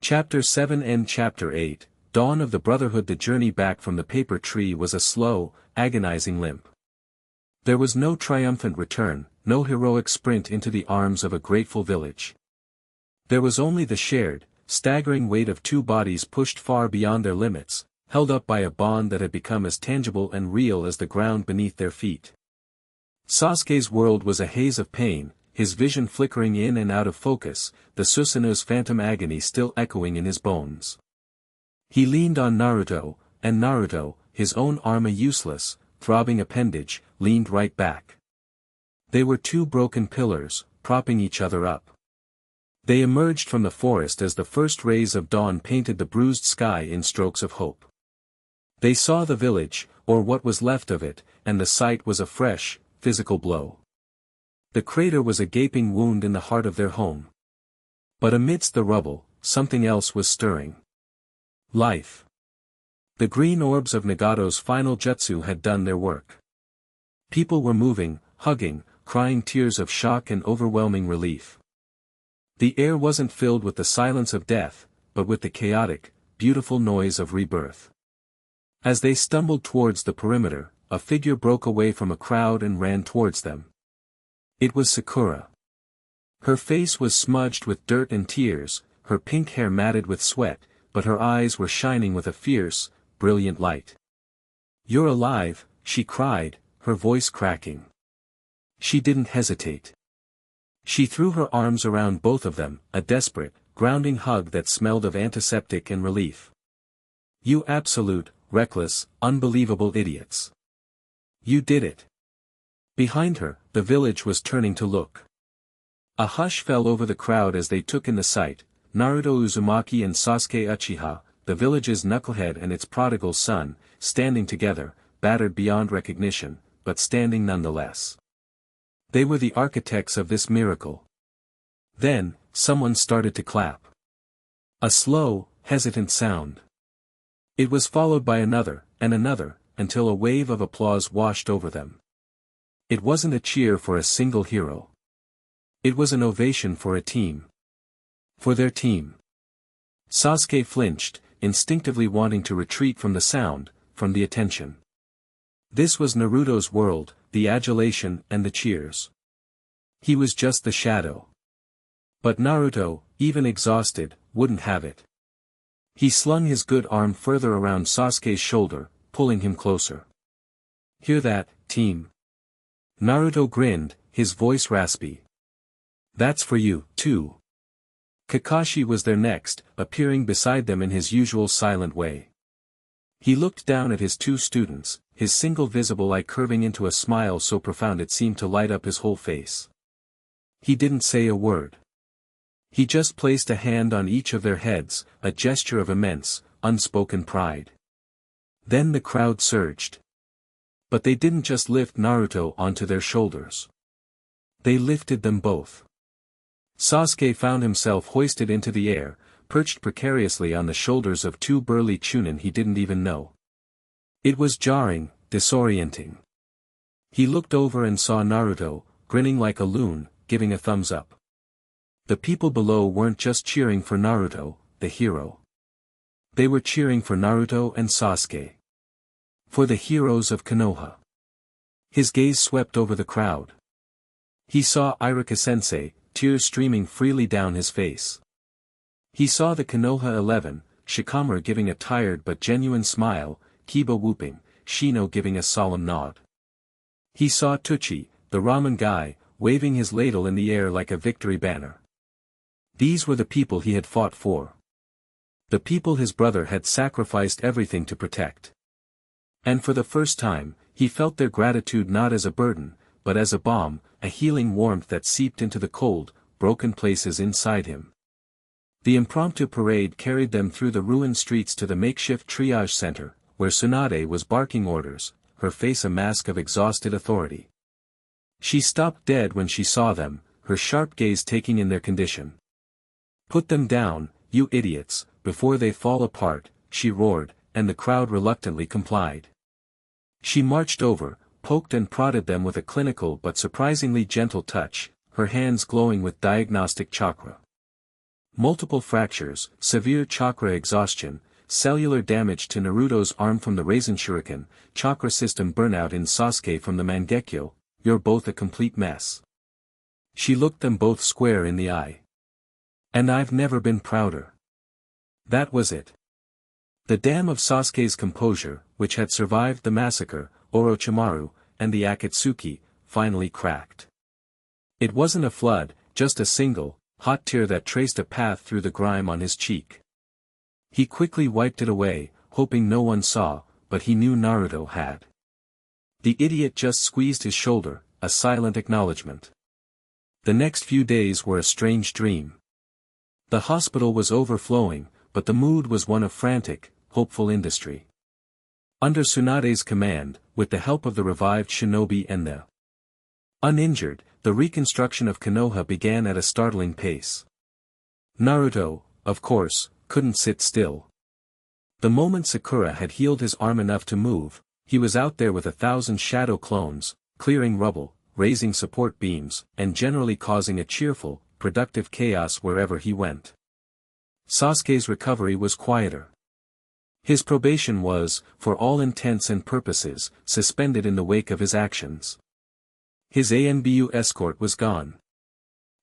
[SPEAKER 1] Chapter 7 and Chapter 8, Dawn of the Brotherhood. The journey back from the paper tree was a slow, agonizing limp. There was no triumphant return, no heroic sprint into the arms of a grateful village. There was only the shared, staggering weight of two bodies pushed far beyond their limits, held up by a bond that had become as tangible and real as the ground beneath their feet. Sasuke's world was a haze of pain, his vision flickering in and out of focus, the Susanu's phantom agony still echoing in his bones. He leaned on Naruto, and Naruto, his own arm a useless, throbbing appendage, leaned right back. They were two broken pillars, propping each other up. They emerged from the forest as the first rays of dawn painted the bruised sky in strokes of hope. They saw the village, or what was left of it, and the sight was a fresh, physical blow. The crater was a gaping wound in the heart of their home. But amidst the rubble, something else was stirring. Life. The green orbs of Nagato's final jutsu had done their work. People were moving, hugging, crying tears of shock and overwhelming relief. The air wasn't filled with the silence of death, but with the chaotic, beautiful noise of rebirth. As they stumbled towards the perimeter, a figure broke away from a crowd and ran towards them. It was Sakura. Her face was smudged with dirt and tears, her pink hair matted with sweat, but her eyes were shining with a fierce, brilliant light. "You're alive," she cried, her voice cracking. She didn't hesitate. She threw her arms around both of them, a desperate, grounding hug that smelled of antiseptic and relief. "You absolute, reckless, unbelievable idiots. You did it." Behind her, the village was turning to look. A hush fell over the crowd as they took in the sight, Naruto Uzumaki and Sasuke Uchiha, the village's knucklehead and its prodigal son, standing together, battered beyond recognition, but standing nonetheless. They were the architects of this miracle. Then, someone started to clap. A slow, hesitant sound. It was followed by another, and another, until a wave of applause washed over them. It wasn't a cheer for a single hero. It was an ovation for a team. For their team. Sasuke flinched, instinctively wanting to retreat from the sound, from the attention. This was Naruto's world, the adulation and the cheers. He was just the shadow. But Naruto, even exhausted, wouldn't have it. He slung his good arm further around Sasuke's shoulder, pulling him closer. "Hear that, team?" Naruto grinned, his voice raspy. "That's for you, too." Kakashi was there next, appearing beside them in his usual silent way. He looked down at his two students, his single visible eye curving into a smile so profound it seemed to light up his whole face. He didn't say a word. He just placed a hand on each of their heads, a gesture of immense, unspoken pride. Then the crowd surged. But they didn't just lift Naruto onto their shoulders. They lifted them both. Sasuke found himself hoisted into the air, perched precariously on the shoulders of two burly chunin he didn't even know. It was jarring, disorienting. He looked over and saw Naruto, grinning like a loon, giving a thumbs up. The people below weren't just cheering for Naruto, the hero. They were cheering for Naruto and Sasuke. For the heroes of Konoha. His gaze swept over the crowd. He saw Iruka-sensei, tears streaming freely down his face. He saw the Konoha 11, Shikamaru giving a tired but genuine smile, Kiba whooping, Shino giving a solemn nod. He saw Tucci, the ramen guy, waving his ladle in the air like a victory banner. These were the people he had fought for. The people his brother had sacrificed everything to protect. And for the first time, he felt their gratitude not as a burden, but as a balm, a healing warmth that seeped into the cold, broken places inside him. The impromptu parade carried them through the ruined streets to the makeshift triage center, where Tsunade was barking orders, her face a mask of exhausted authority. She stopped dead when she saw them, her sharp gaze taking in their condition. "Put them down, you idiots, before they fall apart," she roared, and the crowd reluctantly complied. She marched over, poked and prodded them with a clinical but surprisingly gentle touch, her hands glowing with diagnostic chakra. Multiple fractures, severe chakra exhaustion, cellular damage to Naruto's arm from the Raisin Shuriken, chakra system burnout in Sasuke from the Mangekyo, "You're both a complete mess." She looked them both square in the eye. "And I've never been prouder." That was it. The dam of Sasuke's composure, which had survived the massacre, Orochimaru, and the Akatsuki, finally cracked. It wasn't a flood, just a single, hot tear that traced a path through the grime on his cheek. He quickly wiped it away, hoping no one saw, but he knew Naruto had. The idiot just squeezed his shoulder, a silent acknowledgement. The next few days were a strange dream. The hospital was overflowing, but the mood was one of frantic, hopeful industry. Under Tsunade's command, with the help of the revived shinobi and the uninjured, the reconstruction of Konoha began at a startling pace. Naruto, of course, couldn't sit still. The moment Sakura had healed his arm enough to move, he was out there with 1,000 shadow clones, clearing rubble, raising support beams, and generally causing a cheerful, productive chaos wherever he went. Sasuke's recovery was quieter. His probation was, for all intents and purposes, suspended in the wake of his actions. His ANBU escort was gone.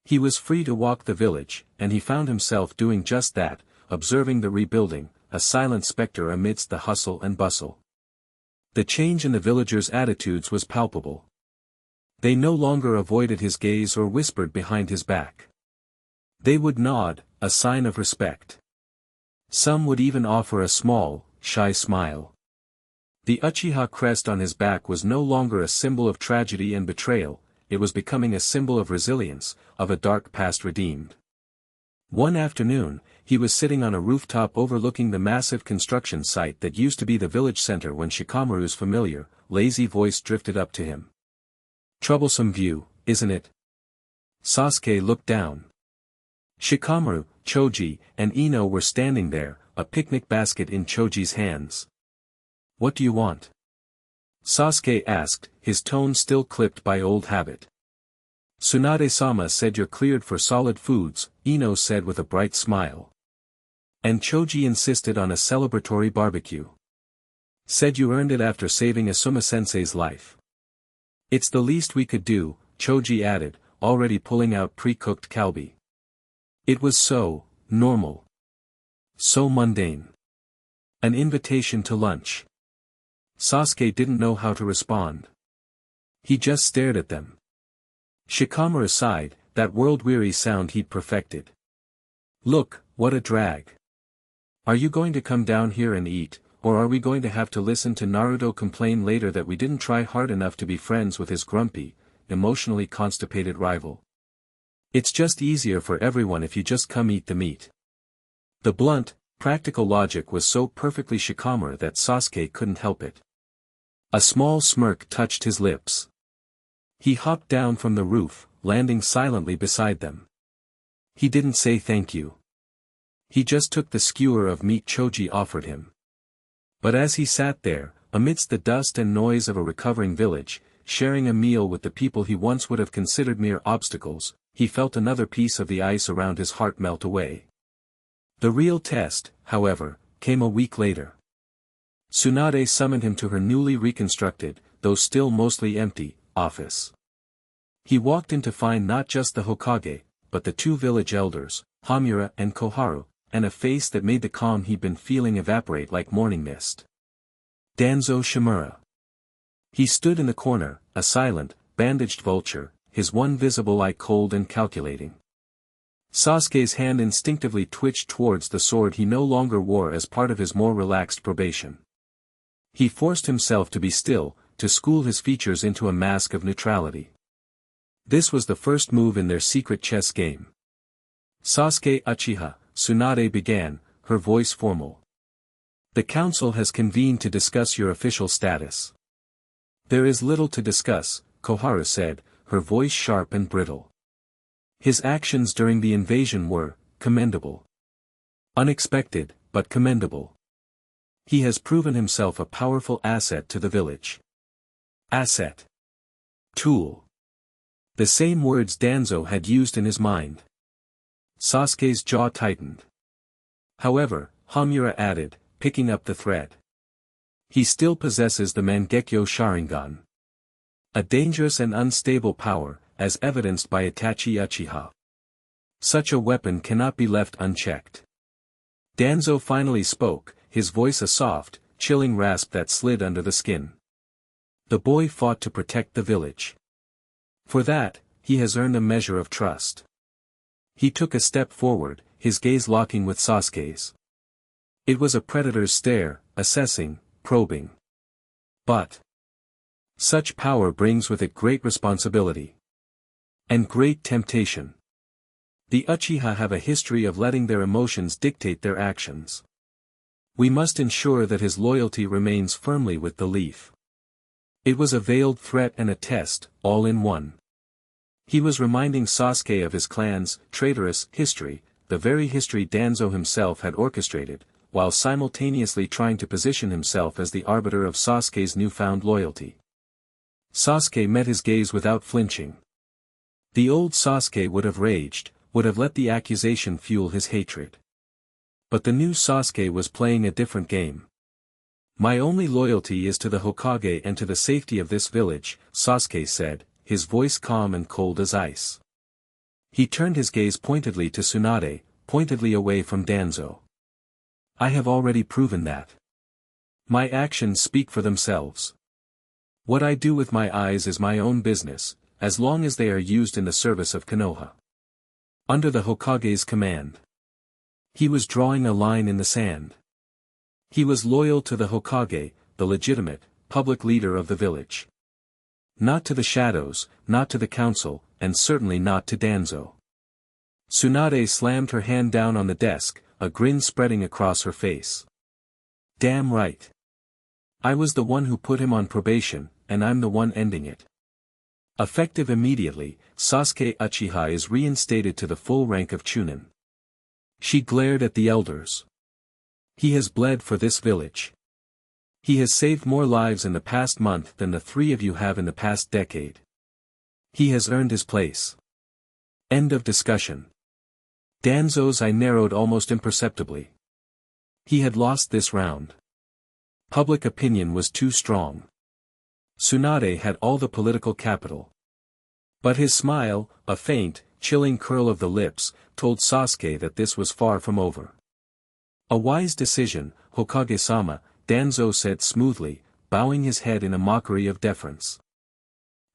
[SPEAKER 1] He was free to walk the village, and he found himself doing just that, observing the rebuilding, a silent specter amidst the hustle and bustle. The change in the villagers' attitudes was palpable. They no longer avoided his gaze or whispered behind his back. They would nod, a sign of respect. Some would even offer a small, shy smile. The Uchiha crest on his back was no longer a symbol of tragedy and betrayal, it was becoming a symbol of resilience, of a dark past redeemed. One afternoon, he was sitting on a rooftop overlooking the massive construction site that used to be the village center when Shikamaru's familiar, lazy voice drifted up to him. "Troublesome view, isn't it?" Sasuke looked down. Shikamaru, Choji, and Ino were standing there, a picnic basket in Choji's hands. "What do you want?" Sasuke asked, his tone still clipped by old habit. "Tsunade-sama said you're cleared for solid foods," Ino said with a bright smile. "And Choji insisted on a celebratory barbecue. Said you earned it after saving Asuma-sensei's life." "It's the least we could do," Choji added, already pulling out pre-cooked kalbi. It was so normal. So mundane. An invitation to lunch. Sasuke didn't know how to respond. He just stared at them. Shikamaru sighed, that world-weary sound he'd perfected. "Look, what a drag. Are you going to come down here and eat, or are we going to have to listen to Naruto complain later that we didn't try hard enough to be friends with his grumpy, emotionally constipated rival? It's just easier for everyone if you just come eat the meat." The blunt, practical logic was so perfectly Shikamaru that Sasuke couldn't help it. A small smirk touched his lips. He hopped down from the roof, landing silently beside them. He didn't say thank you. He just took the skewer of meat Choji offered him. But as he sat there, amidst the dust and noise of a recovering village, sharing a meal with the people he once would have considered mere obstacles, he felt another piece of the ice around his heart melt away. The real test, however, came a week later. Tsunade summoned him to her newly reconstructed, though still mostly empty, office. He walked in to find not just the Hokage, but the two village elders, Hamura and Koharu, and a face that made the calm he'd been feeling evaporate like morning mist. Danzo Shimura. He stood in the corner, a silent, bandaged vulture, his one visible eye cold and calculating. Sasuke's hand instinctively twitched towards the sword he no longer wore as part of his more relaxed probation. He forced himself to be still, to school his features into a mask of neutrality. This was the first move in their secret chess game. "Sasuke Uchiha," Tsunade began, her voice formal. "The council has convened to discuss your official status." "There is little to discuss," Koharu said, her voice sharp and brittle. His actions during the invasion were commendable. Unexpected, but commendable. He has proven himself a powerful asset to the village. Asset. Tool. The same words Danzo had used in his mind. Sasuke's jaw tightened. "However," Hamura added, picking up the thread. "He still possesses the Mangekyo Sharingan. A dangerous and unstable power, as evidenced by Itachi Uchiha. Such a weapon cannot be left unchecked." Danzo finally spoke, his voice a soft, chilling rasp that slid under the skin. "The boy fought to protect the village. For that, he has earned a measure of trust." He took a step forward, his gaze locking with Sasuke's. It was a predator's stare, assessing, probing. But such power brings with it great responsibility. And great temptation. The Uchiha have a history of letting their emotions dictate their actions. We must ensure that his loyalty remains firmly with the leaf. It was a veiled threat and a test, all in one. He was reminding Sasuke of his clan's traitorous history, the very history Danzo himself had orchestrated, while simultaneously trying to position himself as the arbiter of Sasuke's newfound loyalty. Sasuke met his gaze without flinching. The old Sasuke would have raged, would have let the accusation fuel his hatred. But the new Sasuke was playing a different game. "My only loyalty is to the Hokage and to the safety of this village," Sasuke said, his voice calm and cold as ice. He turned his gaze pointedly to Tsunade, pointedly away from Danzo. I have already proven that. My actions speak for themselves. What I do with my eyes is my own business, as long as they are used in the service of Konoha. Under the Hokage's command. He was drawing a line in the sand. He was loyal to the Hokage, the legitimate, public leader of the village. Not to the shadows, not to the council, and certainly not to Danzo. Tsunade slammed her hand down on the desk, a grin spreading across her face. Damn right. I was the one who put him on probation, and I'm the one ending it. Effective immediately, Sasuke Uchiha is reinstated to the full rank of Chunin. She glared at the elders. He has bled for this village. He has saved more lives in the past month than the three of you have in the past decade. He has earned his place. End of discussion. Danzo's eye narrowed almost imperceptibly. He had lost this round. Public opinion was too strong. Tsunade had all the political capital. But his smile, a faint, chilling curl of the lips, told Sasuke that this was far from over. A wise decision, Hokage-sama, Danzo said smoothly, bowing his head in a mockery of deference.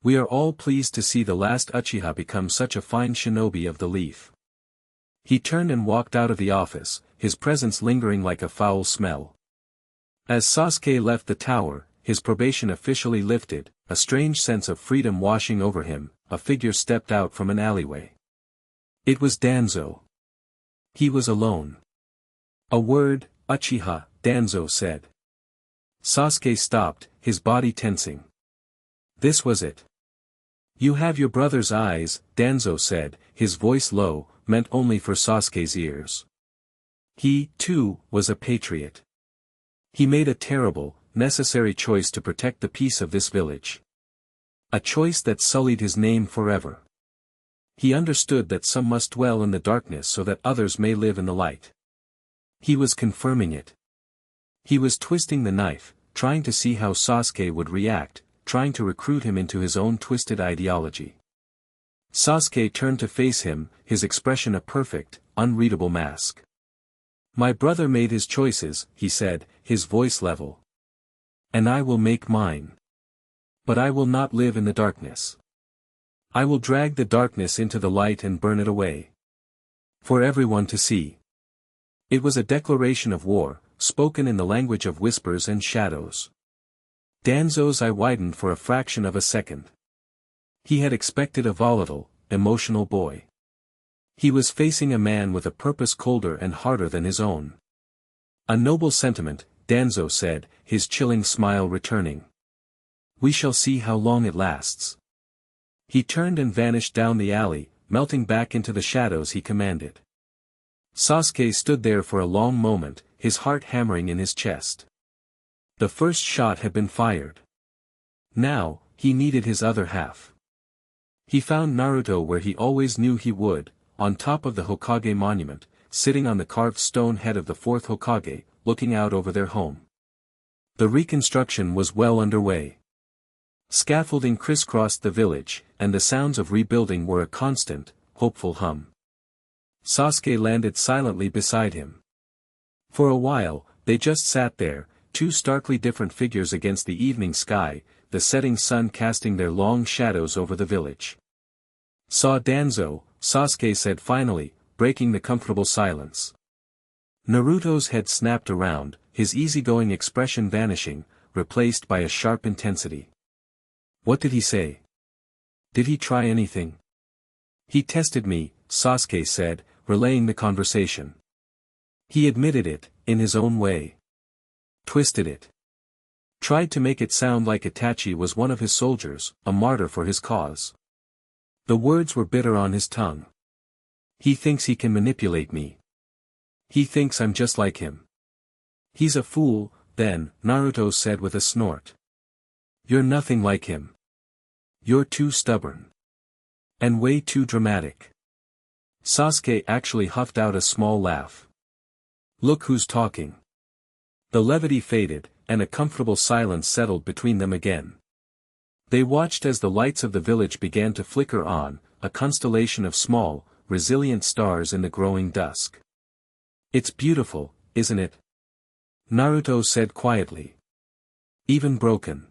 [SPEAKER 1] We are all pleased to see the last Uchiha become such a fine shinobi of the leaf. He turned and walked out of the office, his presence lingering like a foul smell. As Sasuke left the tower, his probation officially lifted, a strange sense of freedom washing over him, a figure stepped out from an alleyway. It was Danzo. He was alone. A word, Uchiha, Danzo said. Sasuke stopped, his body tensing. This was it. You have your brother's eyes, Danzo said, his voice low, meant only for Sasuke's ears. He, too, was a patriot. He made a terrible, necessary choice to protect the peace of this village. A choice that sullied his name forever. He understood that some must dwell in the darkness so that others may live in the light. He was confirming it. He was twisting the knife, trying to see how Sasuke would react, trying to recruit him into his own twisted ideology. Sasuke turned to face him, his expression a perfect, unreadable mask. My brother made his choices, he said, his voice level. And I will make mine. But I will not live in the darkness. I will drag the darkness into the light and burn it away. For everyone to see. It was a declaration of war, spoken in the language of whispers and shadows. Danzo's eye widened for a fraction of a second. He had expected a volatile, emotional boy. He was facing a man with a purpose colder and harder than his own. A noble sentiment, Danzo said, his chilling smile returning. We shall see how long it lasts. He turned and vanished down the alley, melting back into the shadows he commanded. Sasuke stood there for a long moment, his heart hammering in his chest. The first shot had been fired. Now, he needed his other half. He found Naruto where he always knew he would, on top of the Hokage monument, sitting on the carved stone head of the fourth Hokage, looking out over their home. The reconstruction was well underway. Scaffolding crisscrossed the village, and the sounds of rebuilding were a constant, hopeful hum. Sasuke landed silently beside him. For a while, they just sat there, two starkly different figures against the evening sky, the setting sun casting their long shadows over the village. Saw Danzo, Sasuke said finally, breaking the comfortable silence. Naruto's head snapped around, his easygoing expression vanishing, replaced by a sharp intensity. What did he say? Did he try anything? He tested me, Sasuke said, relaying the conversation. He admitted it, in his own way. Twisted it. Tried to make it sound like Itachi was one of his soldiers, a martyr for his cause. The words were bitter on his tongue. He thinks he can manipulate me. He thinks I'm just like him. He's a fool, then, Naruto said with a snort. You're nothing like him. You're too stubborn. And way too dramatic. Sasuke actually huffed out a small laugh. Look who's talking. The levity faded, and a comfortable silence settled between them again. They watched as the lights of the village began to flicker on, a constellation of small, resilient stars in the growing dusk. "It's beautiful, isn't it?" Naruto said quietly. "Even broken.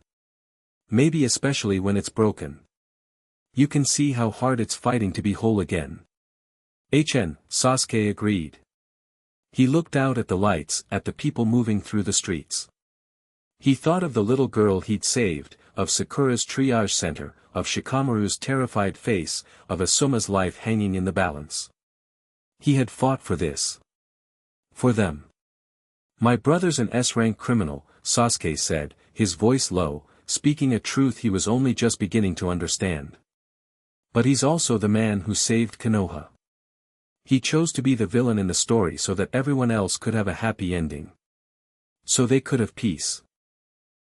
[SPEAKER 1] Maybe especially when it's broken. You can see how hard it's fighting to be whole again." Sasuke agreed. He looked out at the lights, at the people moving through the streets. He thought of the little girl he'd saved, of Sakura's triage center, of Shikamaru's terrified face, of Asuma's life hanging in the balance. He had fought for this. For them. "My brother's an S-rank criminal," Sasuke said, his voice low, speaking a truth he was only just beginning to understand. "But he's also the man who saved Konoha. He chose to be the villain in the story so that everyone else could have a happy ending. So they could have peace."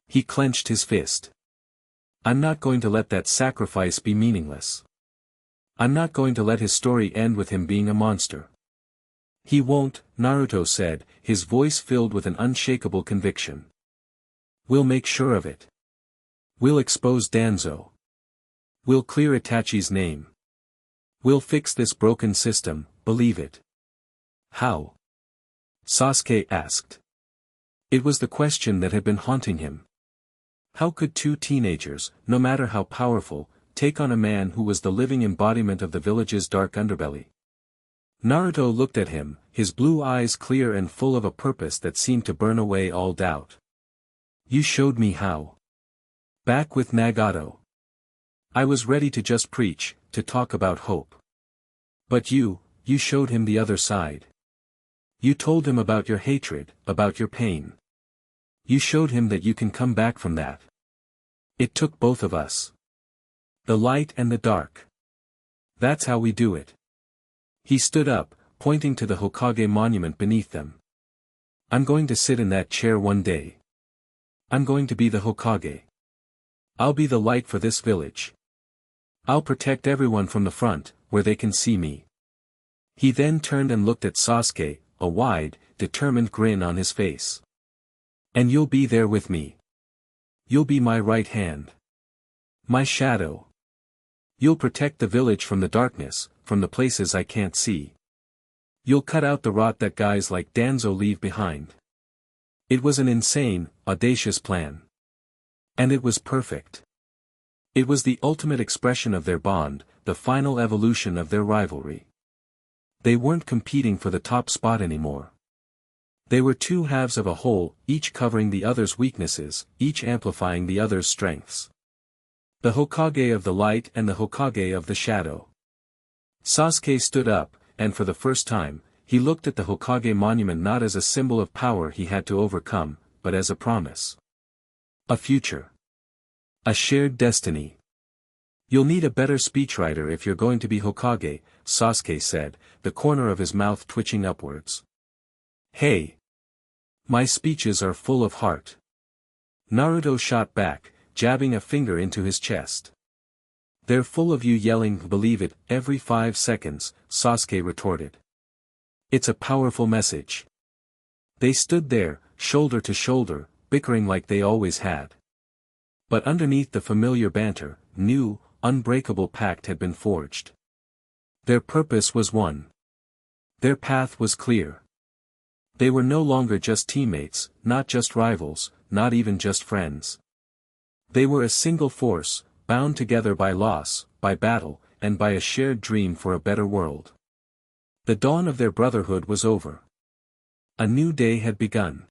[SPEAKER 1] He clenched his fist. "I'm not going to let that sacrifice be meaningless. I'm not going to let his story end with him being a monster." "He won't," Naruto said, his voice filled with an unshakable conviction. "We'll make sure of it. We'll expose Danzo. We'll clear Itachi's name. We'll fix this broken system, believe it." "How?" Sasuke asked. It was the question that had been haunting him. How could two teenagers, no matter how powerful, take on a man who was the living embodiment of the village's dark underbelly? Naruto looked at him, his blue eyes clear and full of a purpose that seemed to burn away all doubt. "You showed me how. Back with Nagato. I was ready to just preach, to talk about hope. But you showed him the other side. You told him about your hatred, about your pain. You showed him that you can come back from that. It took both of us. The light and the dark. That's how we do it." He stood up, pointing to the Hokage monument beneath them. "I'm going to sit in that chair one day. I'm going to be the Hokage. I'll be the light for this village. I'll protect everyone from the front, where they can see me." He then turned and looked at Sasuke, a wide, determined grin on his face. "And you'll be there with me. You'll be my right hand. My shadow. You'll protect the village from the darkness, from the places I can't see. You'll cut out the rot that guys like Danzo leave behind." It was an insane, audacious plan. And it was perfect. It was the ultimate expression of their bond, the final evolution of their rivalry. They weren't competing for the top spot anymore. They were two halves of a whole, each covering the other's weaknesses, each amplifying the other's strengths. The Hokage of the light and the Hokage of the shadow. Sasuke stood up, and for the first time, he looked at the Hokage monument not as a symbol of power he had to overcome, but as a promise. A future. A shared destiny. "You'll need a better speechwriter if you're going to be Hokage," Sasuke said, the corner of his mouth twitching upwards. "Hey! My speeches are full of heart." Naruto shot back, jabbing a finger into his chest. "They're full of you yelling 'believe it' every 5 seconds, Sasuke retorted. "It's a powerful message." They stood there, shoulder to shoulder, bickering like they always had. But underneath the familiar banter, new, unbreakable pact had been forged. Their purpose was one. Their path was clear. They were no longer just teammates, not just rivals, not even just friends. They were a single force, bound together by loss, by battle, and by a shared dream for a better world. The dawn of their brotherhood was over. A new day had begun.